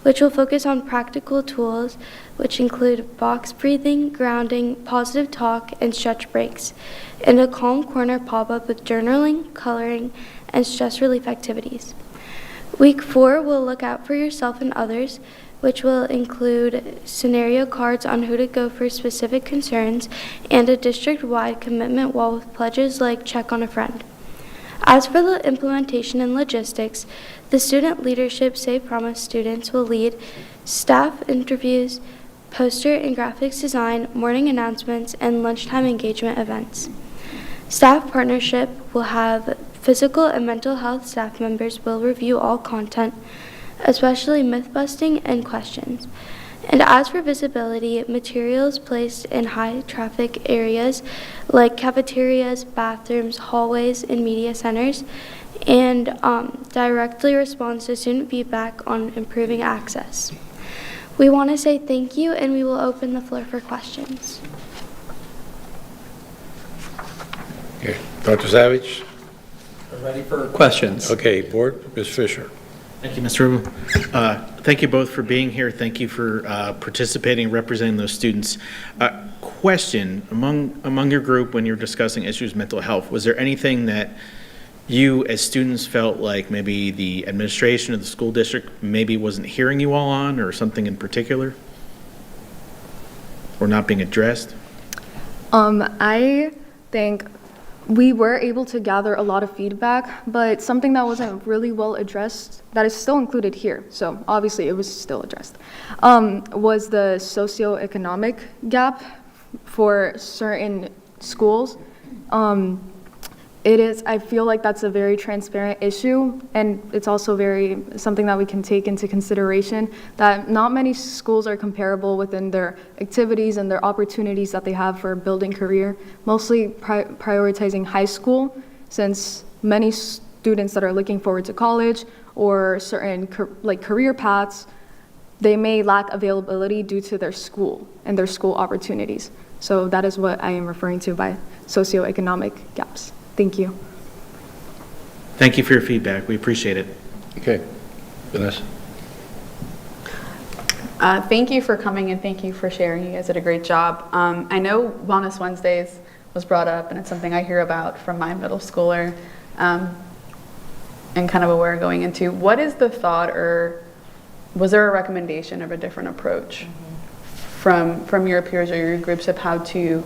which will focus on practical tools, which include box breathing, grounding, positive talk, and stretch breaks, and a calm corner pop-up with journaling, coloring, and stress relief activities. Week 4 will look out for yourself and others, which will include scenario cards on who to go for specific concerns, and a district-wide commitment wall with pledges like check on a friend. As for the implementation and logistics, the student leadership Save Promise students will lead staff interviews, poster and graphics design, morning announcements, and lunchtime engagement events. Staff partnership will have physical and mental health staff members will review all content, especially myth-busting and questions. And as for visibility, materials placed in high-traffic areas like cafeterias, bathrooms, hallways, and media centers, and directly responds to student feedback on improving access. We want to say thank you, and we will open the floor for questions. Okay, Dr. Savage? We're ready for questions. Okay, Board, Ms. Fisher. Thank you, Mr. Rubin. Thank you both for being here. Thank you for participating, representing those students. Question, among your group, when you're discussing issues of mental health, was there anything that you as students felt like maybe the administration of the school district maybe wasn't hearing you all on, or something in particular? Or not being addressed? I think we were able to gather a lot of feedback, but something that wasn't really well addressed, that is still included here, so obviously it was still addressed, was the socioeconomic gap for certain schools. I feel like that's a very transparent issue, and it's also something that we can take into consideration, that not many schools are comparable within their activities and their opportunities that they have for building career, mostly prioritizing high school, since many students that are looking forward to college or certain career paths, they may lack availability due to their school and their school opportunities. So that is what I am referring to by socioeconomic gaps. Thank you. Thank you for your feedback. We appreciate it. Okay. Vanessa? Thank you for coming and thank you for sharing. You guys did a great job. I know Wellness Wednesdays was brought up, and it's something I hear about from my middle schooler, and kind of aware going into. What is the thought, or was there a recommendation of a different approach from your peers or your groups of how to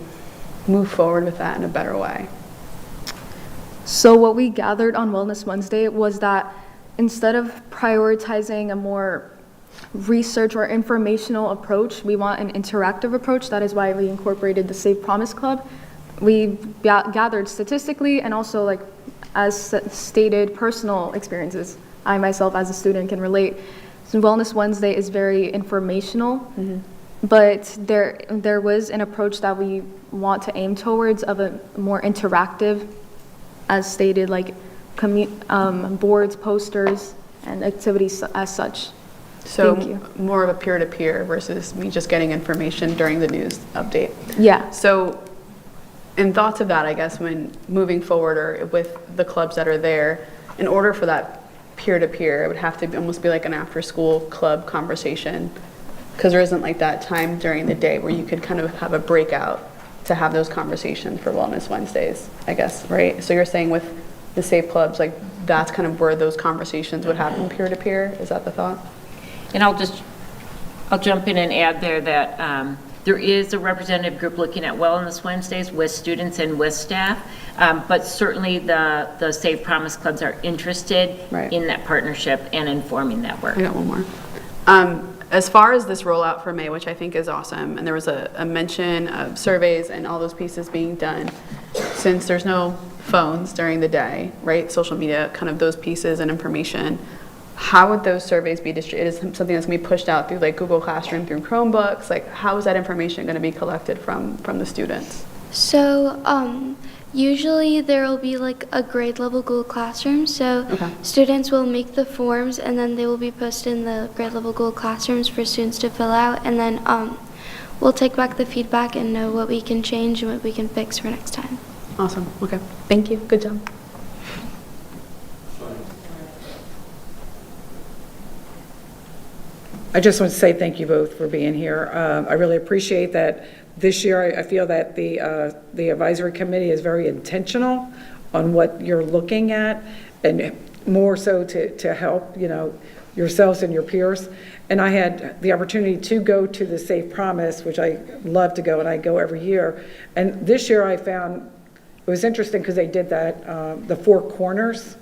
move forward with that in a better way? So what we gathered on Wellness Wednesday was that instead of prioritizing a more research or informational approach, we want an interactive approach. That is why we incorporated the Save Promise Club. We gathered statistically and also, as stated, personal experiences. I myself as a student can relate. So Wellness Wednesday is very informational, but there was an approach that we want to aim towards of a more interactive, as stated, boards, posters, and activities as such. So Thank you. More of a peer-to-peer versus me just getting information during the news update. Yeah. So in thoughts of that, I guess, when moving forward or with the clubs that are there, in order for that peer-to-peer, it would have to almost be like an after-school club conversation, because there isn't that time during the day where you could kind of have a breakout to have those conversations for Wellness Wednesdays, I guess, right? So you're saying with the Safe Clubs, that's kind of where those conversations would happen peer-to-peer? Is that the thought? And I'll jump in and add there that there is a representative group looking at Wellness Wednesdays with students and with staff, but certainly the Save Promise Clubs are interested in that partnership and informing that work. I got one more. As far as this rollout for May, which I think is awesome, and there was a mention of surveys and all those pieces being done, since there's no phones during the day, right? Social media, kind of those pieces and information. how would those surveys be distributed? Is it something that's going to be pushed out through like Google Classroom, through Chromebooks? Like, how is that information going to be collected from the students? So, usually there will be like a grade level Google Classroom. So students will make the forms and then they will be posted in the grade level Google Classrooms for students to fill out. And then we'll take back the feedback and know what we can change and what we can fix for next time. Awesome. Okay. Thank you. Good job. I just want to say thank you both for being here. I really appreciate that. This year, I feel that the advisory committee is very intentional on what you're looking at, and more so to help, yourselves and your peers. And I had the opportunity to go to the Safe Promise, which I love to go, and I go every year. And this year I found it was interesting because they did that, the 4 corners.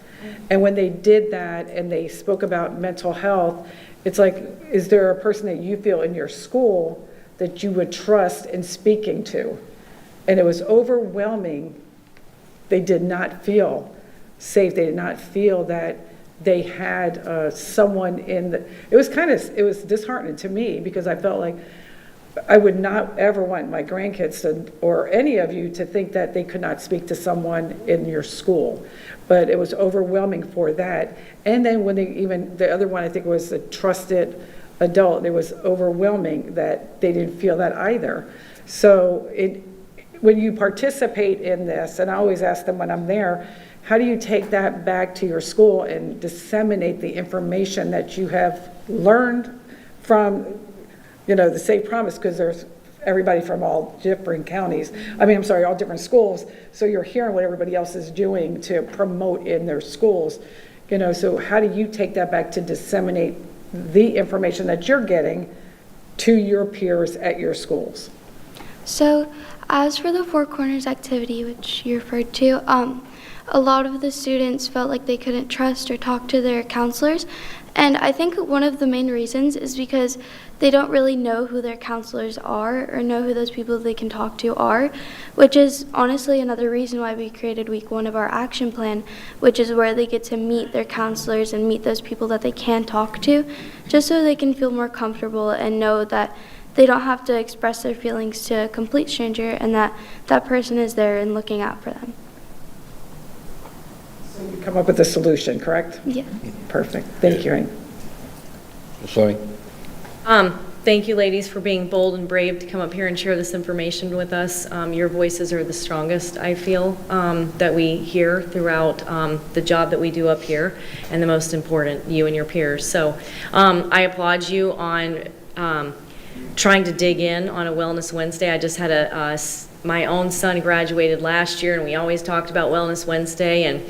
And when they did that and they spoke about mental health, it's like, is there a person that you feel in your school that you would trust in speaking to? And it was overwhelming. They did not feel safe. They did not feel that they had someone in the, it was disheartening to me because I felt like I would not ever want my grandkids to, or any of you to think that they could not speak to someone in your school. But it was overwhelming for that. And then when the other one I think was a trusted adult, it was overwhelming that they didn't feel that either. So when you participate in this, and I always ask them when I'm there, how do you take that back to your school and disseminate the information that you have learned from, the Safe Promise, because there's everybody from all different counties. All different schools. So you're hearing what everybody else is doing to promote in their schools. So how do you take that back to disseminate the information that you're getting to your peers at your schools? So as for the 4 Corners activity, which you referred to, a lot of the students felt like they couldn't trust or talk to their counselors. And I think one of the main reasons is because they don't really know who their counselors are or know who those people they can talk to are, which is honestly another reason why we created week 1 of our action plan, which is where they get to meet their counselors and meet those people that they can talk to, just so they can feel more comfortable and know that they don't have to express their feelings to a complete stranger and that that person is there and looking out for them. So you come up with a solution, correct? Yeah. Perfect. Thank you. Sorry. Thank you, ladies, for being bold and brave to come up here and share this information with us. Your voices are the strongest, I feel, that we hear throughout the job that we do up here, and the most important, you and your peers. So I applaud you on trying to dig in on a Wellness Wednesday. I just had my own son graduated last year, and we always talked about Wellness Wednesday, and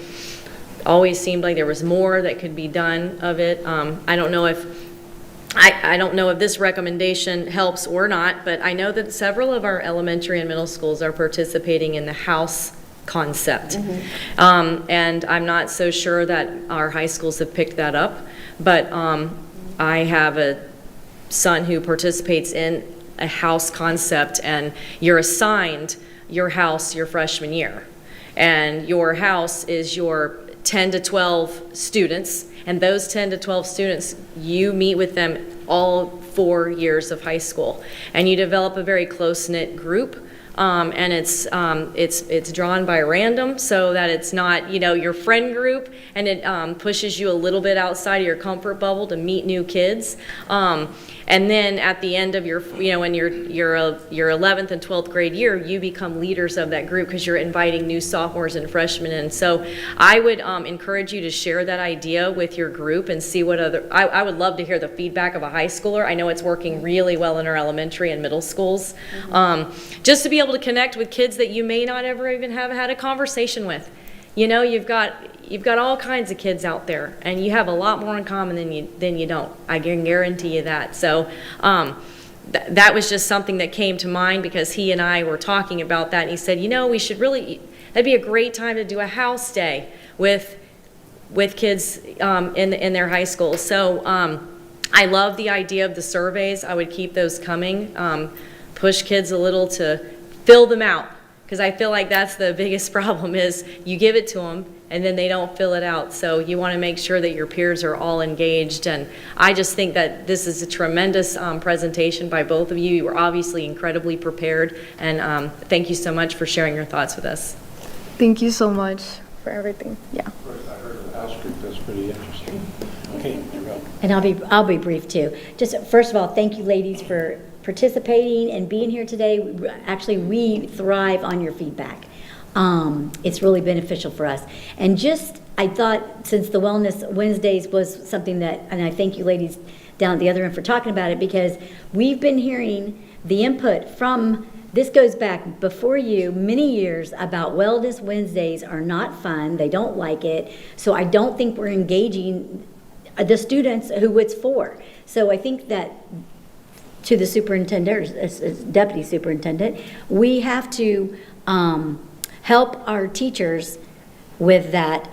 always seemed like there was more that could be done of it. I don't know if this recommendation helps or not, but I know that several of our elementary and middle schools are participating in the house concept. And I'm not so sure that our high schools have picked that up, but I have a son who participates in a house concept, and you're assigned your house your freshman year. And your house is your 10 to 12 students, and those 10 to 12 students, you meet with them all 4 years of high school, and you develop a very close-knit group, and it's drawn by random so that it's not, your friend group, and it pushes you a little bit outside of your comfort bubble to meet new kids. And then at the end of your, in your 11th and 12th grade year, you become leaders of that group because you're inviting new sophomores and freshmen in. So I would encourage you to share that idea with your group and see what I would love to hear the feedback of a high schooler. I know it's working really well in our elementary and middle schools. Just to be able to connect with kids that you may not ever even have had a conversation with. You've got all kinds of kids out there, and you have a lot more in common than you don't. I can guarantee you that. So that was just something that came to mind because he and I were talking about that, and he said, we should really, that'd be a great time to do a house day with kids in their high schools. So I love the idea of the surveys. I would keep those coming. Push kids a little to fill them out. Because I feel like that's the biggest problem is you give it to them, and then they don't fill it out. So you want to make sure that your peers are all engaged. And I just think that this is a tremendous presentation by both of you. You were obviously incredibly prepared, and thank you so much for sharing your thoughts with us. Thank you so much for everything. Yeah. I heard of House Group, that's pretty interesting. Okay, you're welcome. And I'll be brief too. Just first of all, thank you ladies for participating and being here today. Actually, we thrive on your feedback. It's really beneficial for us. And just, I thought since the Wellness Wednesdays was something that, and I thank you ladies down at the other end for talking about it, because we've been hearing the input from, this goes back before you many years, about Wellness Wednesdays are not fun, they don't like it, so I don't think we're engaging the students who it's for. So I think that to the superintendent, as deputy superintendent, we have to help our teachers with that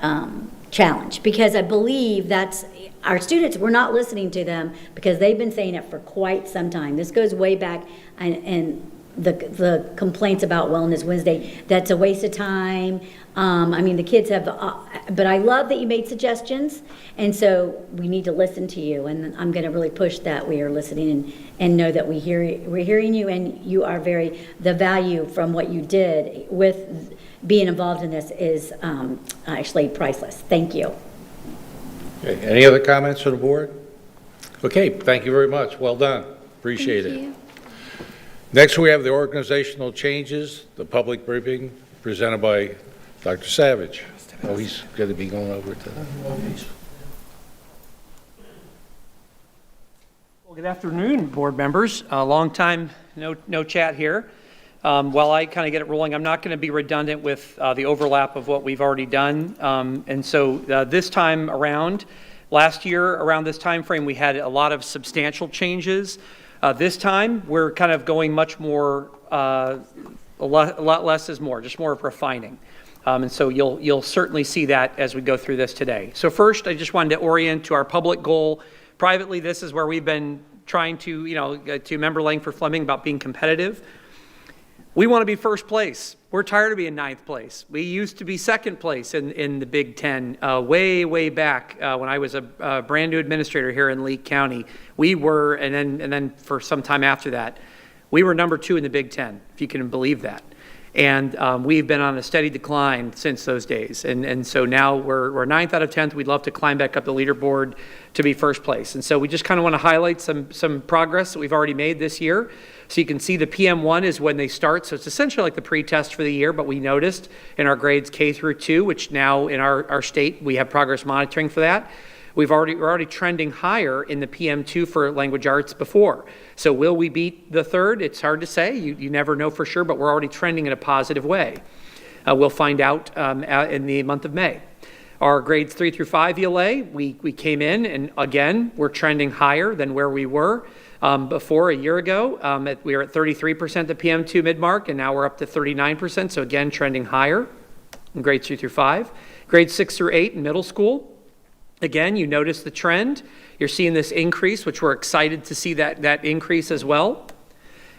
challenge, because I believe that's our students, we're not listening to them because they've been saying it for quite some time. This goes way back, and the complaints about Wellness Wednesday, that's a waste of time. I mean, the kids have, but I love that you made suggestions, and so we need to listen to you, and I'm going to really push that we are listening and know that we're hearing you, and you are the value from what you did with being involved in this is actually priceless. Thank you. Okay, any other comments from the board? Okay, thank you very much. Well done. Appreciate it. Next, we have the organizational changes, the public briefing presented by Dr. Savage. Oh, he's going to be going over to that. Well, good afternoon, board members. A long time no chat here. While I kind of get it rolling, I'm not going to be redundant with the overlap of what we've already done. And so this time around, last year around this time frame, we had a lot of substantial changes. This time, we're kind of going much more, a lot less is more, just more of refining. And so you'll certainly see that as we go through this today. So first, I just wanted to orient to our public goal. Privately, this is where we've been trying to, to Member Langford Fleming about being competitive. We want to be first place. We're tired of being ninth place. We used to be second place in the Big Ten way back when I was a brand new administrator here in Lee County. We were, and then for some time after that, we were number 2 in the Big Ten, if you can believe that. And we've been on a steady decline since those days. And so now we're 9th out of 10th. We'd love to climb back up the leaderboard to be first place. And so we just kind of want to highlight some progress that we've already made this year. So you can see the PM1 is when they start. So it's essentially like the pre-test for the year, but we noticed in our grades K through 2, which now in our state, we have progress monitoring for that. We're already trending higher in the PM2 for language arts before. So will we beat the third? It's hard to say. You never know for sure, but we're already trending in a positive way. We'll find out in the month of May. Our grades 3 through 5 ELA, we came in, and again, we're trending higher than where we were before a year ago. We were at 33% the PM2 mid-mark, and now we're up to 39%, so again, trending higher in grades 3 through 5. Grades 6 through 8 in middle school, again, you notice the trend. You're seeing this increase, which we're excited to see that increase as well.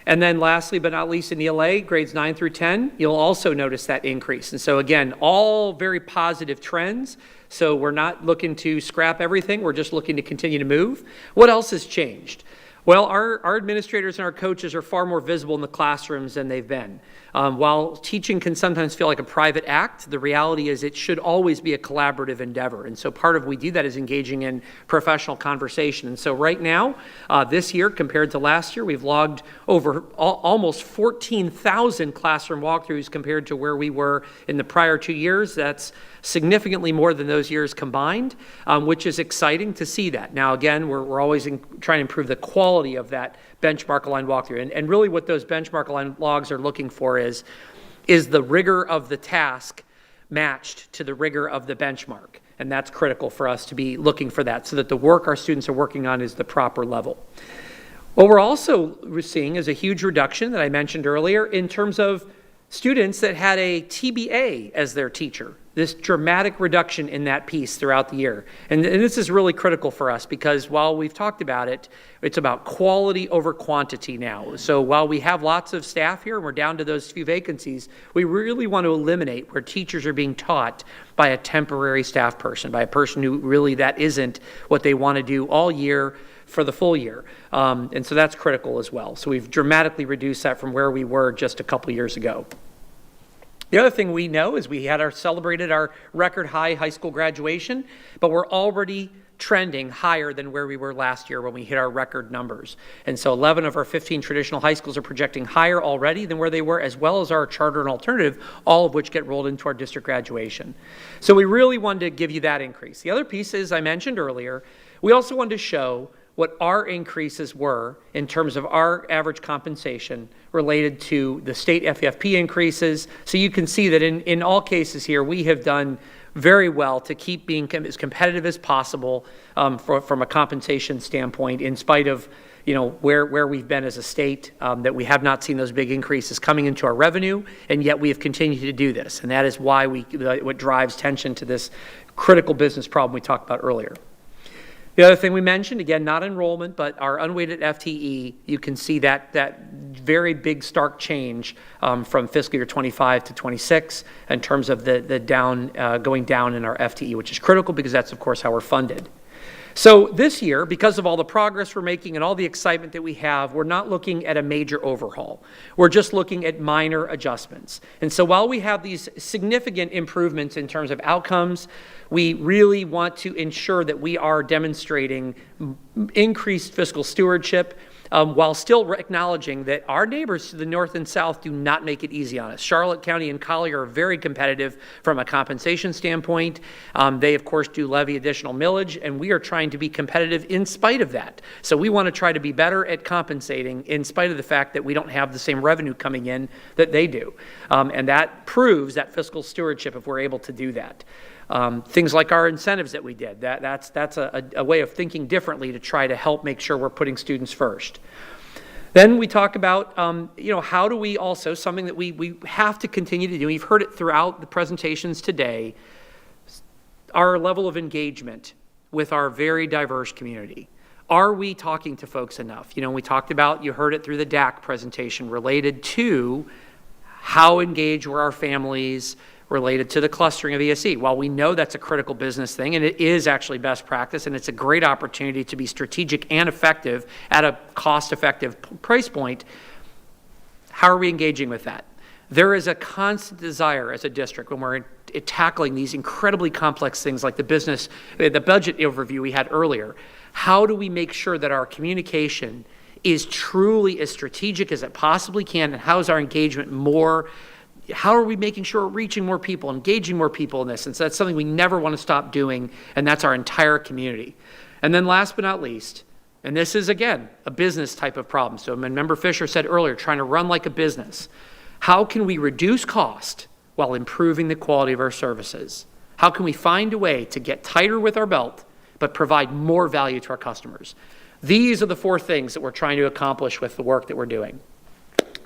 And then lastly, but not least in ELA, grades 9 through 10, you'll also notice that increase. And so again, all very positive trends. So we're not looking to scrap everything. We're just looking to continue to move. What else has changed? Well, our administrators and our coaches are far more visible in the classrooms than they've been. While teaching can sometimes feel like a private act, the reality is it should always be a collaborative endeavor. And so part of we do that is engaging in professional conversation. And so right now, this year compared to last year, we've logged over almost 14,000 classroom walkthroughs compared to where we were in the prior 2 years. That's significantly more than those years combined, which is exciting to see that. Now, again, we're always trying to improve the quality of that benchmark aligned walkthrough. And really what those benchmark aligned logs are looking for is the rigor of the task matched to the rigor of the benchmark. And that's critical for us to be looking for that so that the work our students are working on is the proper level. What we're seeing is a huge reduction that I mentioned earlier in terms of students that had a TBA as their teacher. this dramatic reduction in that piece throughout the year. And this is really critical for us because while we've talked about it, it's about quality over quantity now. So while we have lots of staff here and we're down to those few vacancies, we really want to eliminate where teachers are being taught by a temporary staff person, by a person who really that isn't what they want to do all year for the full year. And so that's critical as well. So we've dramatically reduced that from where we were just a couple years ago. The other thing we know is we had celebrated our record high school graduation, but we're already trending higher than where we were last year when we hit our record numbers. And so 11 of our 15 traditional high schools are projecting higher already than where they were, as well as our charter and alternative, all of which get rolled into our district graduation. So we really wanted to give you that increase. The other piece, as I mentioned earlier, we also wanted to show what our increases were in terms of our average compensation related to the state FFP increases. So you can see that in all cases here, we have done very well to keep being as competitive as possible from a compensation standpoint, in spite of where we've been as a state, that we have not seen those big increases coming into our revenue, and yet we have continued to do this. And that is why what drives tension to this critical business problem we talked about earlier. The other thing we mentioned, again, not enrollment, but our unweighted FTE, you can see that very big stark change from fiscal year 25 to 26 in terms of the going down in our FTE, which is critical because that's, of course, how we're funded. So this year, because of all the progress we're making and all the excitement that we have, we're not looking at a major overhaul. We're just looking at minor adjustments. And so while we have these significant improvements in terms of outcomes, we really want to ensure that we are demonstrating increased fiscal stewardship, while still acknowledging that our neighbors to the north and south do not make it easy on us. Charlotte County and Collier are very competitive from a compensation standpoint. They, of course, do levy additional millage, and we are trying to be competitive in spite of that. So we want to try to be better at compensating in spite of the fact that we don't have the same revenue coming in that they do. And that proves that fiscal stewardship if we're able to do that. Things like our incentives that we did, that's a way of thinking differently to try to help make sure we're putting students first. Then we talk about, how do we also, something that we have to continue to do, you've heard it throughout the presentations today, our level of engagement with our very diverse community. Are we talking to folks enough? We talked about, you heard it through the DAC presentation, related to how engaged were our families, related to the clustering of ESE. While we know that's a critical business thing, and it is actually best practice, and it's a great opportunity to be strategic and effective at a cost-effective price point, how are we engaging with that? There is a constant desire as a district when we're tackling these incredibly complex things like the budget overview we had earlier. How do we make sure that our communication is truly as strategic as it possibly can, and how is our engagement more? How are we making sure we're reaching more people, engaging more people in this? And so that's something we never want to stop doing, and that's our entire community. And then last but not least, and this is, again, a business type of problem. So Member Fisher said earlier, trying to run like a business. How can we reduce cost while improving the quality of our services? How can we find a way to get tighter with our belt, but provide more value to our customers? These are the four things that we're trying to accomplish with the work that we're doing.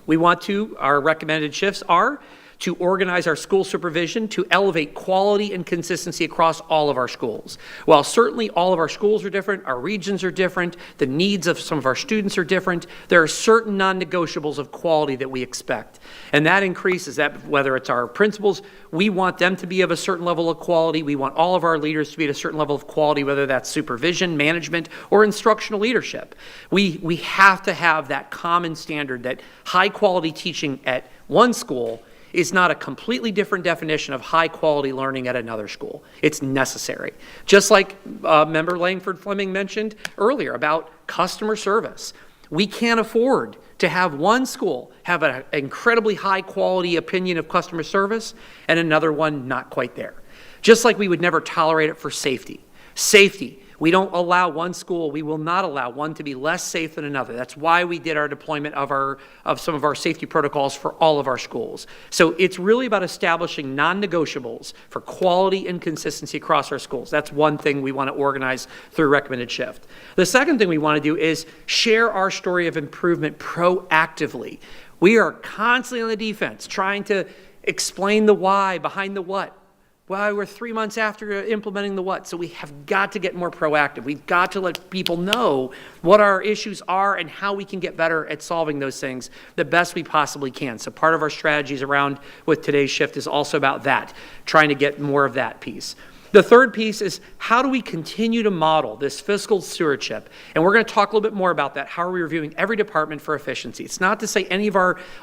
Our recommended shifts are to organize our school supervision to elevate quality and consistency across all of our schools. While certainly all of our schools are different, our regions are different, the needs of some of our students are different, there are certain non-negotiables of quality that we expect. And that increases that, whether it's our principals, we want them to be of a certain level of quality, we want all of our leaders to be at a certain level of quality, whether that's supervision, management, or instructional leadership. We have to have that common standard that high quality teaching at one school is not a completely different definition of high quality learning at another school. It's necessary. Just like Member Langford Fleming mentioned earlier about customer service. We can't afford to have one school have an incredibly high quality opinion of customer service and another one not quite there. Just like we would never tolerate it for safety. Safety. We don't allow one school, we will not allow one to be less safe than another. That's why we did our deployment of some of our safety protocols for all of our schools. So it's really about establishing non-negotiables for quality and consistency across our schools. That's one thing we want to organize through recommended shift. The second thing we want to do is share our story of improvement proactively. We are constantly on the defense trying to explain the why behind the what. Well, we're 3 months after implementing the what, so we have got to get more proactive. We've got to let people know what our issues are and how we can get better at solving those things the best we possibly can. So part of our strategies around with today's shift is also about that, trying to get more of that piece. The third piece is how do we continue to model this fiscal stewardship? And we're going to talk a little bit more about that. How are we reviewing every department for efficiency? It's not to say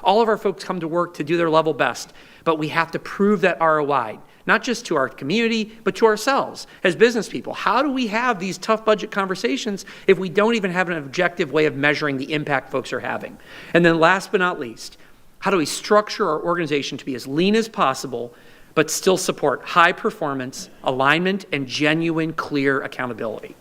all of our folks come to work to do their level best, but we have to prove that ROI, not just to our community, but to ourselves as business people. How do we have these tough budget conversations if we don't even have an objective way of measuring the impact folks are having? And then last but not least, how do we structure our organization to be as lean as possible, but still support high performance, alignment, and genuine, clear accountability?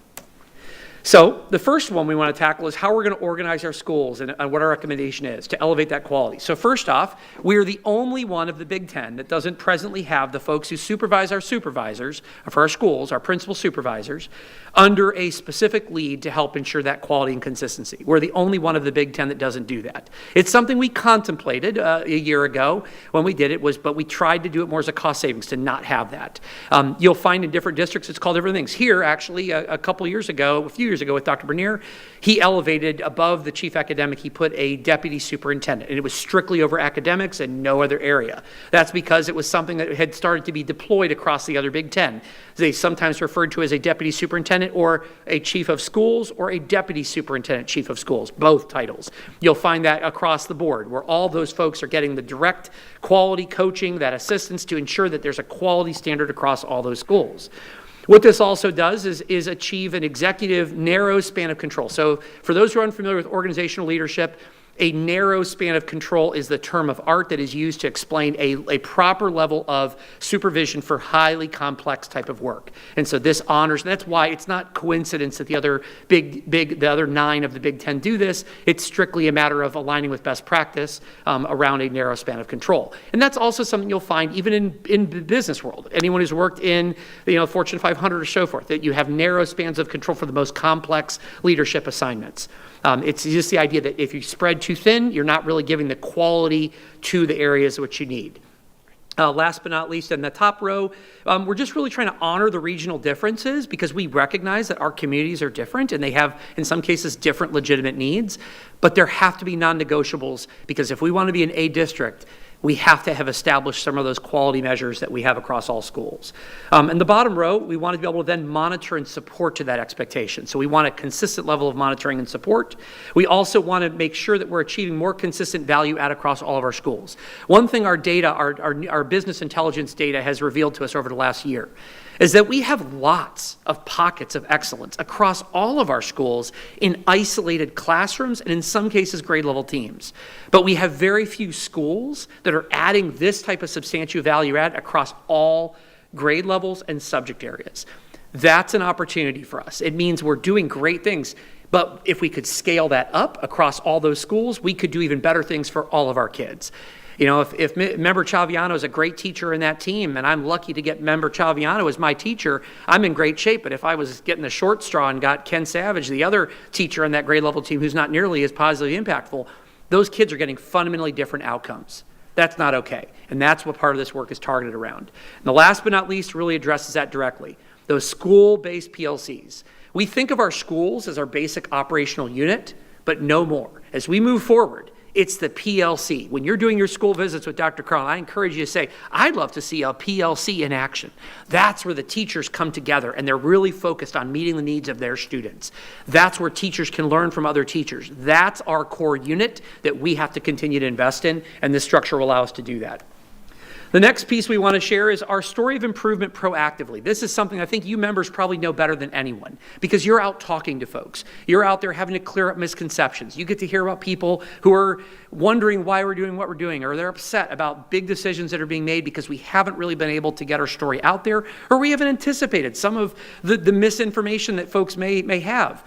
So the first one we want to tackle is how we're going to organize our schools and what our recommendation is to elevate that quality. So first off, we are the only one of the Big Ten that doesn't presently have the folks who supervise our supervisors for our schools, our principal supervisors, under a specific lead to help ensure that quality and consistency. We're the only one of the Big Ten that doesn't do that. It's something we contemplated a year ago when we did it, but we tried to do it more as a cost savings to not have that. You'll find in different districts it's called different things. Here, actually, a few years ago with Dr. Bernier, he elevated above the chief academic, he put a deputy superintendent, and it was strictly over academics and no other area. That's because it was something that had started to be deployed across the other Big Ten. They sometimes referred to as a deputy superintendent or a chief of schools or a deputy superintendent chief of schools, both titles. You'll find that across the board where all those folks are getting the direct quality coaching, that assistance to ensure that there's a quality standard across all those schools. What this also does is achieve an executive narrow span of control. So for those who are unfamiliar with organizational leadership, a narrow span of control is the term of art that is used to explain a proper level of supervision for highly complex type of work. And so this honors, and that's why it's not coincidence that the other the other 9 of the Big Ten do this. It's strictly a matter of aligning with best practice around a narrow span of control. And that's also something you'll find even in the business world. Anyone who's worked in Fortune 500 or so forth, that you have narrow spans of control for the most complex leadership assignments. It's just the idea that if you spread too thin, you're not really giving the quality to the areas which you need. Last but not least, in the top row, we're just really trying to honor the regional differences because we recognize that our communities are different and they have, in some cases, different legitimate needs. But there have to be non-negotiables because if we want to be an A district, we have to have established some of those quality measures that we have across all schools. In the bottom row, we want to be able to then monitor and support to that expectation. So we want a consistent level of monitoring and support. We also want to make sure that we're achieving more consistent value add across all of our schools. One thing our data, our business intelligence data has revealed to us over the last year is that we have lots of pockets of excellence across all of our schools in isolated classrooms and in some cases grade level teams. But we have very few schools that are adding this type of substantial value add across all grade levels and subject areas. That's an opportunity for us. It means we're doing great things, but if we could scale that up across all those schools, we could do even better things for all of our kids. If Member Chaviano is a great teacher in that team, and I'm lucky to get Member Chaviano as my teacher, I'm in great shape. But if I was getting the short straw and got Ken Savage, the other teacher on that grade level team who's not nearly as positively impactful, those kids are getting fundamentally different outcomes. That's not okay. And that's what part of this work is targeted around. And the last but not least really addresses that directly. Those school-based PLCs. We think of our schools as our basic operational unit, but no more. As we move forward, it's the PLC. When you're doing your school visits with Dr. Carl, I encourage you to say, I'd love to see a PLC in action. That's where the teachers come together and they're really focused on meeting the needs of their students. That's where teachers can learn from other teachers. That's our core unit that we have to continue to invest in, and this structure will allow us to do that. The next piece we want to share is our story of improvement proactively. This is something I think you members probably know better than anyone because you're out talking to folks. You're out there having to clear up misconceptions. You get to hear about people who are wondering why we're doing what we're doing, or they're upset about big decisions that are being made because we haven't really been able to get our story out there, or we haven't anticipated some of the misinformation that folks may have.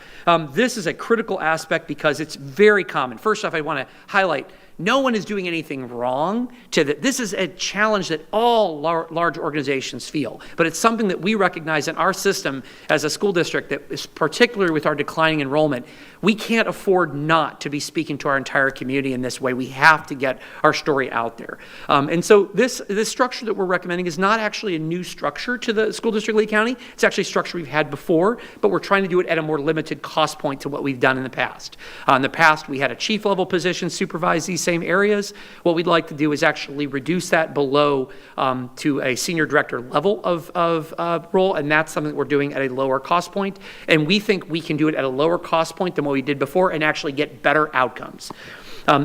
This is a critical aspect because it's very common. First off, I want to highlight no one is doing anything wrong. This is a challenge that all large organizations feel, but it's something that we recognize in our system as a school district that is particularly with our declining enrollment. We can't afford not to be speaking to our entire community in this way. We have to get our story out there. And so this structure that we're recommending is not actually a new structure to the school district Lee County. It's actually a structure we've had before, but we're trying to do it at a more limited cost point to what we've done in the past. In the past, we had a chief level position supervise these same areas. What we'd like to do is actually reduce that below to a senior director level of role, and that's something that we're doing at a lower cost point. And we think we can do it at a lower cost point than what we did before and actually get better outcomes.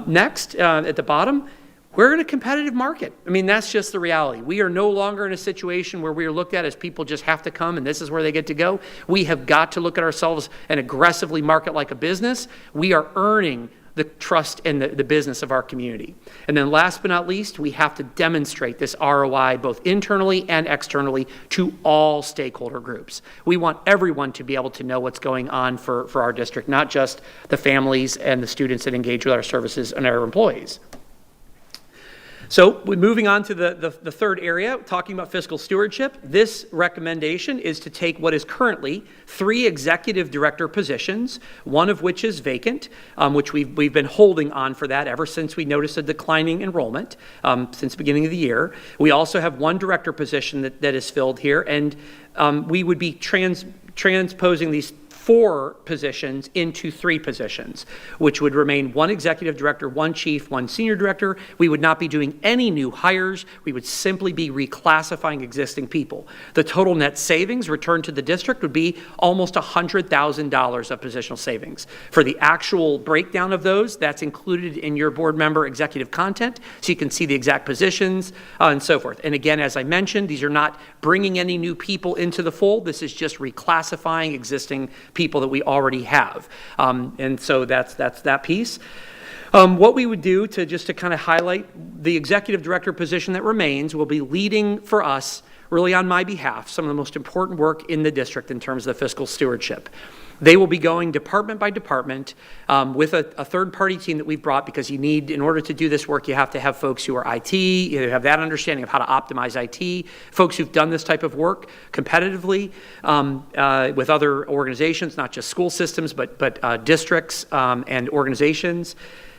Next, at the bottom, we're in a competitive market. I mean, that's just the reality. We are no longer in a situation where we are looked at as people just have to come and this is where they get to go. We have got to look at ourselves and aggressively market like a business. We are earning the trust and the business of our community. And then last but not least, we have to demonstrate this ROI both internally and externally to all stakeholder groups. We want everyone to be able to know what's going on for our district, not just the families and the students that engage with our services and our employees. So moving on to the third area, talking about fiscal stewardship, this recommendation is to take what is currently 3 executive director positions, one of which is vacant, which we've been holding on for that ever since we noticed a declining enrollment since the beginning of the year. We also have 1 director position that is filled here, and we would be transposing these 4 positions into 3 positions, which would remain 1 executive director, 1 chief, 1 senior director. We would not be doing any new hires. We would simply be reclassifying existing people. The total net savings returned to the district would be almost $100,000 of positional savings. For the actual breakdown of those, that's included in your board member executive content, so you can see the exact positions and so forth. And again, as I mentioned, these are not bringing any new people into the fold. This is just reclassifying existing people that we already have. And so that's that piece. What we would do to kind of highlight the executive director position that remains will be leading for us, really on my behalf, some of the most important work in the district in terms of the fiscal stewardship. They will be going department by department with a third-party team that we've brought, because you need, in order to do this work, you have to have folks who are IT, you have that understanding of how to optimize IT, folks who've done this type of work competitively with other organizations, not just school systems, but districts and organizations,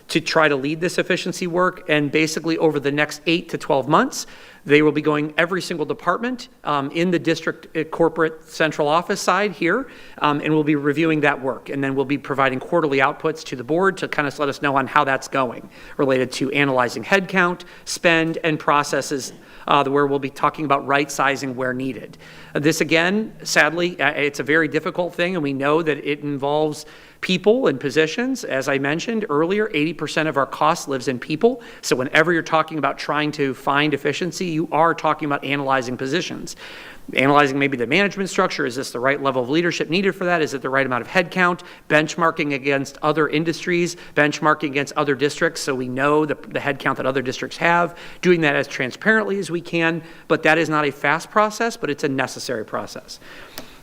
to try to lead this efficiency work. And basically over the next 8 to 12 months, they will be going every single department in the district corporate central office side here, and we'll be reviewing that work. And then we'll be providing quarterly outputs to the board to kind of let us know on how that's going, related to analyzing headcount, spend, and processes, where we'll be talking about right-sizing where needed. This, again, sadly, it's a very difficult thing, and we know that it involves people and positions. As I mentioned earlier, 80% of our cost lives in people. So whenever you're talking about trying to find efficiency, you are talking about analyzing positions. Analyzing maybe the management structure. Is this the right level of leadership needed for that? Is it the right amount of headcount? Benchmarking against other industries, benchmarking against other districts so we know the headcount that other districts have. Doing that as transparently as we can, but that is not a fast process, but it's a necessary process.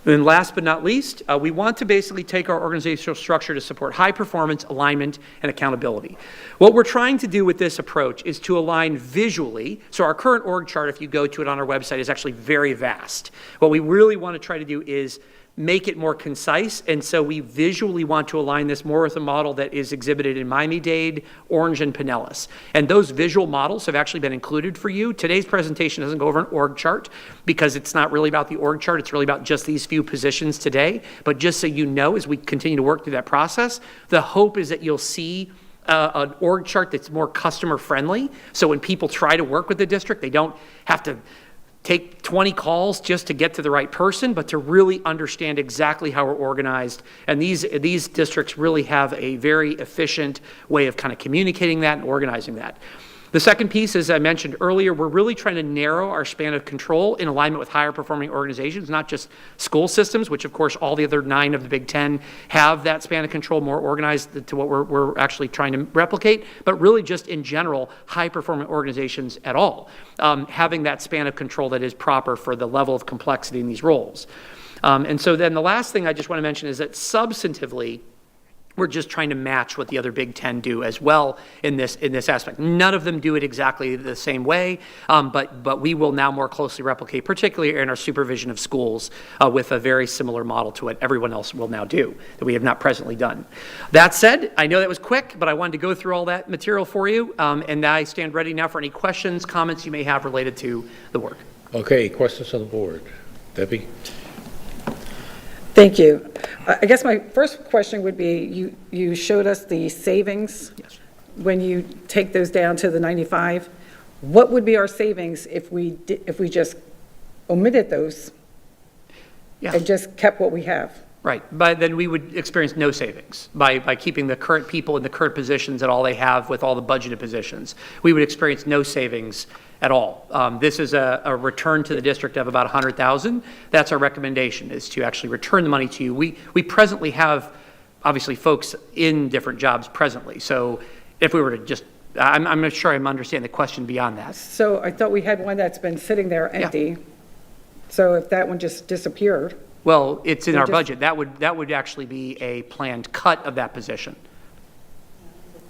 And then last but not least, we want to basically take our organizational structure to support high performance, alignment, and accountability. What we're trying to do with this approach is to align visually. So our current org chart, if you go to it on our website, is actually very vast. What we really want to try to do is make it more concise, and so we visually want to align this more with a model that is exhibited in Miami-Dade, Orange, and Pinellas. And those visual models have actually been included for you. Today's presentation doesn't go over an org chart because it's not really about the org chart, it's really about just these few positions today. But just so you know, as we continue to work through that process, the hope is that you'll see an org chart that's more customer friendly. So when people try to work with the district, they don't have to take 20 calls just to get to the right person, but to really understand exactly how we're organized. And these districts really have a very efficient way of kind of communicating that and organizing that. The second piece, as I mentioned earlier, we're really trying to narrow our span of control in alignment with higher performing organizations, not just school systems, which of course all the other 9 of the Big Ten have that span of control more organized to what we're actually trying to replicate, but really just in general, high performing organizations at all, having that span of control that is proper for the level of complexity in these roles. And so then the last thing I just want to mention is that substantively, We're just trying to match what the other Big Ten do as well in this aspect. None of them do it exactly the same way, but we will now more closely replicate, particularly in our supervision of schools, with a very similar model to what everyone else will now do that we have not presently done. That said, I know that was quick, but I wanted to go through all that material for you, and I stand ready now for any questions, comments you may have related to the work. Okay, questions on the board? Debbie? Thank you. I guess my first question would be, you showed us the savings. Yes. When you take those down to the 95, what would be our savings if we just omitted those and just kept what we have? Right, but then we would experience no savings by keeping the current people in the current positions and all they have with all the budgeted positions. We would experience no savings at all. This is a return to the district of about $100,000. That's our recommendation, is to actually return the money to you. We presently have, obviously, folks in different jobs presently. So if we were to just, I'm not sure I'm understanding the question beyond that. So I thought we had one that's been sitting there empty. So if that one just disappeared. Well, it's in our budget. That would actually be a planned cut of that position.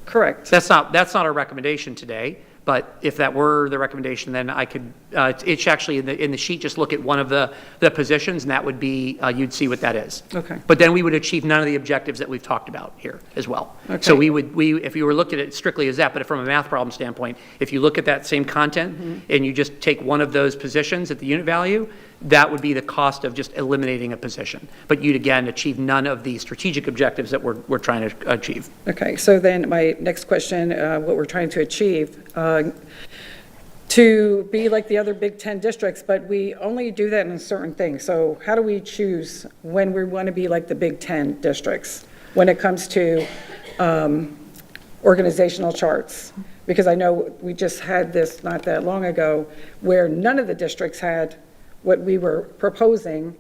Correct. That's not our recommendation today. But if that were the recommendation, then I could, it's actually in the sheet, just look at one of the positions, and that would be, you'd see what that is. Okay. But then we would achieve none of the objectives that we've talked about here as well. Okay. So if you were looking at it strictly as that, but from a math problem standpoint, if you look at that same content and you just take one of those positions at the unit value, that would be the cost of just eliminating a position. But you'd, again, achieve none of the strategic objectives that we're trying to achieve. Okay, so then my next question, what we're trying to achieve, to be like the other Big Ten districts, but we only do that in certain things. So how do we choose when we want to be like the Big Ten districts when it comes to organizational charts? Because I know we just had this not that long ago where none of the districts had what we were proposing,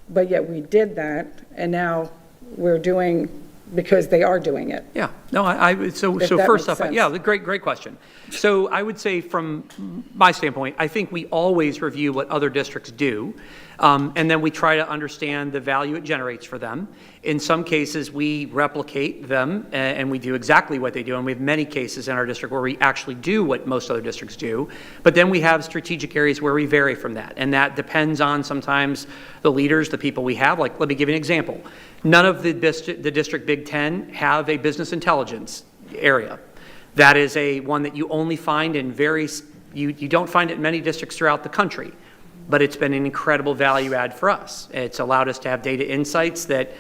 but yet we did that, and now we're doing, because they are doing it. Yeah, no, so first off, yeah, great question. So I would say from my standpoint, I think we always review what other districts do, and then we try to understand the value it generates for them. In some cases, we replicate them, and we do exactly what they do, and we have many cases in our district where we actually do what most other districts do, but then we have strategic areas where we vary from that, and that depends on sometimes the leaders, the people we have. Like, let me give you an example. None of the District Big Ten have a business intelligence area. That is one that you only find in you don't find it in many districts throughout the country, but it's been an incredible value add for us. It's allowed us to have data insights that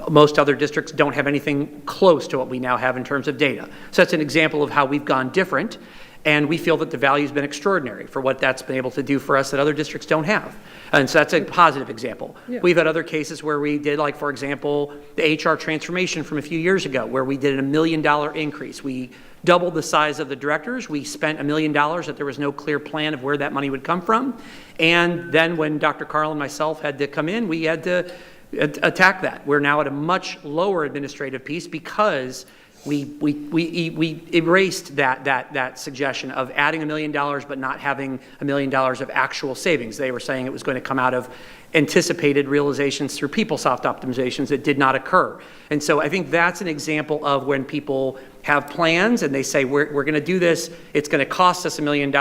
most other districts don't have anything close to what we now have in terms of data. So that's an example of how we've gone different, and we feel that the value's been extraordinary for what that's been able to do for us that other districts don't have. And so that's a positive example. Yeah. We've had other cases where we did, like, for example, the HR transformation from a few years ago, where we did a $1 million increase. We doubled the size of the directors. We spent $1 million that there was no clear plan of where that money would come from. And then when Dr. Carl and myself had to come in, we had to attack that. We're now at a much lower administrative piece because we erased that suggestion of adding $1 million but not having $1 million of actual savings. They were saying it was going to come out of anticipated realizations through PeopleSoft optimizations that did not occur. And so I think that's an example of when people have plans and they say, we're going to do this, it's going to cost us $1 million,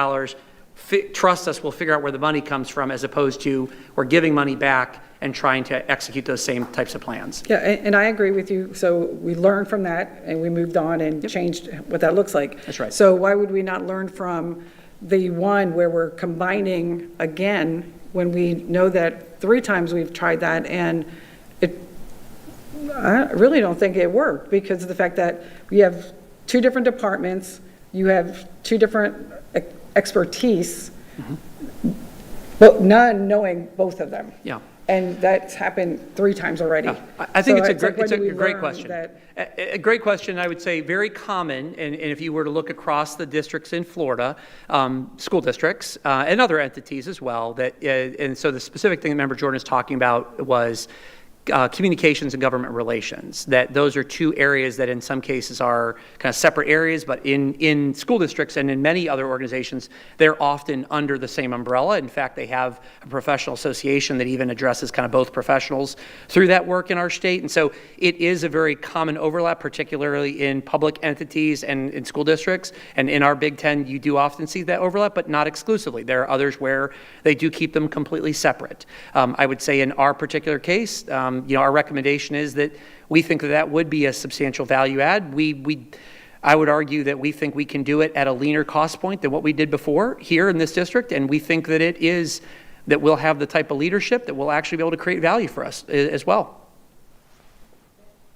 trust us, we'll figure out where the money comes from, as opposed to we're giving money back and trying to execute those same types of plans. Yeah, and I agree with you. So we learned from that and we moved on and changed what that looks like. That's right. So why would we not learn from the one where we're combining again when we know that 3 times we've tried that and I really don't think it worked because of the fact that we have 2 different departments, you have 2 different expertise, but none knowing both of them. Yeah. And that's happened 3 times already. I think So it's a great question. that- A great question, I would say very common, and if you were to look across the districts in Florida, school districts, and other entities as well, and so the specific thing that Member Jordan is talking about was communications and government relations, that those are two areas that in some cases are kind of separate areas, but in school districts and in many other organizations, they're often under the same umbrella. In fact, they have a professional association that even addresses kind of both professionals through that work in our state. And so it is a very common overlap, particularly in public entities and in school districts. And in our Big Ten, you do often see that overlap, but not exclusively. There are others where they do keep them completely separate. I would say in our particular case, our recommendation is that we think that that would be a substantial value add. I would argue that we think we can do it at a leaner cost point than what we did before here in this district, and we think that that we'll have the type of leadership that will actually be able to create value for us as well.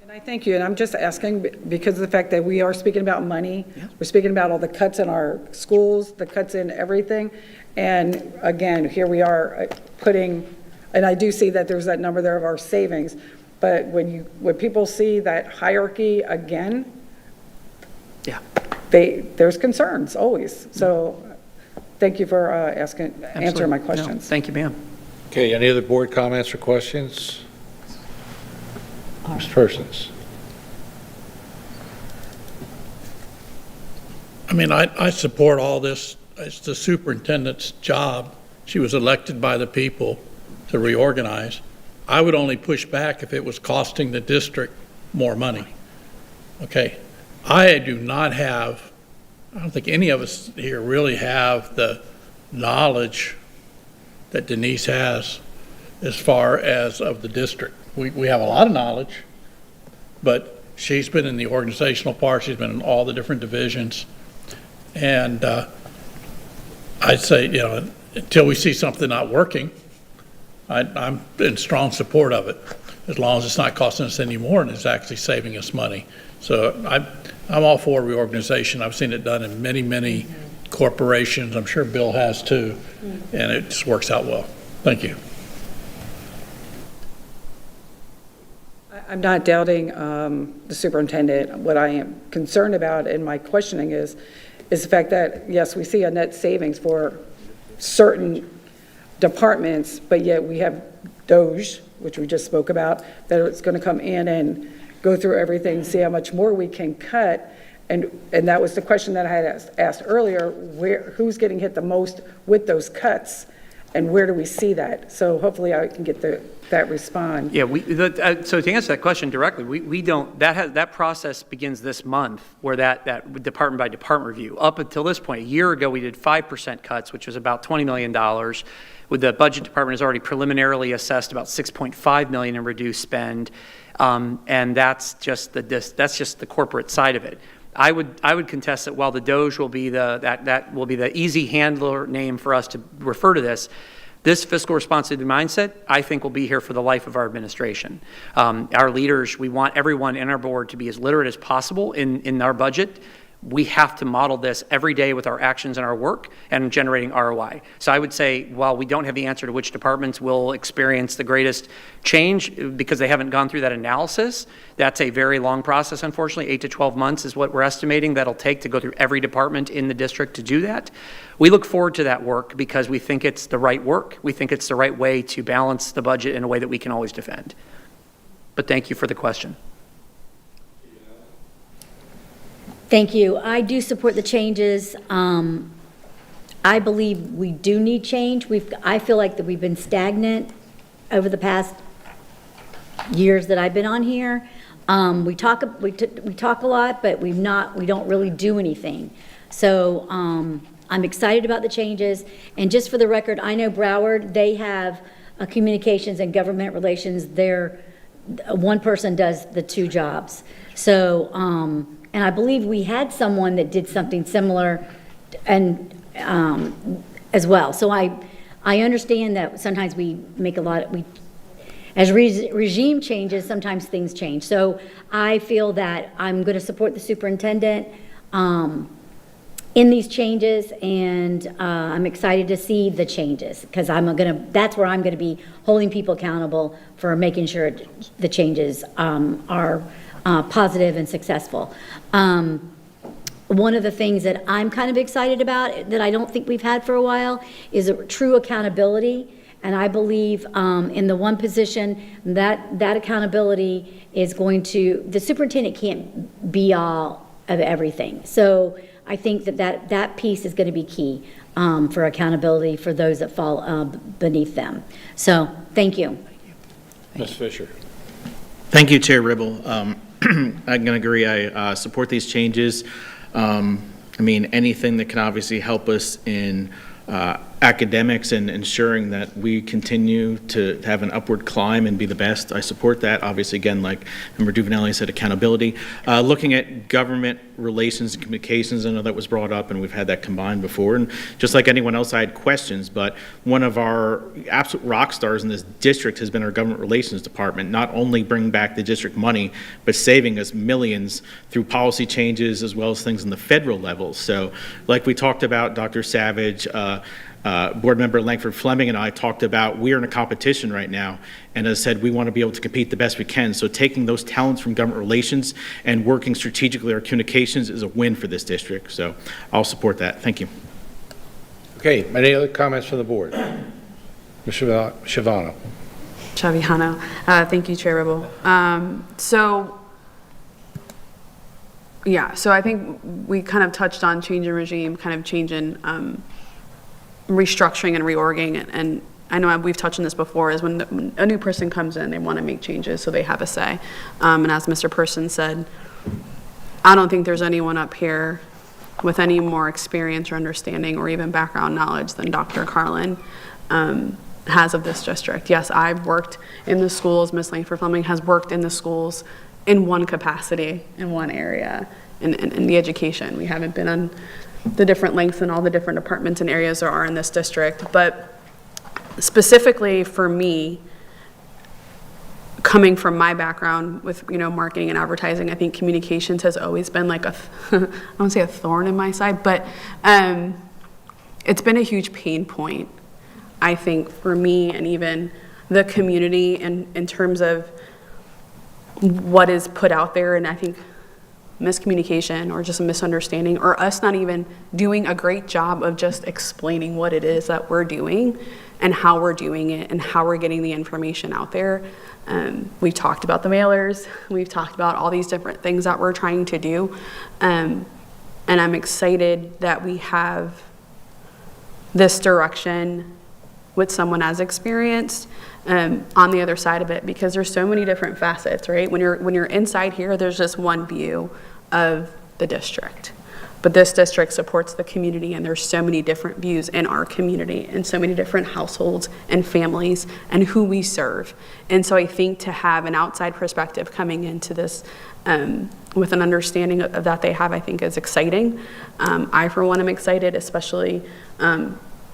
And I thank you, and I'm just asking because of the fact that we are speaking about money, we're speaking about all the cuts in our schools, the cuts in everything, and again, here we are putting. And I do see that there's that number there of our savings, but when people see that hierarchy again, there's concerns always. So thank you for answering my questions. No, thank you, ma'am. Okay, any other board comments or questions? Mr. Persons. I mean, I support all this. It's the superintendent's job. She was elected by the people to reorganize. I would only push back if it was costing the district more money. Okay, I don't think any of us here really have the knowledge that Denise has as far as of the district. We have a lot of knowledge, but she's been in the organizational part, she's been in all the different divisions, and I'd say, until we see something not working, I'm in strong support of it, as long as it's not costing us any more and it's actually saving us money. So I'm all for reorganization. I've seen it done in many, many corporations. I'm sure Bill has too, and it just works out well. Thank you. I'm not doubting the superintendent. What I am concerned about in my questioning is the fact that, yes, we see a net savings for certain departments, but yet we have DOJ, which we just spoke about, that it's going to come in and go through everything, see how much more we can cut. And that was the question that I had asked earlier, who's getting hit the most with those cuts, and where do we see that? So hopefully I can get that respond. Yeah, so to answer that question directly, we don't, that process begins this month, where that department by department review. Up until this point, a year ago, we did 5% cuts, which was about $20 million. With the budget department has already preliminarily assessed about $6.5 million in reduced spend, and that's just the corporate side of it. I would contest that while the DOJ will be that will be the easy handler name for us to refer to this fiscal responsibility mindset, I think, will be here for the life of our administration. Our leaders, we want everyone in our board to be as literate as possible in our budget. We have to model this every day with our actions and our work and generating ROI. So I would say, while we don't have the answer to which departments will experience the greatest change because they haven't gone through that analysis, that's a very long process, unfortunately. 8 to 12 months is what we're estimating that'll take to go through every department in the district to do that. We look forward to that work because we think it's the right work. We think it's the right way to balance the budget in a way that we can always defend. But thank you for the question. Thank you. I do support the changes. I believe we do need change. I feel like that we've been stagnant over the past years that I've been on here. We talk a lot, but we don't really do anything. So I'm excited about the changes. And just for the record, I know Broward, they have communications and government relations. One person does the two jobs. So, and I believe we had someone that did something similar and as well. So I understand that sometimes we make as regime changes, sometimes things change. So I feel that I'm going to support the superintendent in these changes, and I'm excited to see the changes because that's where I'm going to be holding people accountable for making sure the changes are positive and successful. One of the things that I'm kind of excited about that I don't think we've had for a while is a true accountability And I believe in the one position, that accountability is going to, the superintendent can't be all of everything. So I think that piece is going to be key for accountability for those that fall beneath them. So, thank you. Ms. Fisher. Thank you, Chair Ribble. I'm going to agree. I support these changes. I mean, anything that can obviously help us in academics and ensuring that we continue to have an upward climb and be the best. I support that. Obviously, again, like Member Duvenelli said, accountability. Looking at government relations and communications, I know that was brought up and we've had that combined before. And just like anyone else, I had questions, but one of our absolute rock stars in this district has been our government relations department, not only bringing back the district money, but saving us millions through policy changes as well as things in the federal level. So like we talked about, Dr. Savage, Board Member Langford Fleming and I talked about we're in a competition right now, and as I said, we want to be able to compete the best we can. So taking those talents from government relations and working strategically our communications is a win for this district. So I'll support that. Thank you. Okay, any other comments from the board? Mr. Schiavano. Chaviano. Thank you, Chair Ribble. So I think we kind of touched on change in regime, kind of change in restructuring and reorging, and I know we've touched on this before, is when a new person comes in, they want to make changes so they have a say. And as Mr. Person said, I don't think there's anyone up here with any more experience or understanding or even background knowledge than Dr. Carlin has of this district. Yes, I've worked in the schools. Ms. Langford Fleming has worked in the schools in one capacity, in one area, in the education. We haven't been on the different lengths and all the different departments and areas there are in this district. But specifically for me, coming from my background with, marketing and advertising, I think communications has always been like I don't want to say a thorn in my side, but it's been a huge pain point, I think, for me and even the community in terms of what is put out there. And I think miscommunication or just a misunderstanding, or us not even doing a great job of just explaining what it is that we're doing and how we're doing it and how we're getting the information out there. We've talked about the mailers, we've talked about all these different things that we're trying to do, and I'm excited that we have this direction with someone as experienced on the other side of it, because there's so many different facets, right? When you're inside here, there's just one view of the district. But this district supports the community, and there's so many different views in our community and so many different households and families and who we serve. And so I think to have an outside perspective coming into this with an understanding of that they have, I think is exciting. I, for one, am excited, especially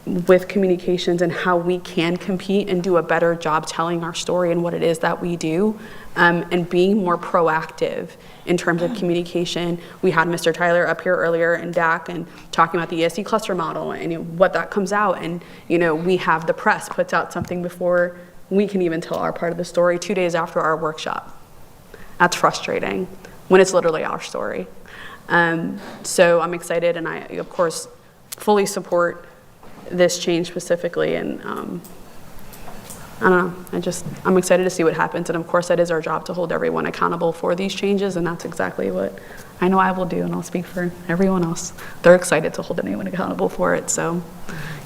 with communications and how we can compete and do a better job telling our story and what it is that we do, and being more proactive in terms of communication. We had Mr. Tyler up here earlier and DAC and talking about the ESD cluster model and what that comes out. And we have the press puts out something before we can even tell our part of the story 2 days after our workshop. That's frustrating when it's literally our story. So I'm excited, and I, of course, fully support this change specifically, and I don't know, I'm excited to see what happens, and of course that is our job to hold everyone accountable for these changes, and that's exactly what I know I will do, and I'll speak for everyone else. They're excited to hold anyone accountable for it, so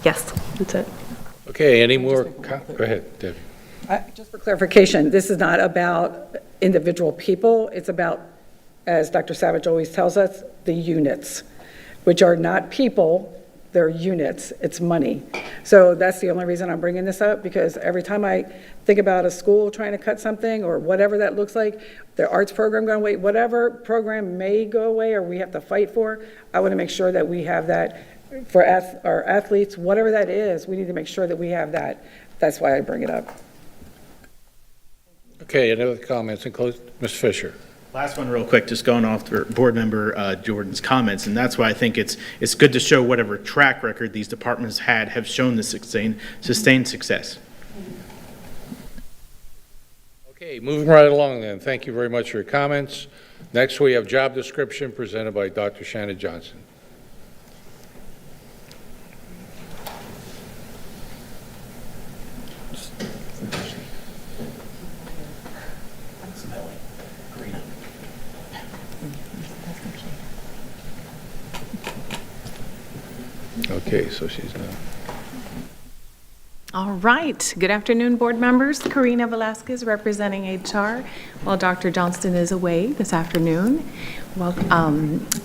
yes, that's it. Okay, any more? Go ahead, Debbie. Just for clarification, this is not about individual people, it's about, as Dr. Savage always tells us, the units, which are not people. They're units, it's money. So that's the only reason I'm bringing this up, because every time I think about a school trying to cut something or whatever that looks like, the arts program going away, whatever program may go away or we have to fight for, I want to make sure that we have that for our athletes, whatever that is, we need to make sure that we have that. That's why I bring it up. Okay, any other comments? Include Ms. Fisher. Last one real quick, just going off to Board Member Jordan's comments, and that's why I think it's good to show whatever track record these departments have shown the sustained success. Okay, moving right along then. Thank you very much for your comments. Next, we have job description presented by Dr. Shannon Johnson. Okay, so she's not. All right. Good afternoon, board members. Karina Velasquez representing HR, while Dr. Johnston is away this afternoon. Well,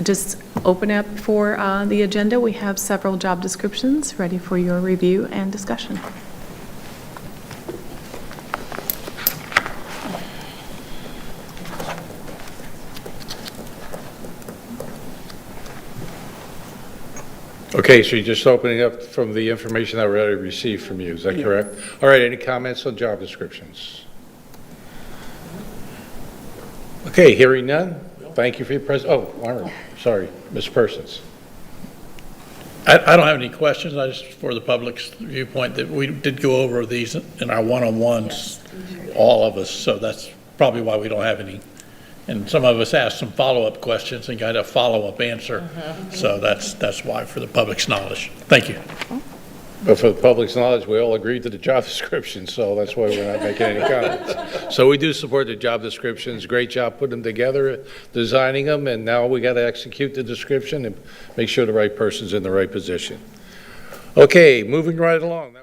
just open up for the agenda. We have several job descriptions ready for your review and discussion. Okay, so you're just opening up from the information that we already received from you, is that correct? All right, any comments on job descriptions? Okay, hearing none, thank you for your sorry, Ms. Persons. I don't have any questions. I just, for the public's viewpoint, that we did go over these in our one-on-ones, all of us, so that's probably why we don't have any. And some of us asked some follow-up questions and got a follow-up answer. So that's why, for the public's knowledge. Thank you. But for the public's knowledge, we all agreed to the job description, so that's why we're not making any comments. So we do support the job descriptions. Great job putting them together, designing them, and now we got to execute the description and make sure the right person's in the right position. Okay, moving right along.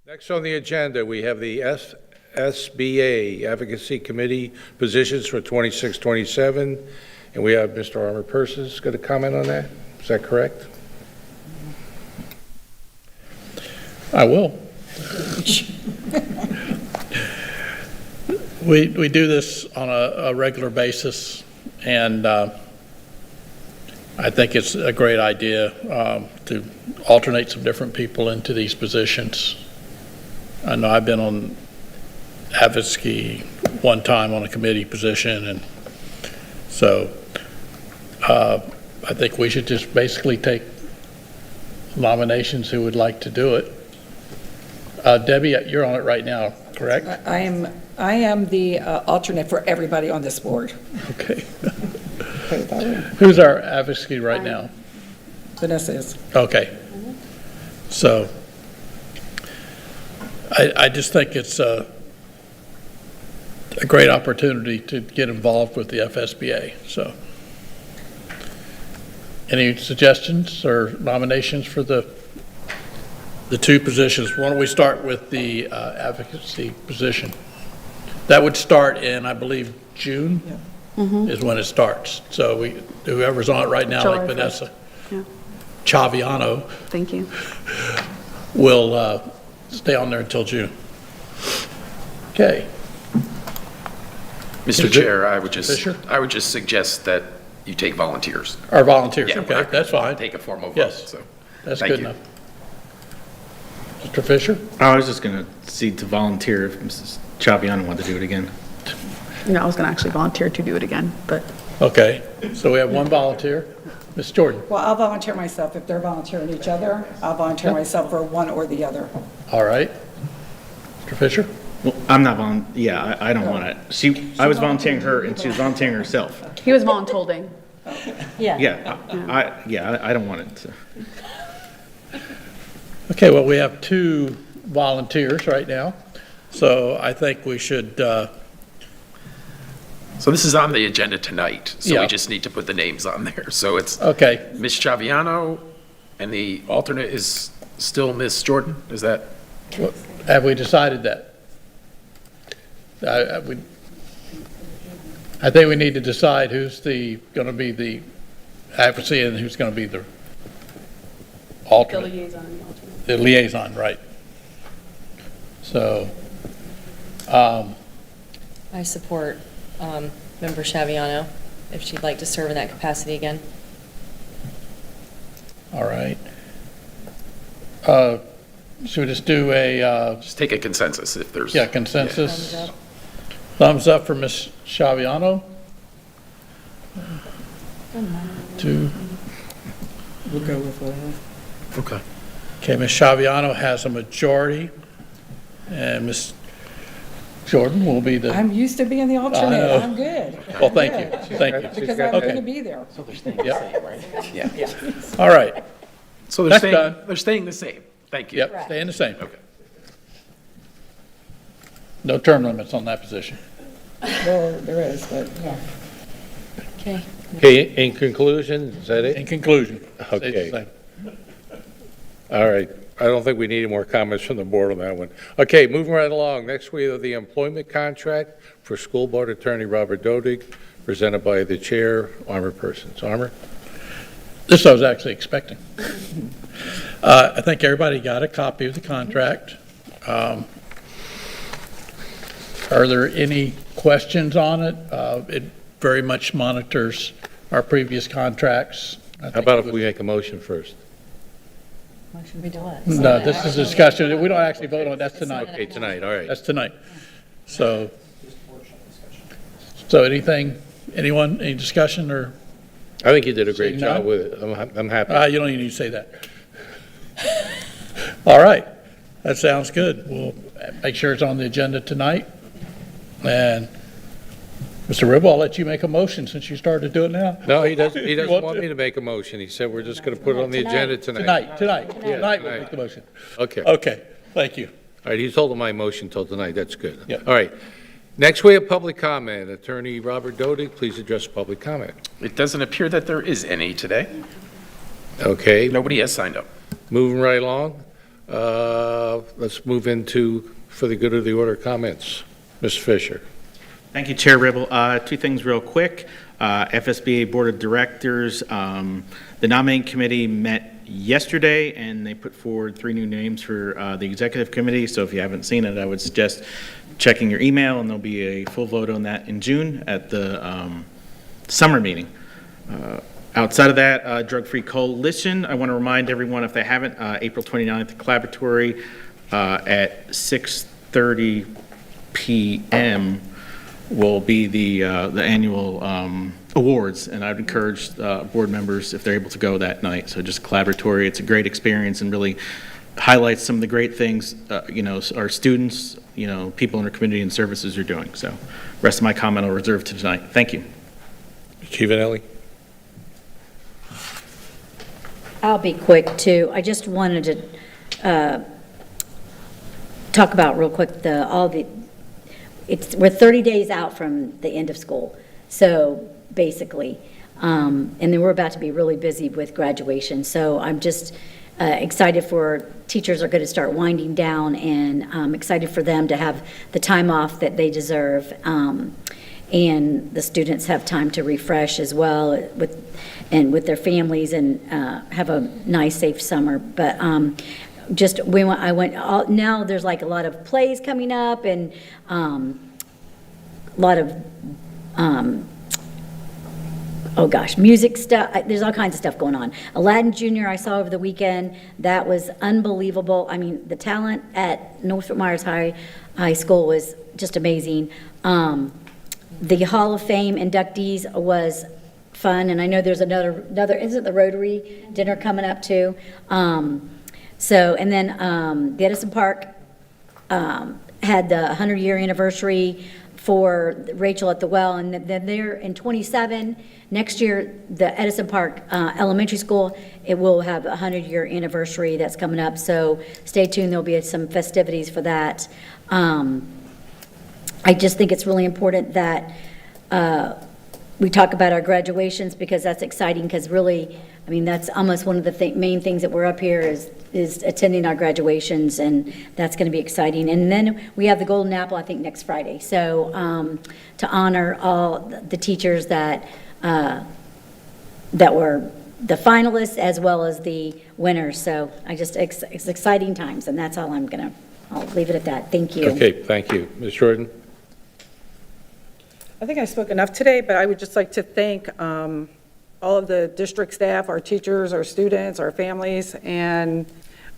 Next on the agenda, we have the FSBA Advocacy Committee positions for 26-27, and we have Mr. Armour Persons going to comment on that. Is that correct? I will. We do this on a regular basis, and I think it's a great idea to alternate some different people into these positions. I know I've been on advocacy one time on a committee position, and so I think we should just basically take nominations who would like to do it. Debbie, you're on it right now, correct? I am the alternate for everybody on this board. Okay. Who's our advocacy right now? Vanessa is. Okay. So I just think it's a great opportunity to get involved with the FSBA. So any suggestions or nominations for the two positions? Why don't we start with the advocacy position? That would start in, I believe, June is when it starts. So whoever's on it right now, July like Vanessa 1st. Chaviano, Thank you. will stay on there until June. Okay. Mr. Chair, I would Fisher? just suggest that you take volunteers. Our volunteers, Yeah, okay, we're not that's gonna fine. Take a formal vote, Yes, so. that's thank good you. enough. Mr. Fisher? I was just going to cede to volunteer if Mrs. Chaviano wanted to do it again. No, I was going to actually volunteer to do it again, but. Okay, so we have one volunteer. Ms. Jordan? Well, I'll volunteer myself. If they're volunteering each other, I'll volunteer myself for one or the other. All right. Mr. Fisher? Well, I'm not I don't want it. I was volunteering her and she was volunteering herself. He was voluntolding. Yeah, I don't want it. Okay, well, we have two volunteers right now, so I think we should, So this is on the agenda tonight, so Yeah. we just need to put the names on there. So it's okay, Ms. Chaviano, and the alternate is still Ms. Jordan, is that? have we decided that? I think we need to decide who's going to be the advocacy and who's going to be the alternate. The liaison, right. So, I support Member Chaviano if she'd like to serve in that capacity again. all right. Should we just do a, Just take a consensus if there's. consensus? Thumbs up. Thumbs up for Ms. Chaviano? 2. We'll go with whatever. Okay. Okay, Ms. Chaviano has a majority, and Ms. Jordan will be the, I'm used to being the alternate. know. I'm good. well, thank you, thank you. Because I'm Okay. going to be there. So they're staying the same, right? Yeah. All right, So they're That's staying, done. they're staying the same. Thank you. yep, staying the same. Okay. No term limits on that position. Well, there is, but yeah. Okay. Okay, in conclusion, is that it? In conclusion. Okay. All right. I don't think we need any more comments from the board on that one. Okay, moving right along. Next, we have the employment contract for School Board Attorney Robert Dodig, presented by the Chair, Armored Persons. Armour? This I was actually expecting. I think everybody got a copy of the contract. Are there any questions on it? It very much monitors our previous contracts. How about if we make a motion first? Motion to what? No, this is a discussion. We don't actually vote on it. That's tonight. Okay, tonight, all right. That's tonight. So anything, anyone, any discussion or? I think you did a great Say job no? with it. I'm happy. You don't even need to say that. All right, that sounds good. We'll make sure it's on the agenda tonight. And Mr. Ribble, I'll let you make a motion since you started to do it now. No, he doesn't You want me to make a motion. He said we're just going to put it on the agenda tonight. Tonight Yeah, we'll make the motion. Okay. Okay, thank you. All right, he's holding my motion till tonight. That's good. Yep. All right. Next, we have public comment. Attorney Robert Dodig, please address public comment. It doesn't appear that there is any today. Okay. Nobody has signed up. Moving right along. Let's move into, for the good of the order, comments. Ms. Fisher. Thank you, Chair Ribble. Two things real quick. FSBA Board of Directors, the nominating committee met yesterday, and they put forward 3 new names for the executive committee. So if you haven't seen it, I would suggest checking your email, and there'll be a full vote on that in June at the summer meeting. Outside of that, Drug-Free Coalition, I want to remind everyone, if they haven't, April 29th, the Collaboratory at 6:30 p.m. will be the annual awards, and I'd encourage board members, if they're able to go that night. So just Collaboratory, it's a great experience and really highlights some of the great things, our students, people in our community and services are doing. So rest of my comment I'll reserve to tonight. Thank you. Chiavinelli. I'll be quick, too. I just wanted to talk about real quick we're 30 days out from the end of school, so basically, and then we're about to be really busy with graduation. So I'm just excited for teachers are going to start winding down, and I'm excited for them to have the time off that they deserve, and the students have time to refresh as well with their families and have a nice, safe summer. But now there's like a lot of plays coming up and a lot of music stuff. There's all kinds of stuff going on. Aladdin Jr. I saw over the weekend. That was unbelievable. I mean, the talent at North Myers High School was just amazing. The Hall of Fame inductees was fun, and I know there's another isn't the Rotary dinner coming up too? And then the Edison Park had the 100-year anniversary for Rachel at the Well, and then there in 27, next year, the Edison Park Elementary School, it will have a 100-year anniversary that's coming up, so stay tuned, there'll be some festivities for that. I just think it's really important that we talk about our graduations, because that's exciting, because really, I mean, that's almost one of the main things that we're up here is attending our graduations, and that's going to be exciting. And then we have the Golden Apple, I think, next Friday. So to honor all the teachers that were the finalists as well as the winners. So it's exciting times, and that's all I'll leave it at that. Thank you. Okay, thank you. Ms. Jordan? I think I spoke enough today, but I would just like to thank all of the district staff, our teachers, our students, our families, and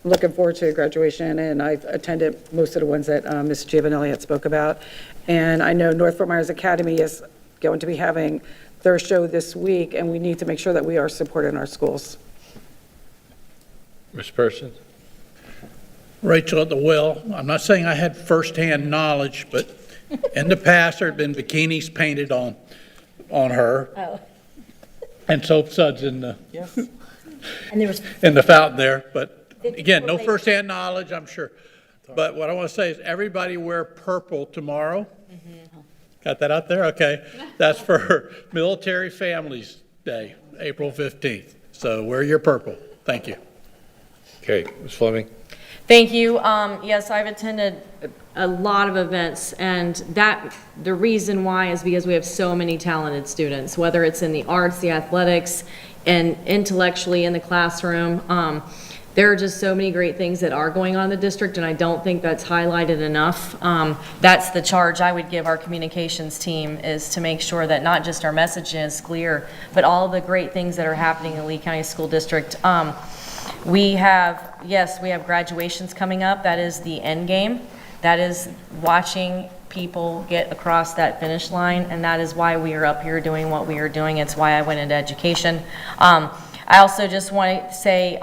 I'm looking forward to graduation, and I've attended most of the ones that Ms. Giovanelli had spoke about. And I know North Fort Myers Academy is going to be having their show this week, and we need to make sure that we are supporting our schools. Ms. Person? Rachel at the Well, I'm not saying I had firsthand knowledge, but in the past, there had been bikinis painted on her. Oh. And soap suds in the And there was in the fountain there. But again, no firsthand knowledge, I'm sure. But what I want to say is everybody wear purple tomorrow, Got that out there? Okay. That's for Military Families Day, April 15th. So wear your purple. Thank you. Okay, Ms. Fleming? Thank you. Yes, I've attended a lot of events, and the reason why is because we have so many talented students, whether it's in the arts, the athletics, and intellectually in the classroom. There are just so many great things that are going on in the district, and I don't think that's highlighted enough. That's the charge I would give our communications team, is to make sure that not just our message is clear, but all the great things that are happening in the Lee County School District. We have graduations coming up. That is the end game. That is watching people get across that finish line, and that is why we are up here doing what we are doing. It's why I went into education. I also just want to say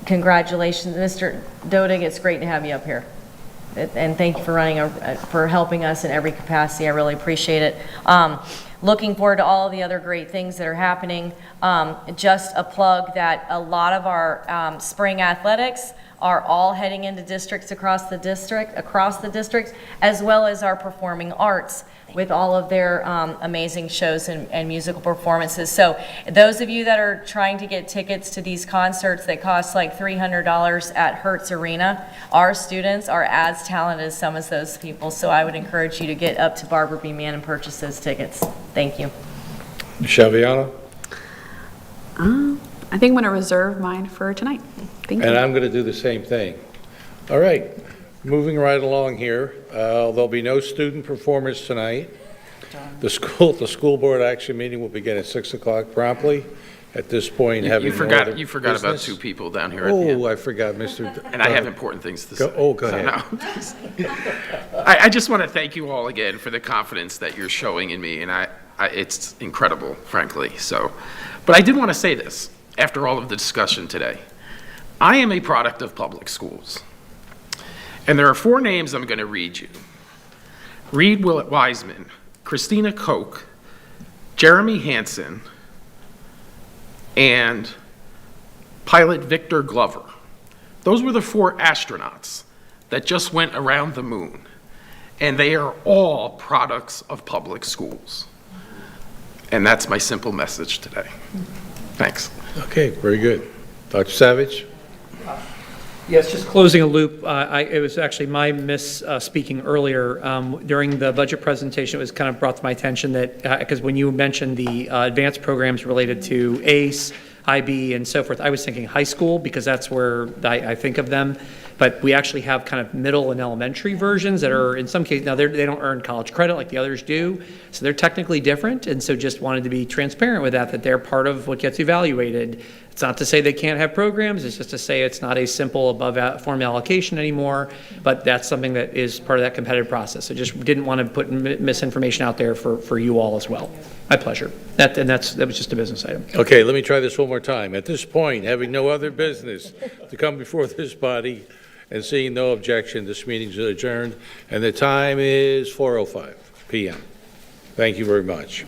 congratulations, Mr. Dodig. It's great to have you up here. And thank you for helping us in every capacity. I really appreciate it. Looking forward to all the other great things that are happening. Just a plug that a lot of our spring athletics are all heading into districts across the district, as well as our performing arts with all of their amazing shows and musical performances. So those of you that are trying to get tickets to these concerts that cost like $300 at Hertz Arena, our students are as talented as some of those people. So I would encourage you to get up to Barbara B. Mann and purchase those tickets. Thank you. Shaviana? I think I'm going to reserve mine for tonight. Thank you. And I'm going to do the same thing. All right, moving right along here. There'll be no student performance tonight. The school board action meeting will begin at 6 o'clock promptly. At this point, You having forgot no other about business. 2 people down here at the end. Oh, I forgot, Mr. And I have important things to say. Go So, ahead. no. I just want to thank you all again for the confidence that you're showing in me, and it's incredible, frankly. So, but I did want to say this after all of the discussion today. I am a product of public schools, and there are 4 names I'm going to read you: Reed Willett Wiseman, Christina Koch, Jeremy Hansen, and pilot Victor Glover. Those were the 4 astronauts that just went around the moon, and they are all products of public schools. And that's my simple message today. Thanks. Okay, very good. Dr. Savage? Yes, just closing a loop. It was actually my speaking earlier. During the budget presentation, it was kind of brought to my attention that, because when you mentioned the advanced programs related to ACE, IB, and so forth, I was thinking high school, because that's where I think of them. But we actually have kind of middle and elementary versions that are, in some cases, now they don't earn college credit like the others do, so they're technically different, and so just wanted to be transparent with that they're part of what gets evaluated. It's not to say they can't have programs, it's just to say it's not a simple above form allocation anymore, but that's something that is part of that competitive process. So just didn't want to put misinformation out there for you all as well. My pleasure. That was just a business item. Okay, let me try this one more time. At this point, having no other business to come before this body and seeing no objection, this meeting is adjourned, and the time is 4:05 p.m. Thank you very much.